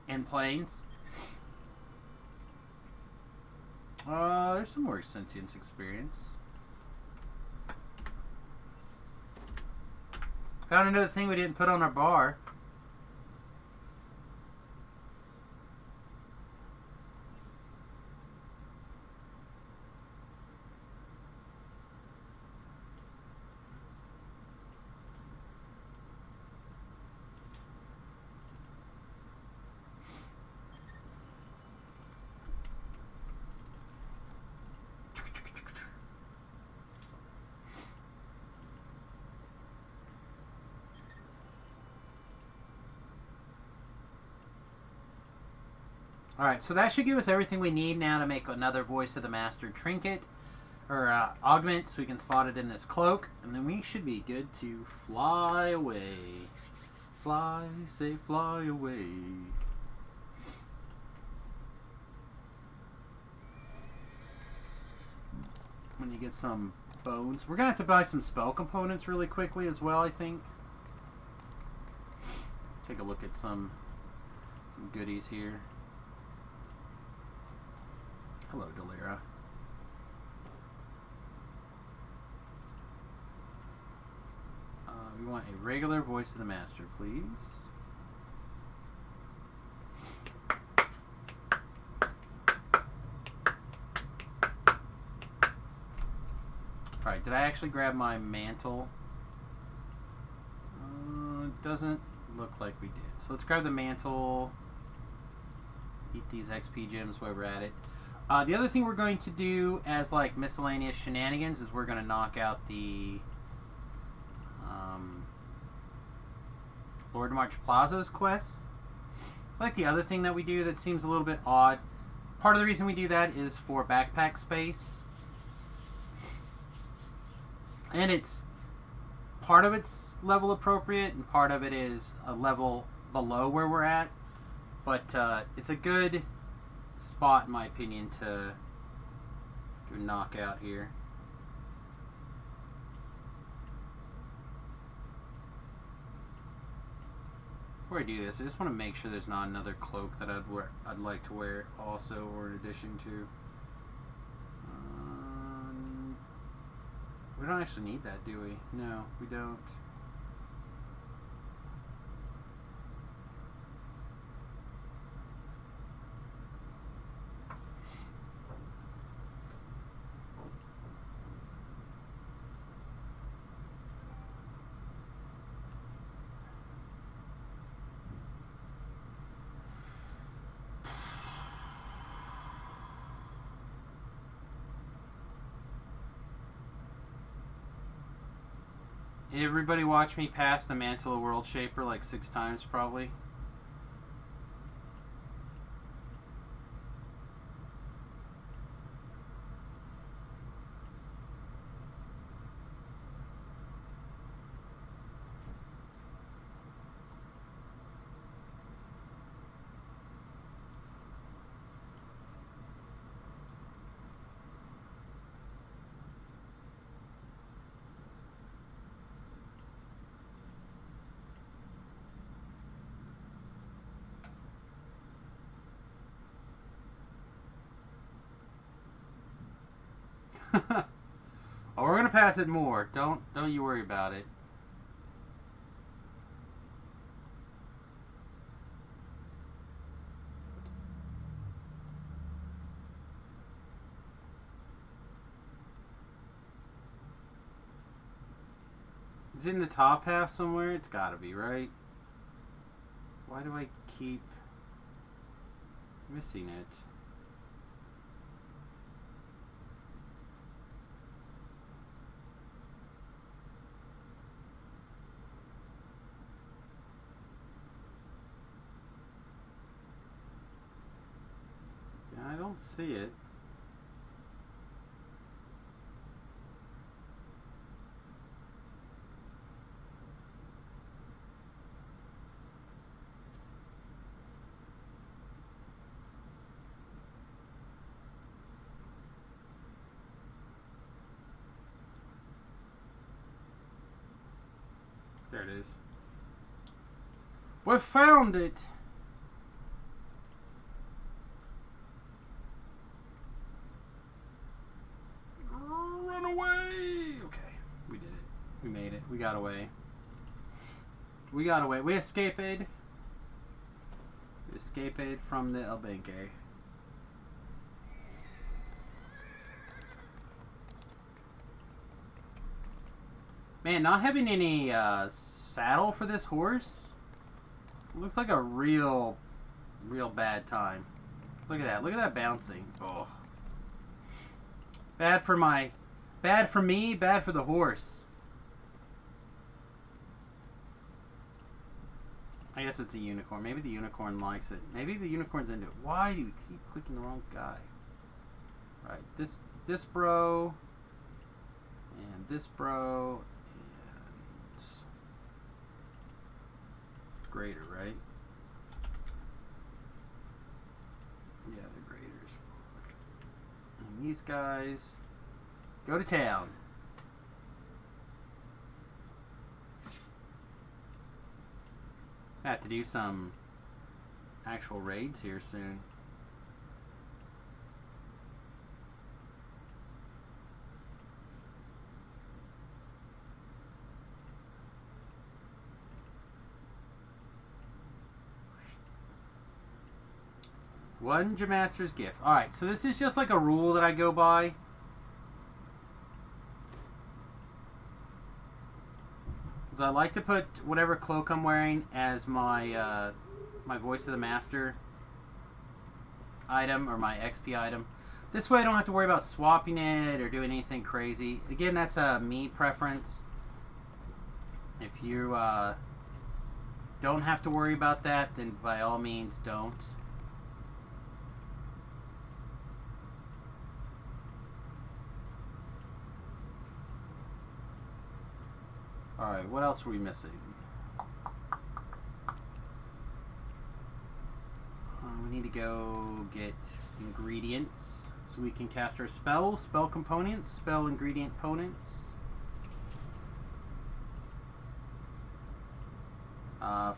And planes. There's some more sentience experience. Found another thing we didn't put on our bar. Alright, so that should give us everything we need now to make another Voice of the Master trinket, or augment, so we can slot it in this cloak, and then we should be good to fly away. Fly, say fly away. When you get some bones. We're going to have to buy some spell components really quickly as well, I think. Take a look at some goodies here. Hello, Delira. We want a regular Voice of the Master, please. Alright, did I actually grab my mantle? It doesn't look like we did. So let's grab the mantle. Eat these XP gems while we're at it. The other thing we're going to do as like miscellaneous shenanigans is we're going to knock out the Lord March Plaza's quests. It's like the other thing that we do that seems a little bit odd. Part of the reason we do that is for backpack space. And it's part of it's level appropriate and part of it is a level below where we're at. But it's a good spot, in my opinion, to do a knockout here. Before I do this, I just want to make sure there's not another cloak that I'd like to wear also, or in addition to. We don't actually need that, do we? No, we don't. Everybody watch me pass the Mantle of World Shaper like 6 times probably. Oh, we're gonna pass it more. Don't you worry about it. It's in the top half somewhere. It's gotta be, right? Why do I keep missing it? I don't see it. There it is. We found it! Run away! Okay, we did it. We made it. We got away. We got away. We escaped. We escaped from the El Benque. Man, not having any saddle for this horse looks like a real bad time. Look at that. Look at that bouncing. Oh. Bad for me, bad for the horse. I guess it's a unicorn. Maybe the unicorn likes it. Maybe the unicorn's into it. Why do you keep clicking the wrong guy? Right, this bro, and this bro, and greater, right? Yeah, they're graders. And these guys go to town. I have to do some actual raids here soon. One Jamaster's gift. Alright, so this is just like a rule that I go by. Because I like to put whatever cloak I'm wearing as my my Voice of the Master item, or my XP item. This way I don't have to worry about swapping it or doing anything crazy. Again, that's a me preference. If you don't have to worry about that, then by all means don't. Alright, what else are we missing? We need to go get ingredients so we can cast our spells, spell components, spell ingredient components.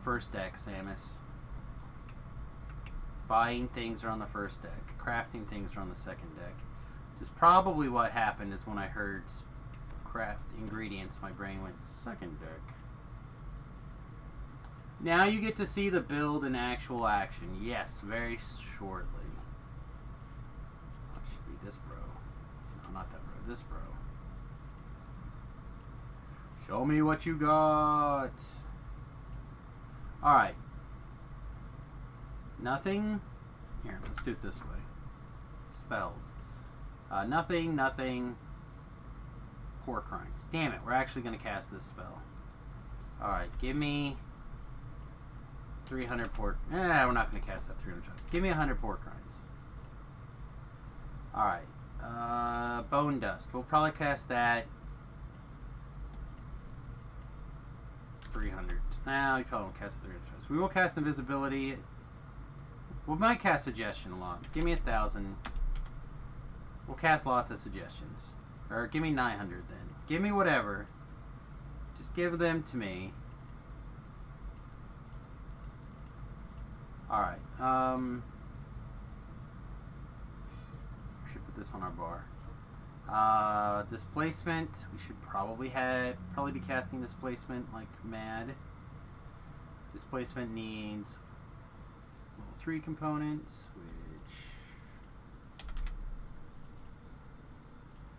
First deck, Samus. Buying things are on the first deck. Crafting things are on the second deck. Which is probably what happened is when I heard craft ingredients, my brain went second deck. Now you get to see the build in actual action. Yes, very shortly. Oh, it should be this bro. No, not that bro. This bro. Show me what you got. Alright. Nothing. Here, let's do it this way. Spells. Nothing, nothing. Pork rinds. Damn it, we're actually going to cast this spell. Alright, give me 300 pork. We're not going to cast that 300 times. Give me 100 pork rinds. Alright. Bone dust. We'll probably cast that 300. Now you probably won't cast it 300 times. We will cast invisibility. We might cast suggestion a lot. Give me 1,000. We'll cast lots of suggestions. Or give me 900 then. Give me whatever. Just give them to me. Alright. We should put this on our bar. Displacement. We should probably be casting displacement like mad. Displacement needs level 3 components, which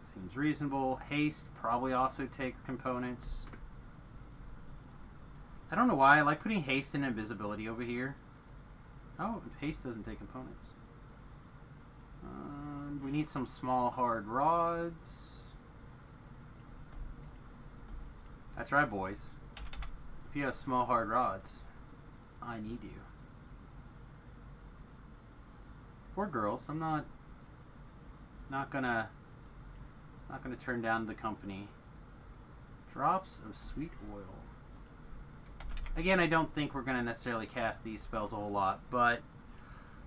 seems reasonable. Haste probably also takes components. I don't know why I like putting haste and invisibility over here. Oh, haste doesn't take components. We need some small hard rods. That's right, boys. If you have small hard rods, I need you. Or girls. I'm not gonna turn down the company. Drops of sweet oil. Again, I don't think we're gonna necessarily cast these spells a whole lot, but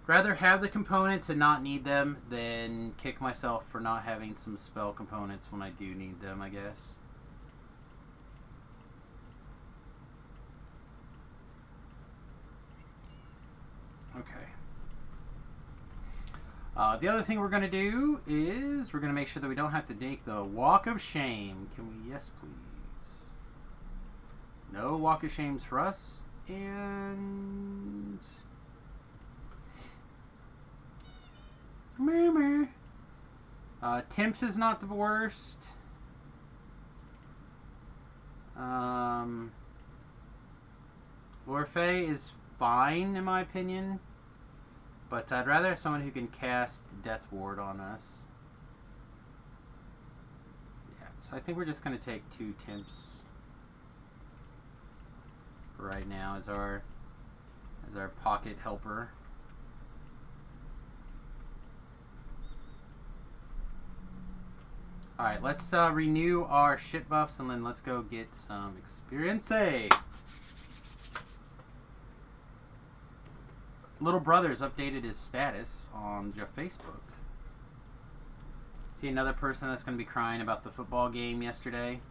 rather have the components and not need them than kick myself for not having some spell components when I do need them, I guess. Okay. The other thing we're going to do is we're going to make sure that we don't have to make the Walk of Shame. Can we? Yes, please. No Walk of Shames for us. And... Temps is not the worst. Lorfei is fine in my opinion, but I'd rather have someone who can cast Death Ward on us. Yeah, so I think we're just going to take 2 Temps for right now as our pocket helper. Alright, let's renew our shit buffs and then let's go get some experience. Little brother's updated his status on Facebook. See another person that's going to be crying about the football game yesterday.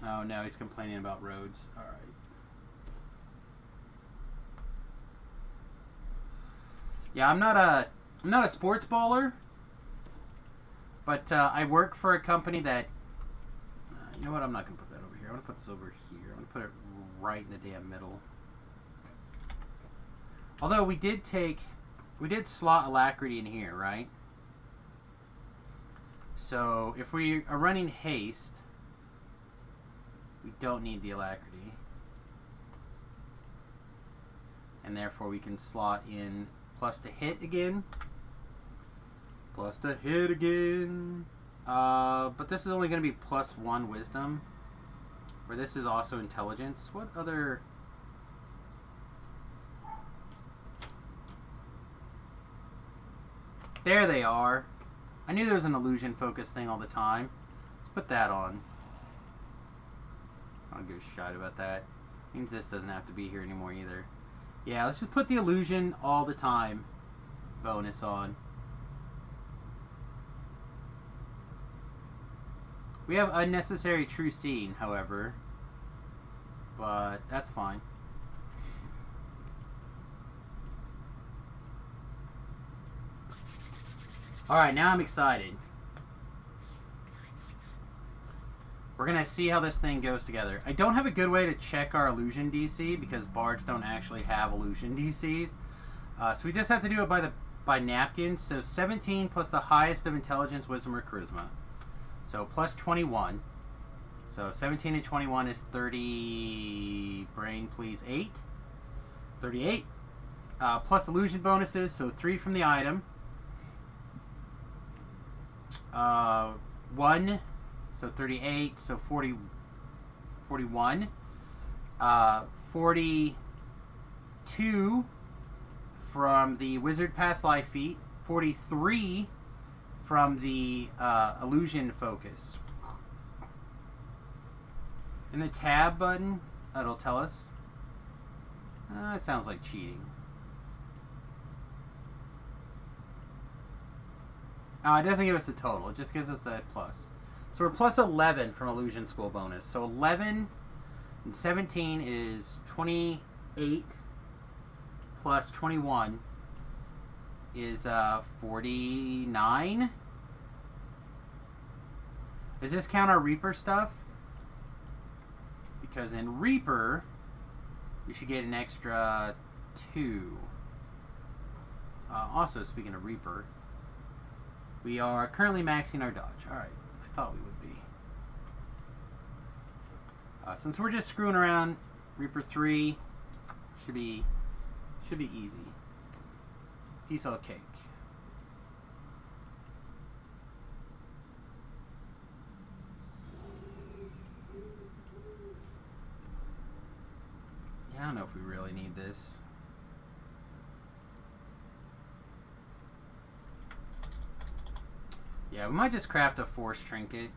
Oh no, he's complaining about roads. Alright. Yeah, I'm not a sports baller, but I work for a company that, you know what, I'm not going to put that over here. I'm going to put this over here. I'm going to put it right in the damn middle. Although we did slot Alacrity in here, right? So if we are running haste, we don't need the alacrity. And therefore we can slot in plus to hit again. Plus to hit again. But this is only going to be +1 wisdom. Where this is also intelligence. What other... There they are. I knew there was an illusion focus thing all the time. Let's put that on. I don't give a shit about that. Means this doesn't have to be here anymore either. Yeah, let's just put the illusion all the time bonus on. We have unnecessary true seeing, however. But that's fine. Alright, now I'm excited. We're going to see how this thing goes together. I don't have a good way to check our illusion DC because bards don't actually have illusion DCs. So we just have to do it by napkins. So 17 plus the highest of intelligence, wisdom, or charisma. So plus 21. So 17 and 21 is 30. Brain, please. 8. 38. Plus illusion bonuses. So 3 from the item. 1. So 38. So 40. 41. 42 from the wizard past life feat. 43 from the illusion focus. And the tab button, it'll tell us. It sounds like cheating. It doesn't give us the total. It just gives us the plus. So we're plus 11 from illusion school bonus. So 11 and 17 is 28 plus 21 is 49. Does this count our Reaper stuff? Because in Reaper, we should get an extra 2. Also, speaking of Reaper, we are currently maxing our dodge. Alright, I thought we would be. Since we're just screwing around, Reaper 3 should be easy. Piece of cake. I don't know if we really need this. Yeah, we might just craft a force trinket.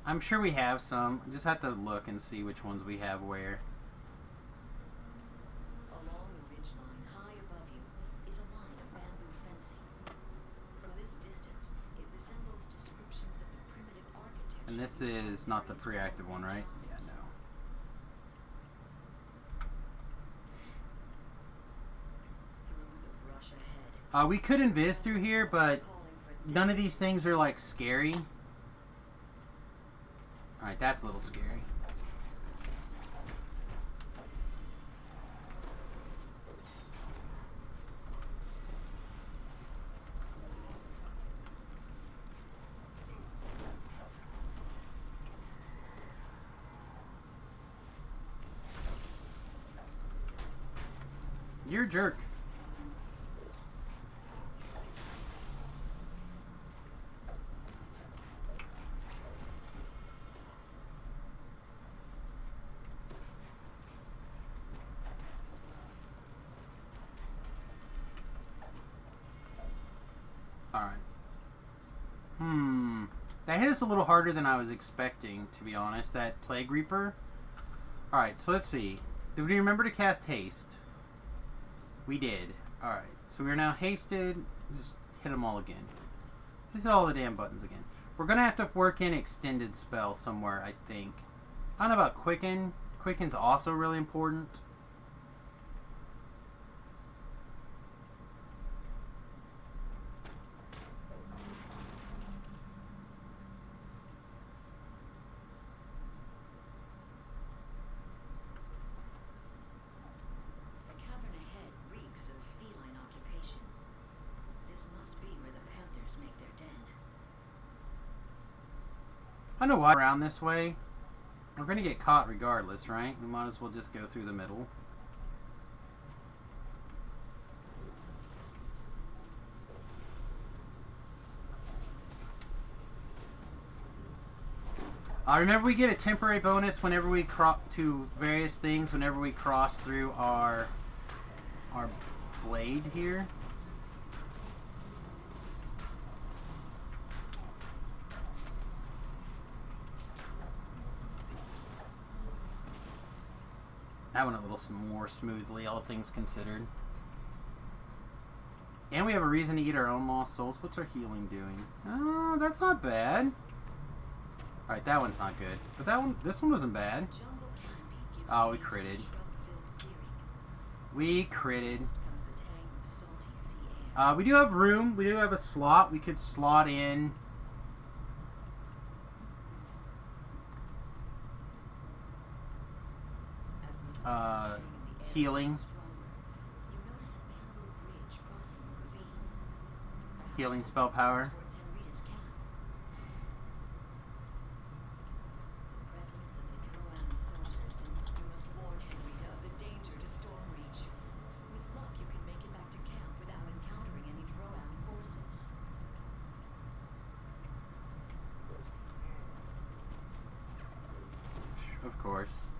I'm sure we have some. Just have to look and see which ones we have where. Along the ridgeline high above you is a line of bamboo fencing. From this distance, it resembles descriptions of the primitive architecture. And this is not the pre-active one, right? Yeah, no. Through the brush ahead. We could invis through here, but none of these things are like scary. Alright, that's a little scary. You're a jerk. Alright. That hit us a little harder than I was expecting, to be honest, that Plague Reaper. Alright, so let's see. Did we remember to cast Haste? We did. Alright, so we're now hasted. Just hit them all again. Just hit all the damn buttons again. We're going to have to work in Extended Spell somewhere, I think. I don't know about Quicken. Quicken's also really important. I know why around this way. We're gonna get caught regardless, right? We might as well just go through the middle. Remember, we get a temporary bonus whenever we cross to various things. Whenever we cross through our blade here. That went a little more smoothly, all things considered. And we have a reason to eat our own lost souls. What's our healing doing? Oh, that's not bad. Alright, that one's not good. But that one, this one wasn't bad. Oh, we critted. We critted. We do have room. We do have a slot. We could slot in. Healing. Healing spell power. Of course.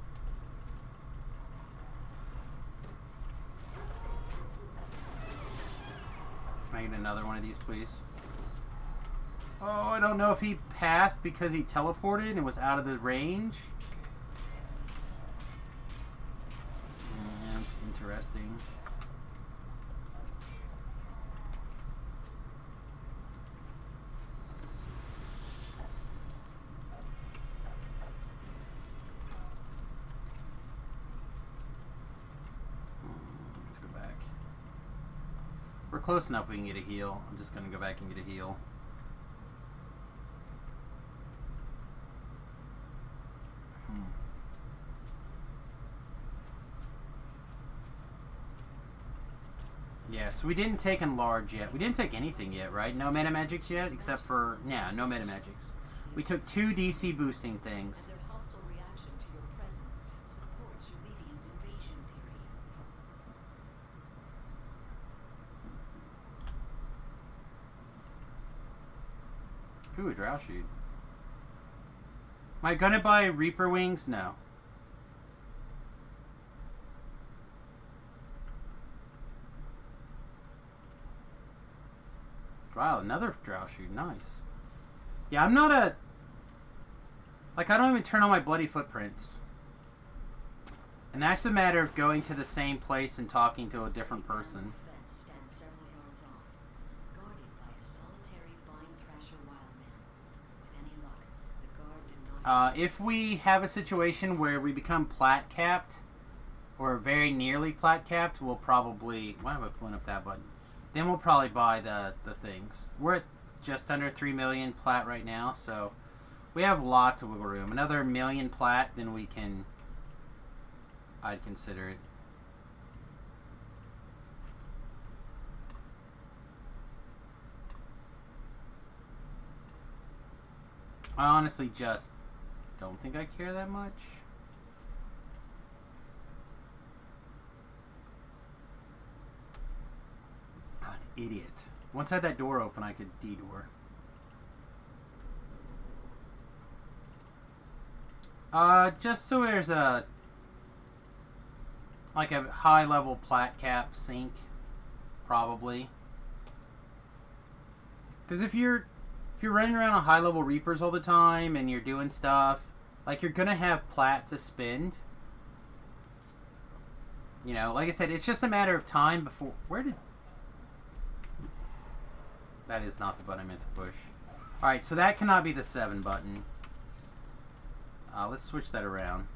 Can I get another one of these, please? Oh, I don't know if he passed because he teleported and was out of the range. That's interesting. Let's go back. We're close enough we can get a heal. I'm just going to go back and get a heal. Yeah, so we didn't take enlarge yet. We didn't take anything yet, right? No meta magics yet, except for... Yeah, no meta magics. We took 2 DC boosting things. Their hostile reaction to your presence supports Ulevian's invasion theory. Ooh, a drow shoot. Am I gonna buy Reaper wings? No. Wow, another drow shoot. Nice. Yeah, I'm not a... Like, I don't even turn on my bloody footprints. And that's a matter of going to the same place and talking to a different person. Fence stands several yards off, guarded by a solitary vine thrasher wildman. With any luck, the guard did not... If we have a situation where we become plat capped, or very nearly plat capped, we'll probably... Why am I pulling up that button? Then we'll probably buy the things. We're at just under 3 million plat right now, so we have lots of wiggle room. Another million plat, then we can... I'd consider it. I honestly just don't think I care that much. I'm an idiot. Once I had that door open, I could D-door. Just so there's a... like a high-level plat cap sink, probably. Because if you're running around on high-level Reapers all the time and you're doing stuff, like, you're gonna have plat to spend. You know, like I said, it's just a matter of time before... Where did... That is not the button I meant to push. Alright, so that cannot be the 7 button. Let's switch that around.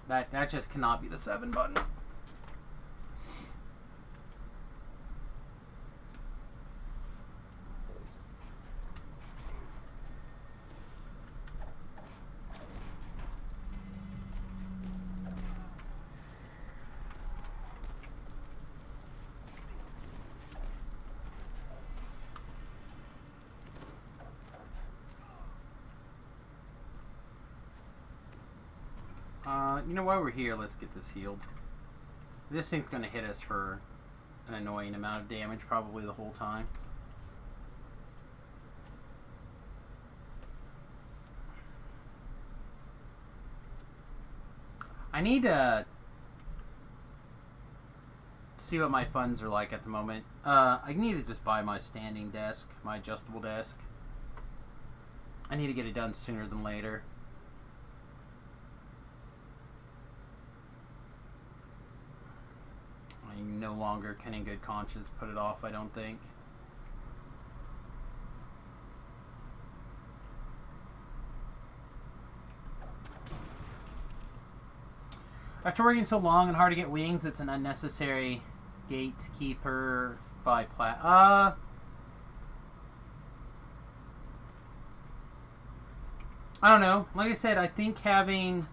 That just cannot be the 7 button. what? You know, while we're here, let's get this healed. This thing's going to hit us for an annoying amount of damage probably the whole time. I need to see what my funds are like at the moment. I need to just buy my standing desk, my adjustable desk. I need to get it done sooner than later. I no longer can in good conscience put it off, I don't think. After working so long and hard to get wings, it's an unnecessary gatekeeper by I don't know. Like I said, I think having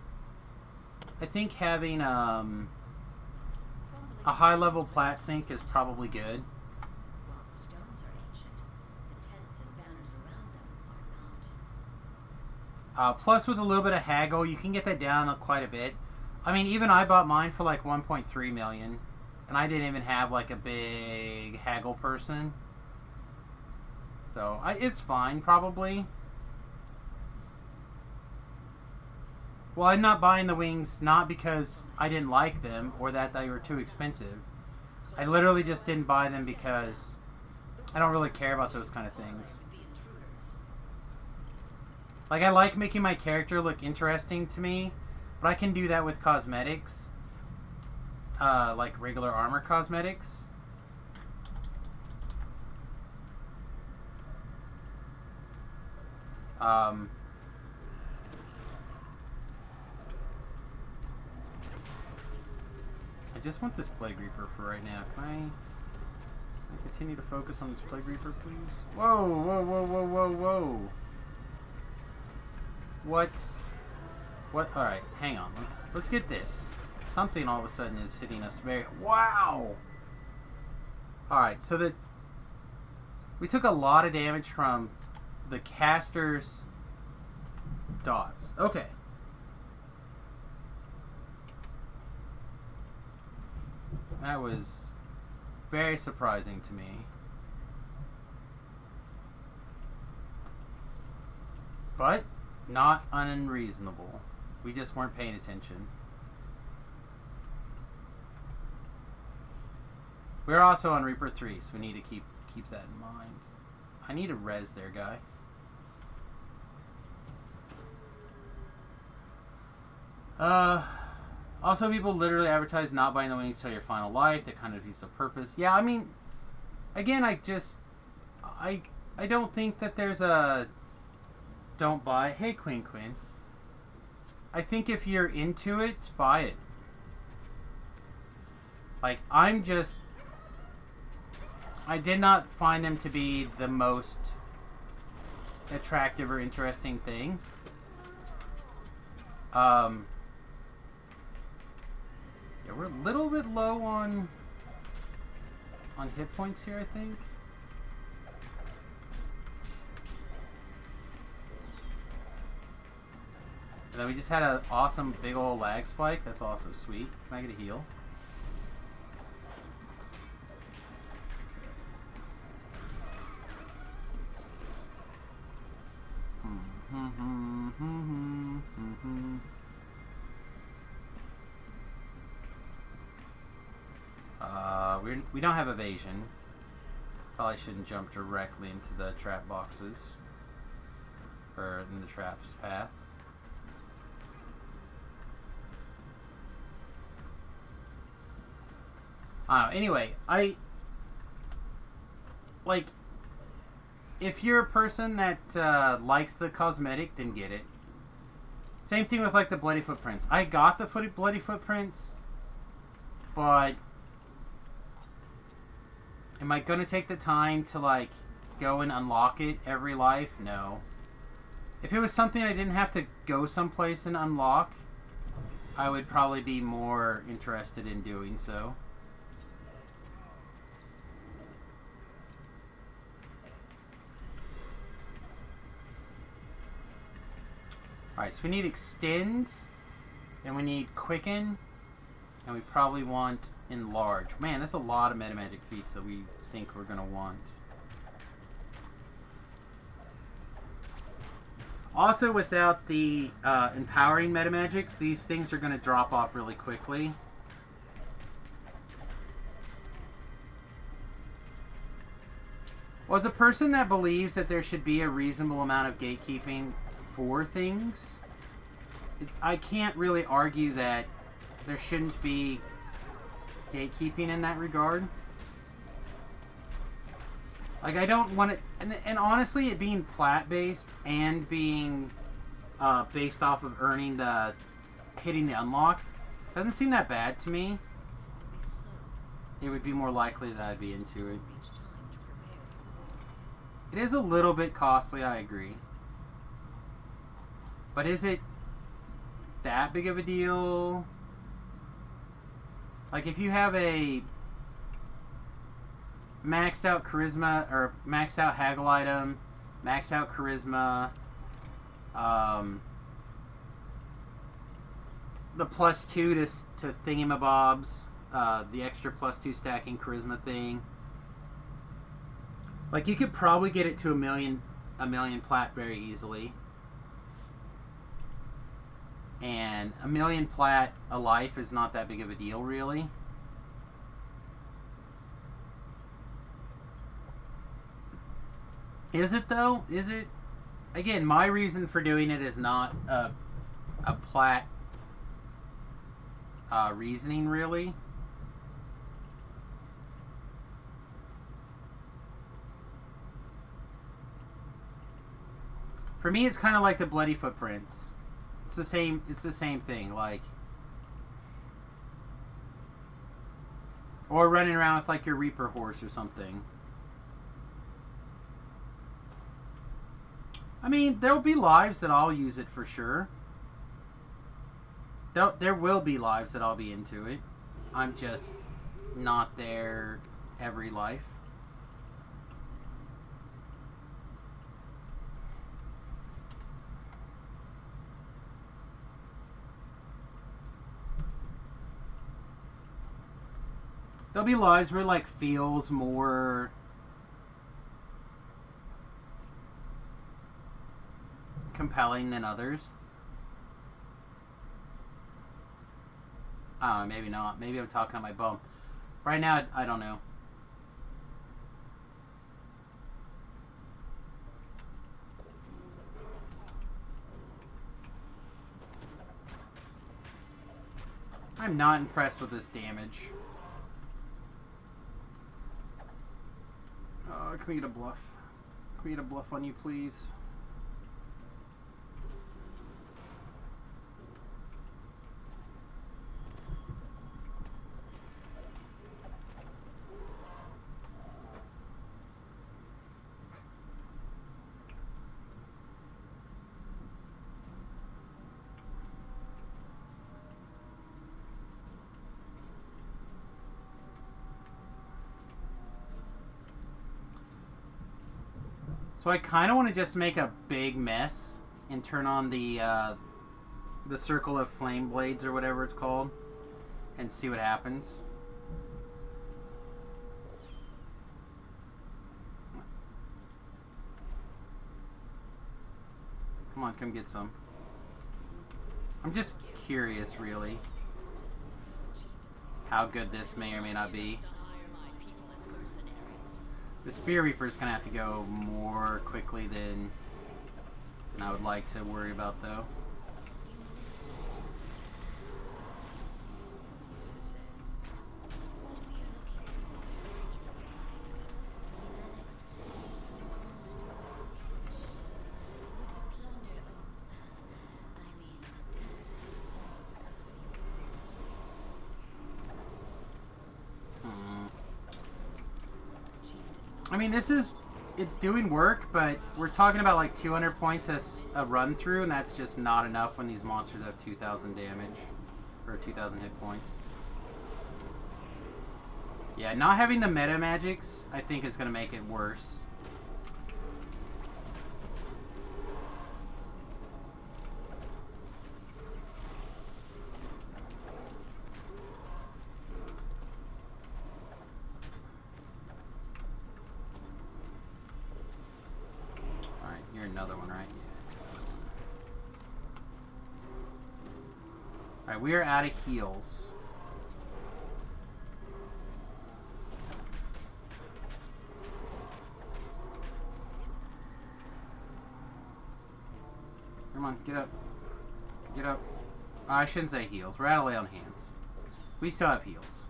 a high level plat sync is probably good. While the stones are ancient, the tents and banners around them are not. Plus, with a little bit of haggle, you can get that down quite a bit. I mean, even I bought mine for like 1.3 million, and I didn't even have like a big haggle person. So, it's fine, probably. Well, I'm not buying the wings not because I didn't like them or that they were too expensive. I literally just didn't buy them because I don't really care about those kind of things. Like, I like making my character look interesting to me, but I can do that with cosmetics. Like regular armor cosmetics. I just want this Plague Reaper for right now. Can I continue to focus on this Plague Reaper, please? Whoa, whoa, whoa, whoa, whoa, whoa. What? Alright, hang on. Let's get this. Something all of a sudden is hitting us very... Wow! Alright, so we took a lot of damage from the caster's dots. Okay. That was very surprising to me. But not unreasonable. We just weren't paying attention. We're also on Reaper 3, so we need to keep that in mind. I need a res there, guy. Also, people literally advertise not buying the wings till your final life. That kind of defeats the purpose. Yeah, I mean, again, I don't think that there's a don't buy. Hey, Queen. I think if you're into it, buy it. Like, I did not find them to be the most attractive or interesting thing. Yeah, we're a little bit low on hit points here, I think. And then we just had an awesome big old lag spike. That's also sweet. Can I get a heal? We don't have evasion. Probably shouldn't jump directly into the trap boxes. Or in the trap's path. I don't know. Anyway, like, if you're a person that likes the cosmetic, then get it. Same thing with, like, the Bloody Footprints. I got the Bloody Footprints, but am I going to take the time to, like, go and unlock it every life? No. If it was something I didn't have to go someplace and unlock, I would probably be more interested in doing so. Alright, so we need extend And we need Quicken. And we probably want Enlarge. Man, that's a lot of metamagic feats that we think we're going to want. Also, without the empowering metamagics, these things are going to drop off really quickly. Well, as a person that believes that there should be a reasonable amount of gatekeeping for things, I can't really argue that there shouldn't be gatekeeping in that regard. Like, I don't want it... And honestly, it being plat-based and being based off of earning the... hitting the unlock doesn't seem that bad to me. It would be more likely that I'd be into it. It is a little bit costly, I agree. But is it that big of a deal? Like, if you have a maxed out charisma, or maxed out haggle item, maxed out charisma, the +2 to thingamabobs, the extra +2 stacking charisma thing. Like, you could probably get it to a million plat very easily. And a million plat a life is not that big of a deal, really. Is it, though? Is it? Again, my reason for doing it is not a plat reasoning, really. For me, it's kind of like the Bloody Footprints. It's the same thing, like, or running around with like your Reaper horse or something. I mean, there'll be lives that I'll use it for sure. There will be lives that I'll be into it. I'm just not there every life. There'll be lives where it, like, feels more compelling than others. I don't know, maybe not. Maybe I'm talking on my bum. Right now, I don't know. I'm not impressed with this damage. Can we get a bluff? Can we get a bluff on you, please? So I kind of want to just make a big mess and turn on the circle of flame blades or whatever it's called and see what happens. Come on, come get some. I'm just curious, really, how good this may or may not be. The Spear Reaper's gonna have to go more quickly than I would like to worry about, though. I mean, it's doing work, but we're talking about like 200 points a run through, and that's just not enough when these monsters have 2,000 damage, or 2,000 hit points. Yeah, not having the meta magics, I think, is going to make it worse. another one, right? Alright, we are out of heals. Come on, get up. Get up. I shouldn't say heals. We're out of lay on hands. We still have heals.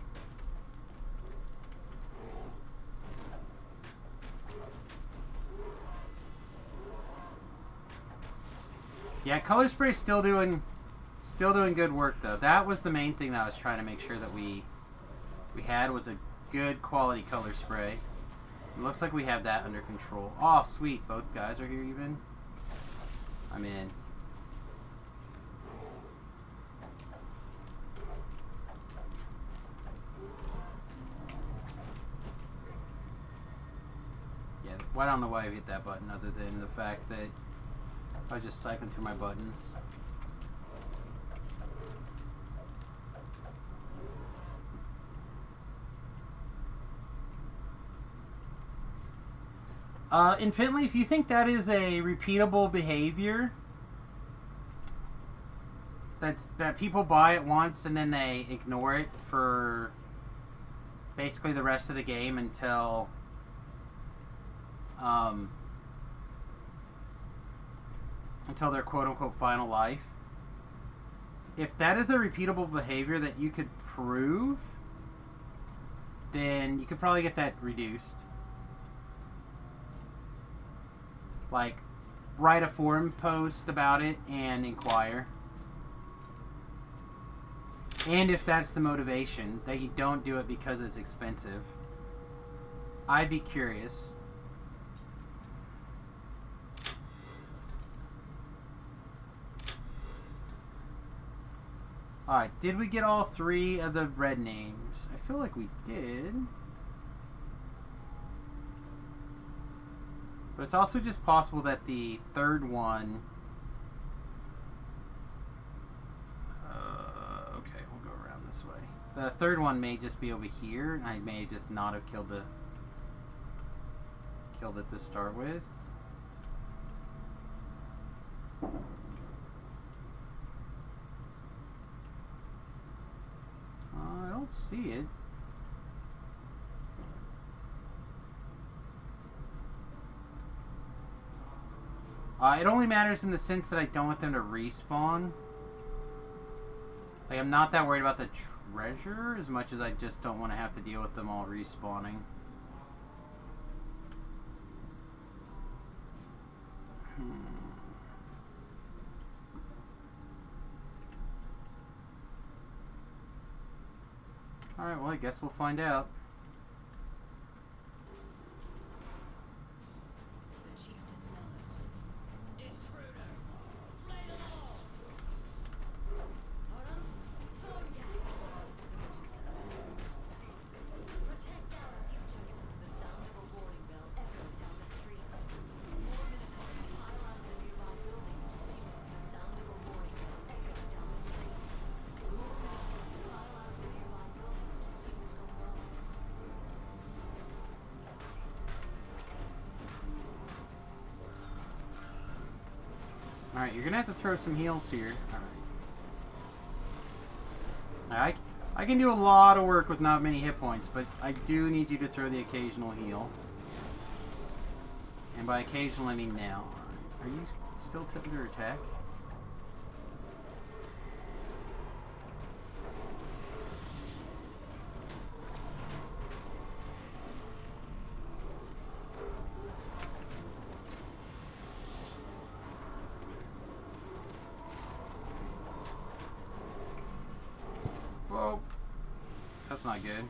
Yeah, color spray's still doing good work though. That was the main thing that I was trying to make sure that we had was a good quality color spray. It looks like we have that under control. Oh, sweet. Both guys are here even. I'm in. Yeah, well, I don't know why I hit that button other than the fact that I was just cycling through my buttons. Infinitely, if you think that is a repeatable behavior that people buy it once and then they ignore it for basically the rest of the game until their quote-unquote final life. If that is a repeatable behavior that you could prove, then you could probably get that reduced. Like, write a forum post about it and inquire. And if that's the motivation, that you don't do it because it's expensive, I'd be curious. Alright, did we get all 3 of the red names? I feel like we did. But it's also just possible that the third one... okay, we'll go around this way. The third one may just be over here, and I may just not have killed it to start with. I don't see it. It only matters in the sense that I don't want them to respawn. Like, I'm not that worried about the treasure as much as I just don't want to have to deal with them all respawning. Alright, well, I guess we'll find out. Alright, you're gonna have to throw some heals here. Alright. I can do a lot of work with not many hit points, but I do need you to throw the occasional heal. And by occasional, I mean now. Are you still under attack? Whoa. That's not good.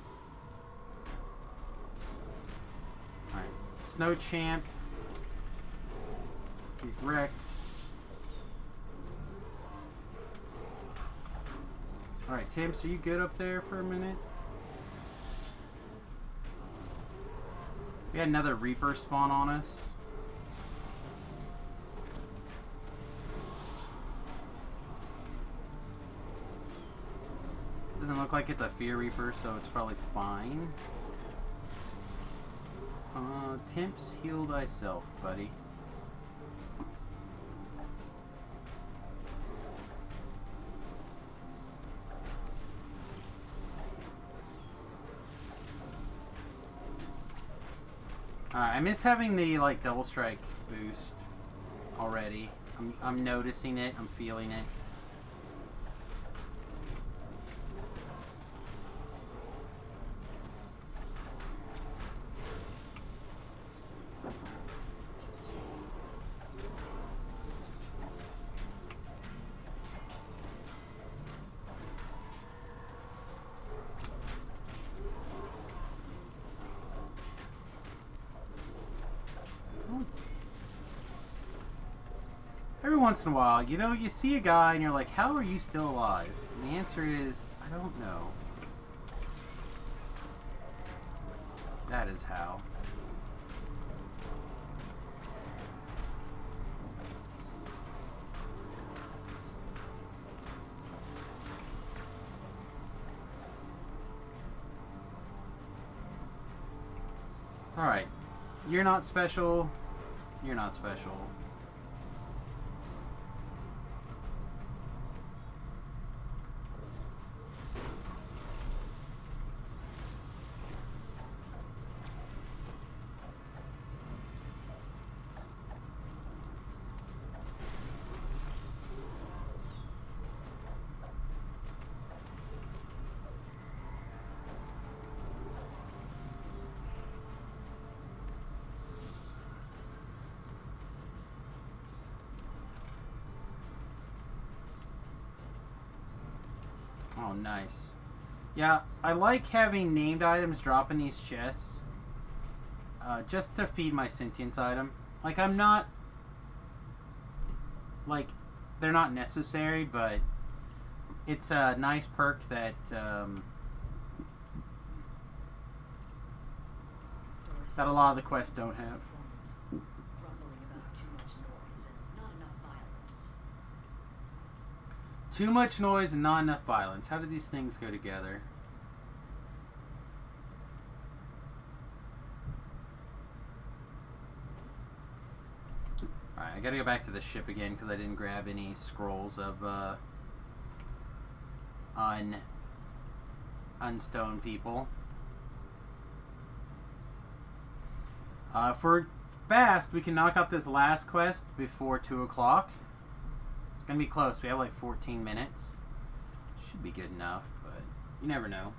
Alright. Snow Champ. Get wrecked. Alright, Timps, are you good up there for a minute? We had another Reaper spawn on us. Doesn't look like it's a Fear Reaper, so it's probably fine. Timps, heal thyself, buddy. I miss having the like double strike boost already. I'm noticing it. I'm feeling it. Every once in a while, you know, you see a guy and you're like, how are you still alive? And the answer is, I don't know. That is how. Alright. You're not special. You're not special. Oh, nice. Yeah, I like having named items drop in these chests. Just to feed my sentience item. Like, I'm not... Like, they're not necessary, but... It's a nice perk that, that a lot of the quests don't have. Grumbling about too much noise and not enough violence. Too much noise and not enough violence. How do these things go together? Alright, I gotta go back to the ship again because I didn't grab any scrolls of unstone people. If we're fast, we can knock out this last quest before 2 o'clock. It's gonna be close. We have like 14 minutes. Should be good enough, but you never know.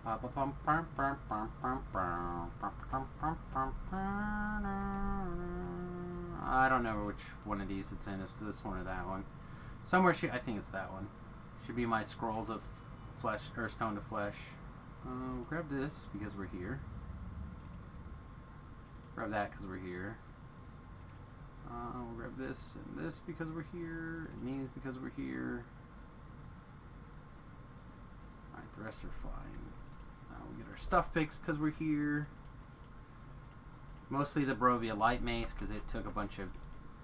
I don't know which one of these it's in. If it's this one or that one. Somewhere I think it's that one. Should be my scrolls of flesh or stone to flesh. Grab this because we're here. Grab that because we're here. We'll grab this and this because we're here, and these because we're here. Alright, the rest are fine. We'll get our stuff fixed because we're here. Mostly the Barovia Light Mace because it took a bunch of...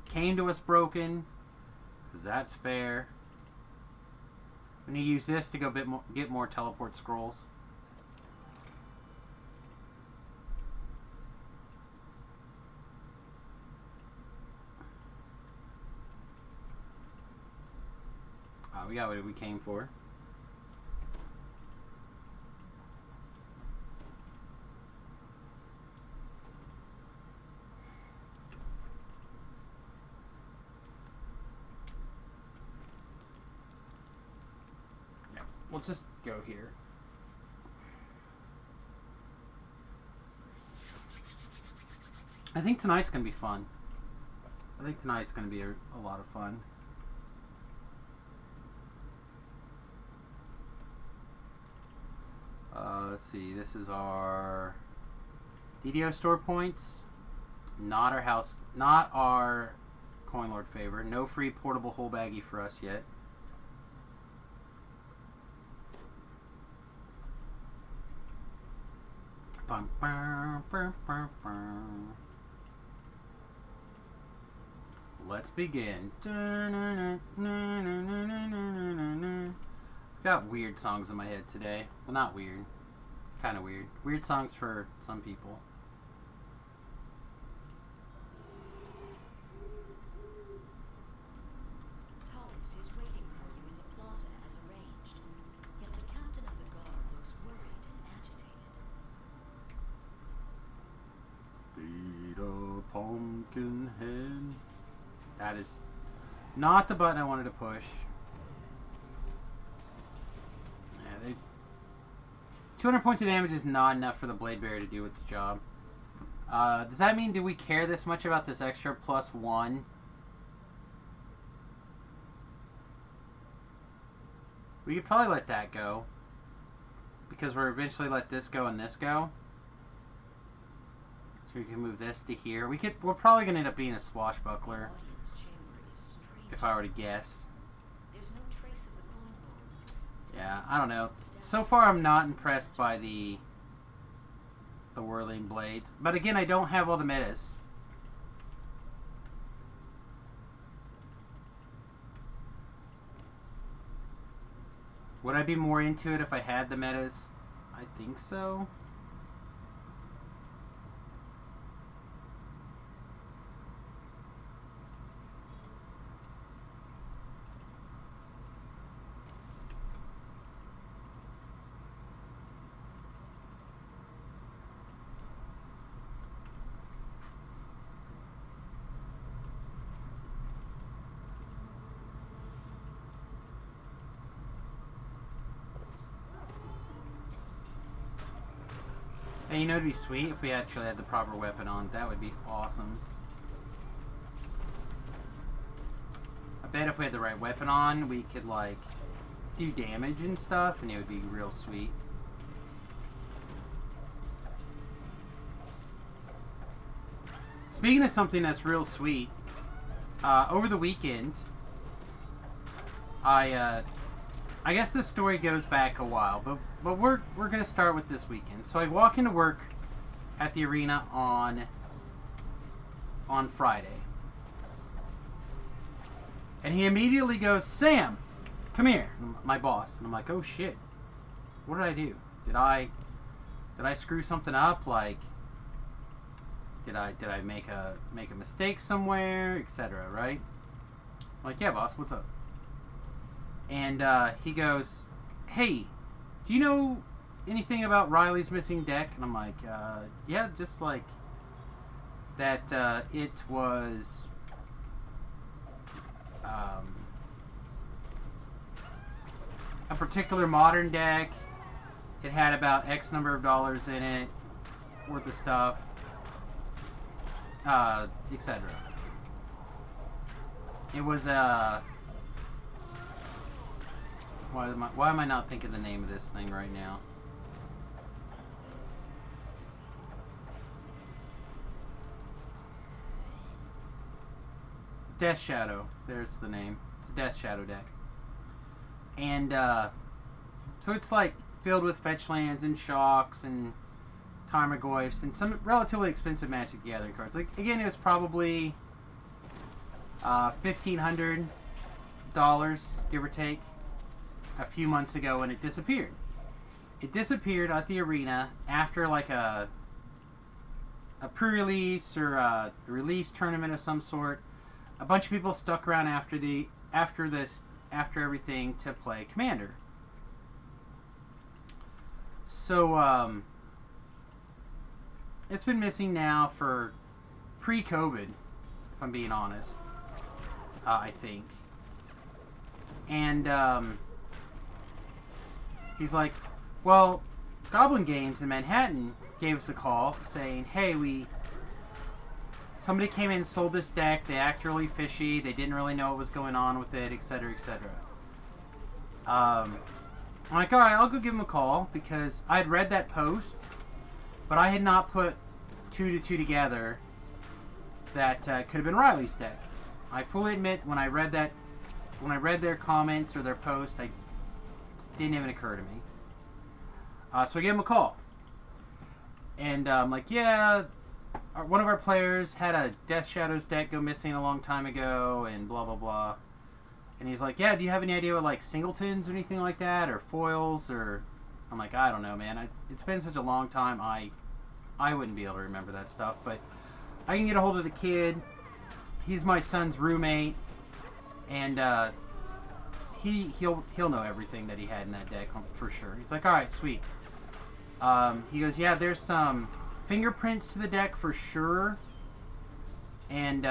Came to us broken. Because that's fair. I'm going to use this to go get more teleport scrolls. We got what we came for. Yeah, let's just go here. I think tonight's going to be fun. I think tonight's going to be a lot of fun. Let's see, this is our DDO store points. Not our house, not our Coin Lord favor. No free portable whole baggie for us yet. Bum, bum, bum, bum, bum. Let's begin. Got weird songs in my head today. Well, not weird. Kind of weird. Weird songs for some people. Tallis is waiting for you in the plaza as That is not the button I wanted to push. Yeah, 200 points of damage is not enough for the Blade Barrier to do its job. Does that mean, do we care this much about this extra +1? We could probably let that go. Because we're eventually let this go and this go. So we can move this to here. We're probably going to end up being a swashbuckler. Audience chamber is strange. If I were to guess. There's no trace of the coin bones. Yeah, I don't know. So far I'm not impressed by the whirling blades. But again, I don't have all the metas. Would I be more into it if I had the metas? I think so. And you know, it'd be sweet if we actually had the proper weapon on. That would be awesome. I bet if we had the right weapon on, we could, like, do damage and stuff, and it would be real sweet. Speaking of something that's real sweet, over the weekend, I guess this story goes back a while, but we're gonna start with this weekend. So I walk into work at the arena on Friday, and he immediately goes, "Sam, come here," my boss, and I'm like, "Oh shit, what did I do? Did I screw something up? Like, did I make a mistake somewhere, etc." Right? I'm like, "Yeah, boss, what's up?" And he goes, "Hey, do you know anything about Riley's missing deck?" And I'm like, "Yeah, just like that. It was a particular modern deck. It had about X number of dollars in it, worth of stuff, etc. It was Why am I not thinking the name of this thing right now? Death Shadow. There's the name. It's a Death Shadow deck. And, so it's like filled with fetch lands and shocks and Tarmogoyfs and some relatively expensive Magic the Gathering cards. Like, again, it was probably $1,500, give or take, a few months ago, and it disappeared. It disappeared at the arena after like a pre-release or a release tournament of some sort. A bunch of people stuck around after everything to play Commander. So it's been missing now for pre-COVID, if I'm being honest. I think. And he's like, "Well, Goblin Games in Manhattan gave us a call saying, hey, somebody came in and sold this deck. They act really fishy. They didn't really know what was going on with it, etc., etc." I'm like, "Alright, I'll go give him a call," because I had read that post, but I had not put 2 to 2 together that could have been Riley's deck. I fully admit, when I read their comments or their post, it didn't even occur to me. So I gave him a call. And I'm like, "Yeah, one of our players had a Death Shadows deck go missing a long time ago, and blah, blah, blah." And he's like, "Yeah, do you have any idea what, like, singletons or anything like that, or foils, or..." I'm like, "I don't know, man. It's been such a long time, I wouldn't be able to remember that stuff, but I can get a hold of the kid. He's my son's roommate, and he'll know everything that he had in that deck for sure." He's like, "Alright, sweet." He goes, "Yeah, there's some fingerprints to the deck for sure, and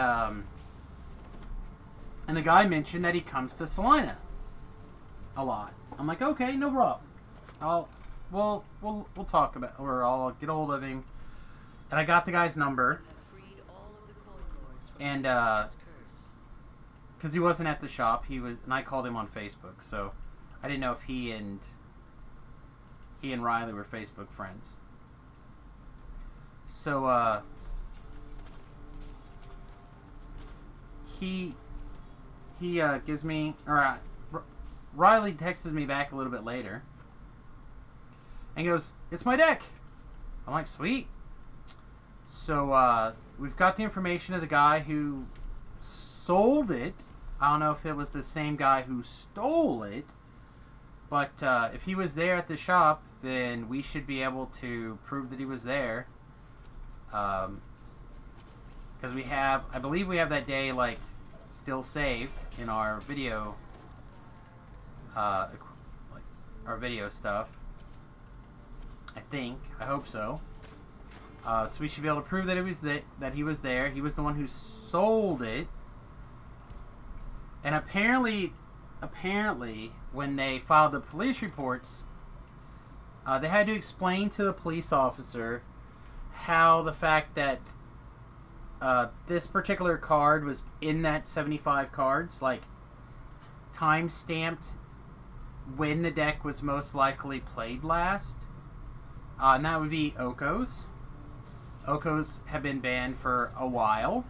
And the guy mentioned that he comes to Salina a lot. I'm like, okay, no problem. We'll talk about, or I'll get a hold of him. And I got the guy's number. And because he wasn't at the shop, and I called him on Facebook, so I didn't know if he and Riley were Facebook friends. So he gives me, or Riley texts me back a little bit later and goes, "It's my deck." I'm like, sweet. So we've got the information of the guy who sold it. I don't know if it was the same guy who stole it, but if he was there at the shop, then we should be able to prove that he was there. Because I believe we have that day like still saved in our video, like our video stuff. I hope so. So we should be able to prove that that he was there. He was the one who sold it. And apparently, when they filed the police reports, they had to explain to the police officer how the fact that this particular card was in that 75 cards, like time stamped when the deck was most likely played last, and that would be Okos. Okos have been banned for a while.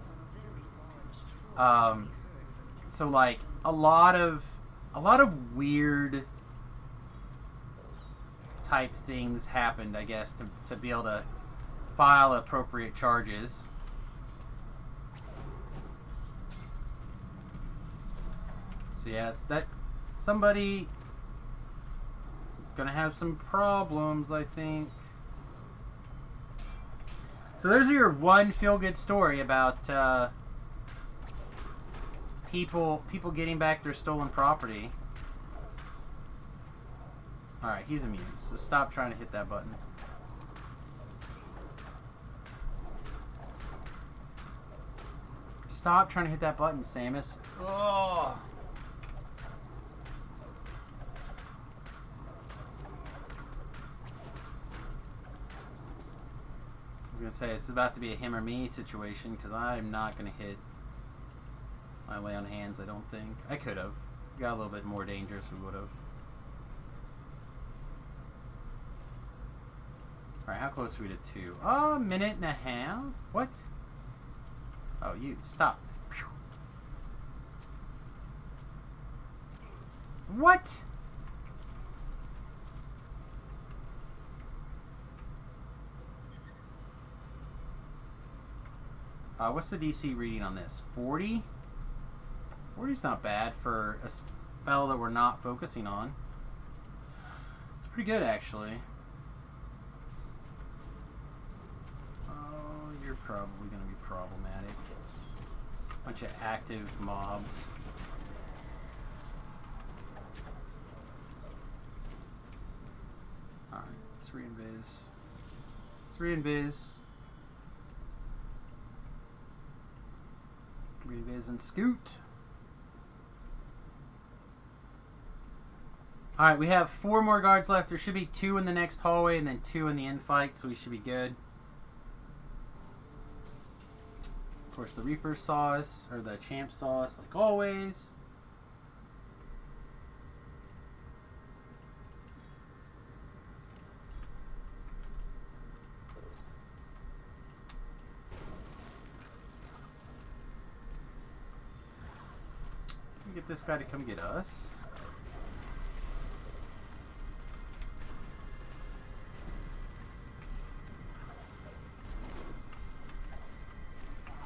So like a lot of weird type things happened, I guess, to be able to file appropriate charges. So yes, that somebody is gonna have some problems, I think. So there's your one feel-good story about people getting back their stolen property. Alright, he's immune, so stop trying to hit that button. Stop trying to hit that button, Samus. Oh. I was going to say, it's about to be a him or me situation, because I'm not going to hit my lay on hands, I don't think. I could have. Got a little bit more dangerous, we would have. Alright, how close are we to 2? Oh, a minute and a half? What? Oh, you. Stop. Phew. What? What's the DC reading on this? 40? 40's not bad for a spell that we're not focusing on. It's pretty good, actually. Oh, you're probably going to be problematic. Bunch of active mobs. Alright, let's re-invis. Let's re-invis. Re-invis and scoot. Alright, we have 4 more guards left. There should be 2 in the next hallway and then 2 in the infight, so we should be good. Of course, the Reaper saw us, or the Champ saw us, like always. Let me get this guy to come get us.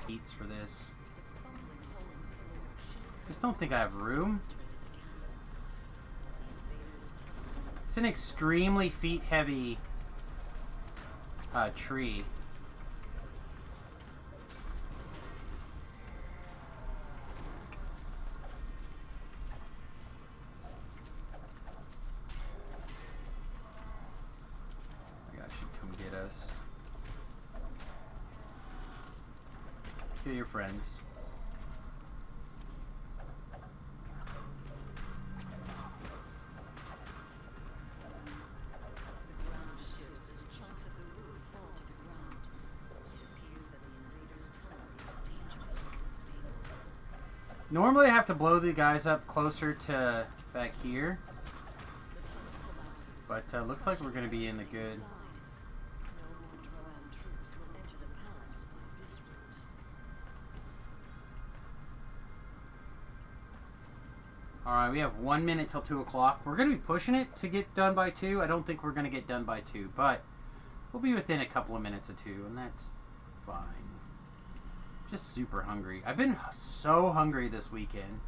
Eats for this. Just don't think I have room. It's an extremely feet heavy tree. I guess should come get us. Kill your friends. Normally I have to blow the guys up closer to back here. But looks like we're going to be in the good. Alright, we have 1 minute till 2 o'clock. We're going to be pushing it to get done by 2. I don't think we're going to get done by 2, but we'll be within a couple of minutes of 2, and that's fine. Just super hungry. I've been so hungry this weekend.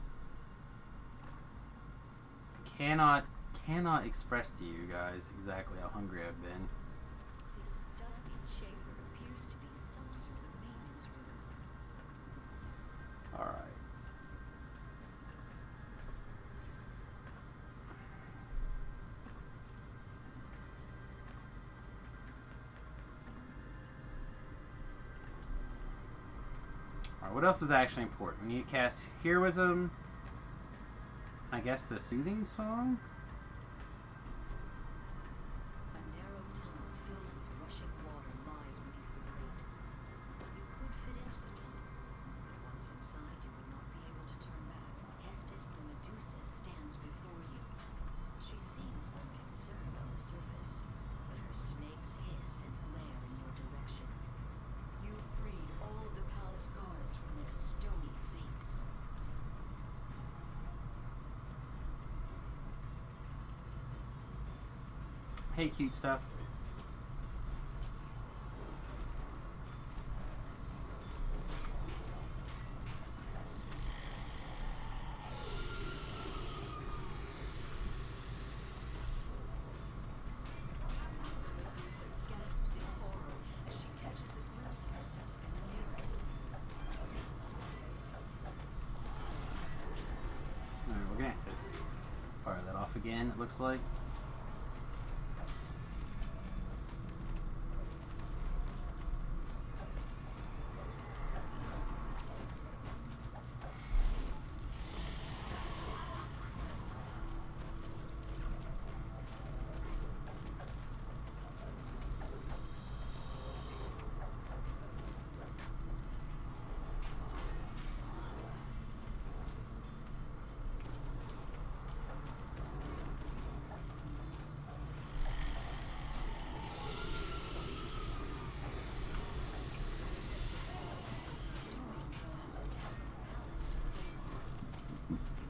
Cannot express to you guys exactly how hungry I've been. This dusty chamber appears to be some sort of maintenance room. Alright. Alright, what else is actually important? We need to cast Heroism. I guess the Soothing Song? A narrow tunnel filled with rushing water lies beneath the grate. You could fit into the tunnel, but once inside you would not be able to turn back. Hestis the Medusa stands before you. She seems unconcerned on the surface, but her snakes hiss and glare in your direction. You freed all of the palace guards from their stony fates. Hey, cute stuff. Medusa gasps in horror as she catches a glimpse of herself in the mirror. Alright, we're gonna have to fire that off again, it looks like.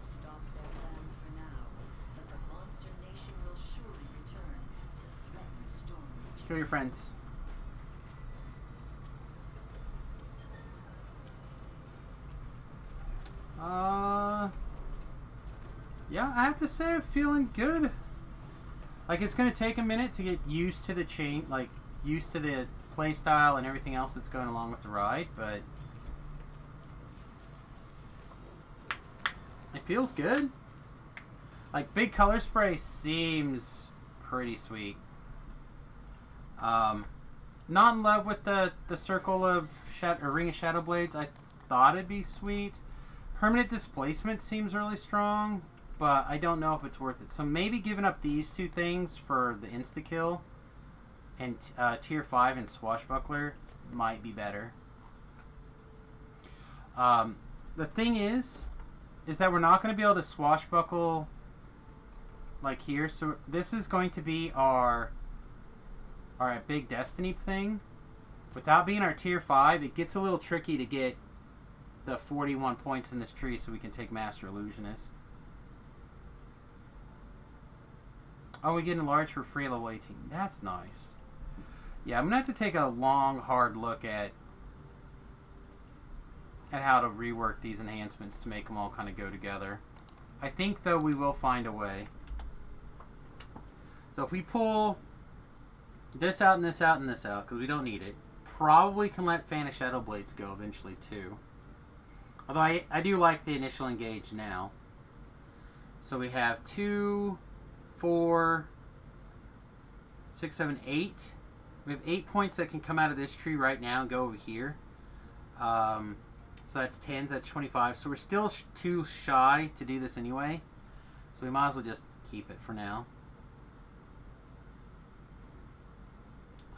Stop their plans for now, but the monster nation will surely return to threaten Stormreach. Kill your friends. Yeah, I have to say I'm feeling good. Like, it's gonna take a minute to get used to the used to the play style and everything else that's going along with the ride, but it feels good. Like, big color spray seems pretty sweet. Not in love with the circle of ring of shadow blades. I thought it'd be sweet. Permanent displacement seems really strong, but I don't know if it's worth it. So maybe giving up these two things for the insta kill and tier 5 and swashbuckler might be better. The thing is that we're not going to be able to swashbuckle like here. So this is going to be our big destiny thing. Without being our tier 5, it gets a little tricky to get the 41 points in this tree so we can take Master Illusionist. Oh, we get enlarged for free level 18. That's nice. Yeah, I'm going to have to take a long, hard look at how to rework these enhancements to make them all kind of go together. I think, though, we will find a way. So if we pull this out and this out and this out, because we don't need it, probably can let Fan of Shadow Blades go eventually, too. Although I do like the initial engage now. So we have 2, 4, 6, 7, 8. We have 8 points that can come out of this tree right now and go over here. So that's 10, that's 25. So we're still too shy to do this anyway. So we might as well just keep it for now.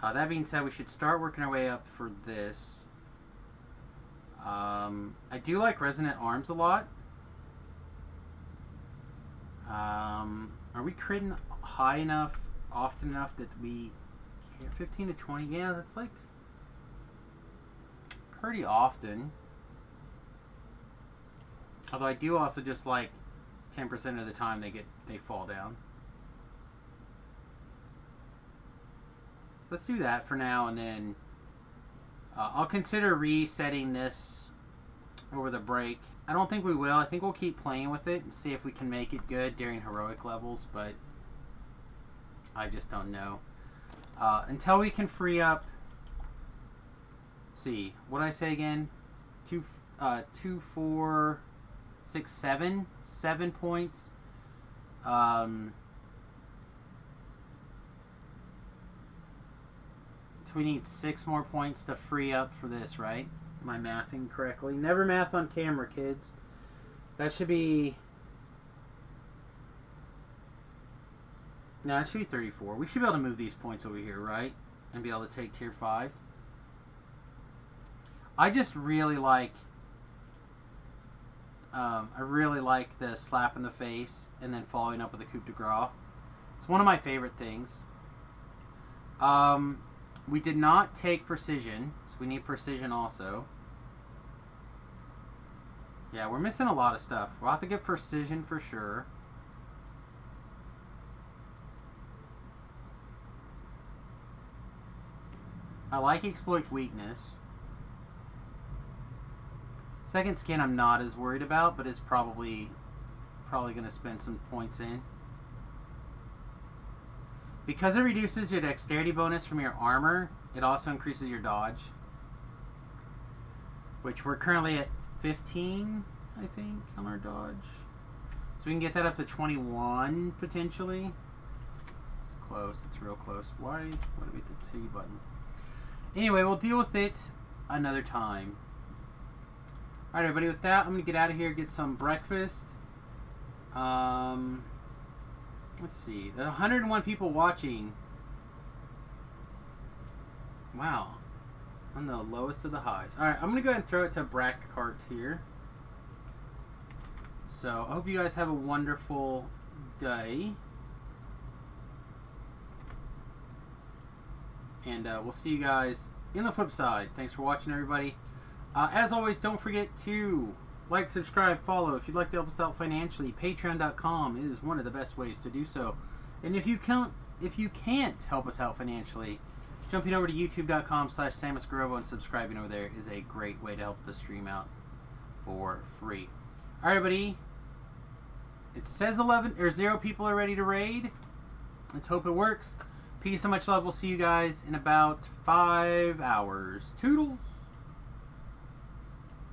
That being said, we should start working our way up for this. I do like Resonant Arms a lot. Are we critting high enough, often enough that we care? 15 to 20? Yeah, that's like pretty often. Although I do also just like 10% of the time they fall down. So let's do that for now, and then I'll consider resetting this over the break. I don't think we will. I think we'll keep playing with it and see if we can make it good during heroic levels, but I just don't know. Until we can free up... Let's see. What did I say again? 2, 4, 6, 7. 7 points. So we need 6 more points to free up for this, right? Am I mathing correctly? Never math on camera, kids. That should be... No, it should be 34. We should be able to move these points over here, right? And be able to take tier 5. I just really like... I really like the slap in the face and then following up with a coup de grace. It's one of my favorite things. We did not take precision, so we need precision also. Yeah, we're missing a lot of stuff. We'll have to get precision for sure. I like exploit weakness. Second skin I'm not as worried about, but it's probably going to spend some points in. Because it reduces your dexterity bonus from your armor, it also increases your dodge. Which we're currently at 15, I think, on our dodge. So we can get that up to 21, potentially. It's close. It's real close. Why? What did we hit the T button? Anyway, we'll deal with it another time. Alright, everybody, with that, I'm going to get out of here, get some breakfast. Let's see. There are 101 people watching. Wow. On the lowest of the highs. Alright, I'm going to go ahead and throw it to Brack Cart here. So, I hope you guys have a wonderful day. And we'll see you guys in the flip side. Thanks for watching, everybody. As always, don't forget to like, subscribe, follow. If you'd like to help us out financially, patreon.com is one of the best ways to do so. And if you can't help us out financially, jumping over to youtube.com/SamusGarobo and subscribing over there is a great way to help the stream out for free. Alright, everybody. It says 0 people are ready to raid. Let's hope it works. Peace and much love. We'll see you guys in about 5 hours. Toodles!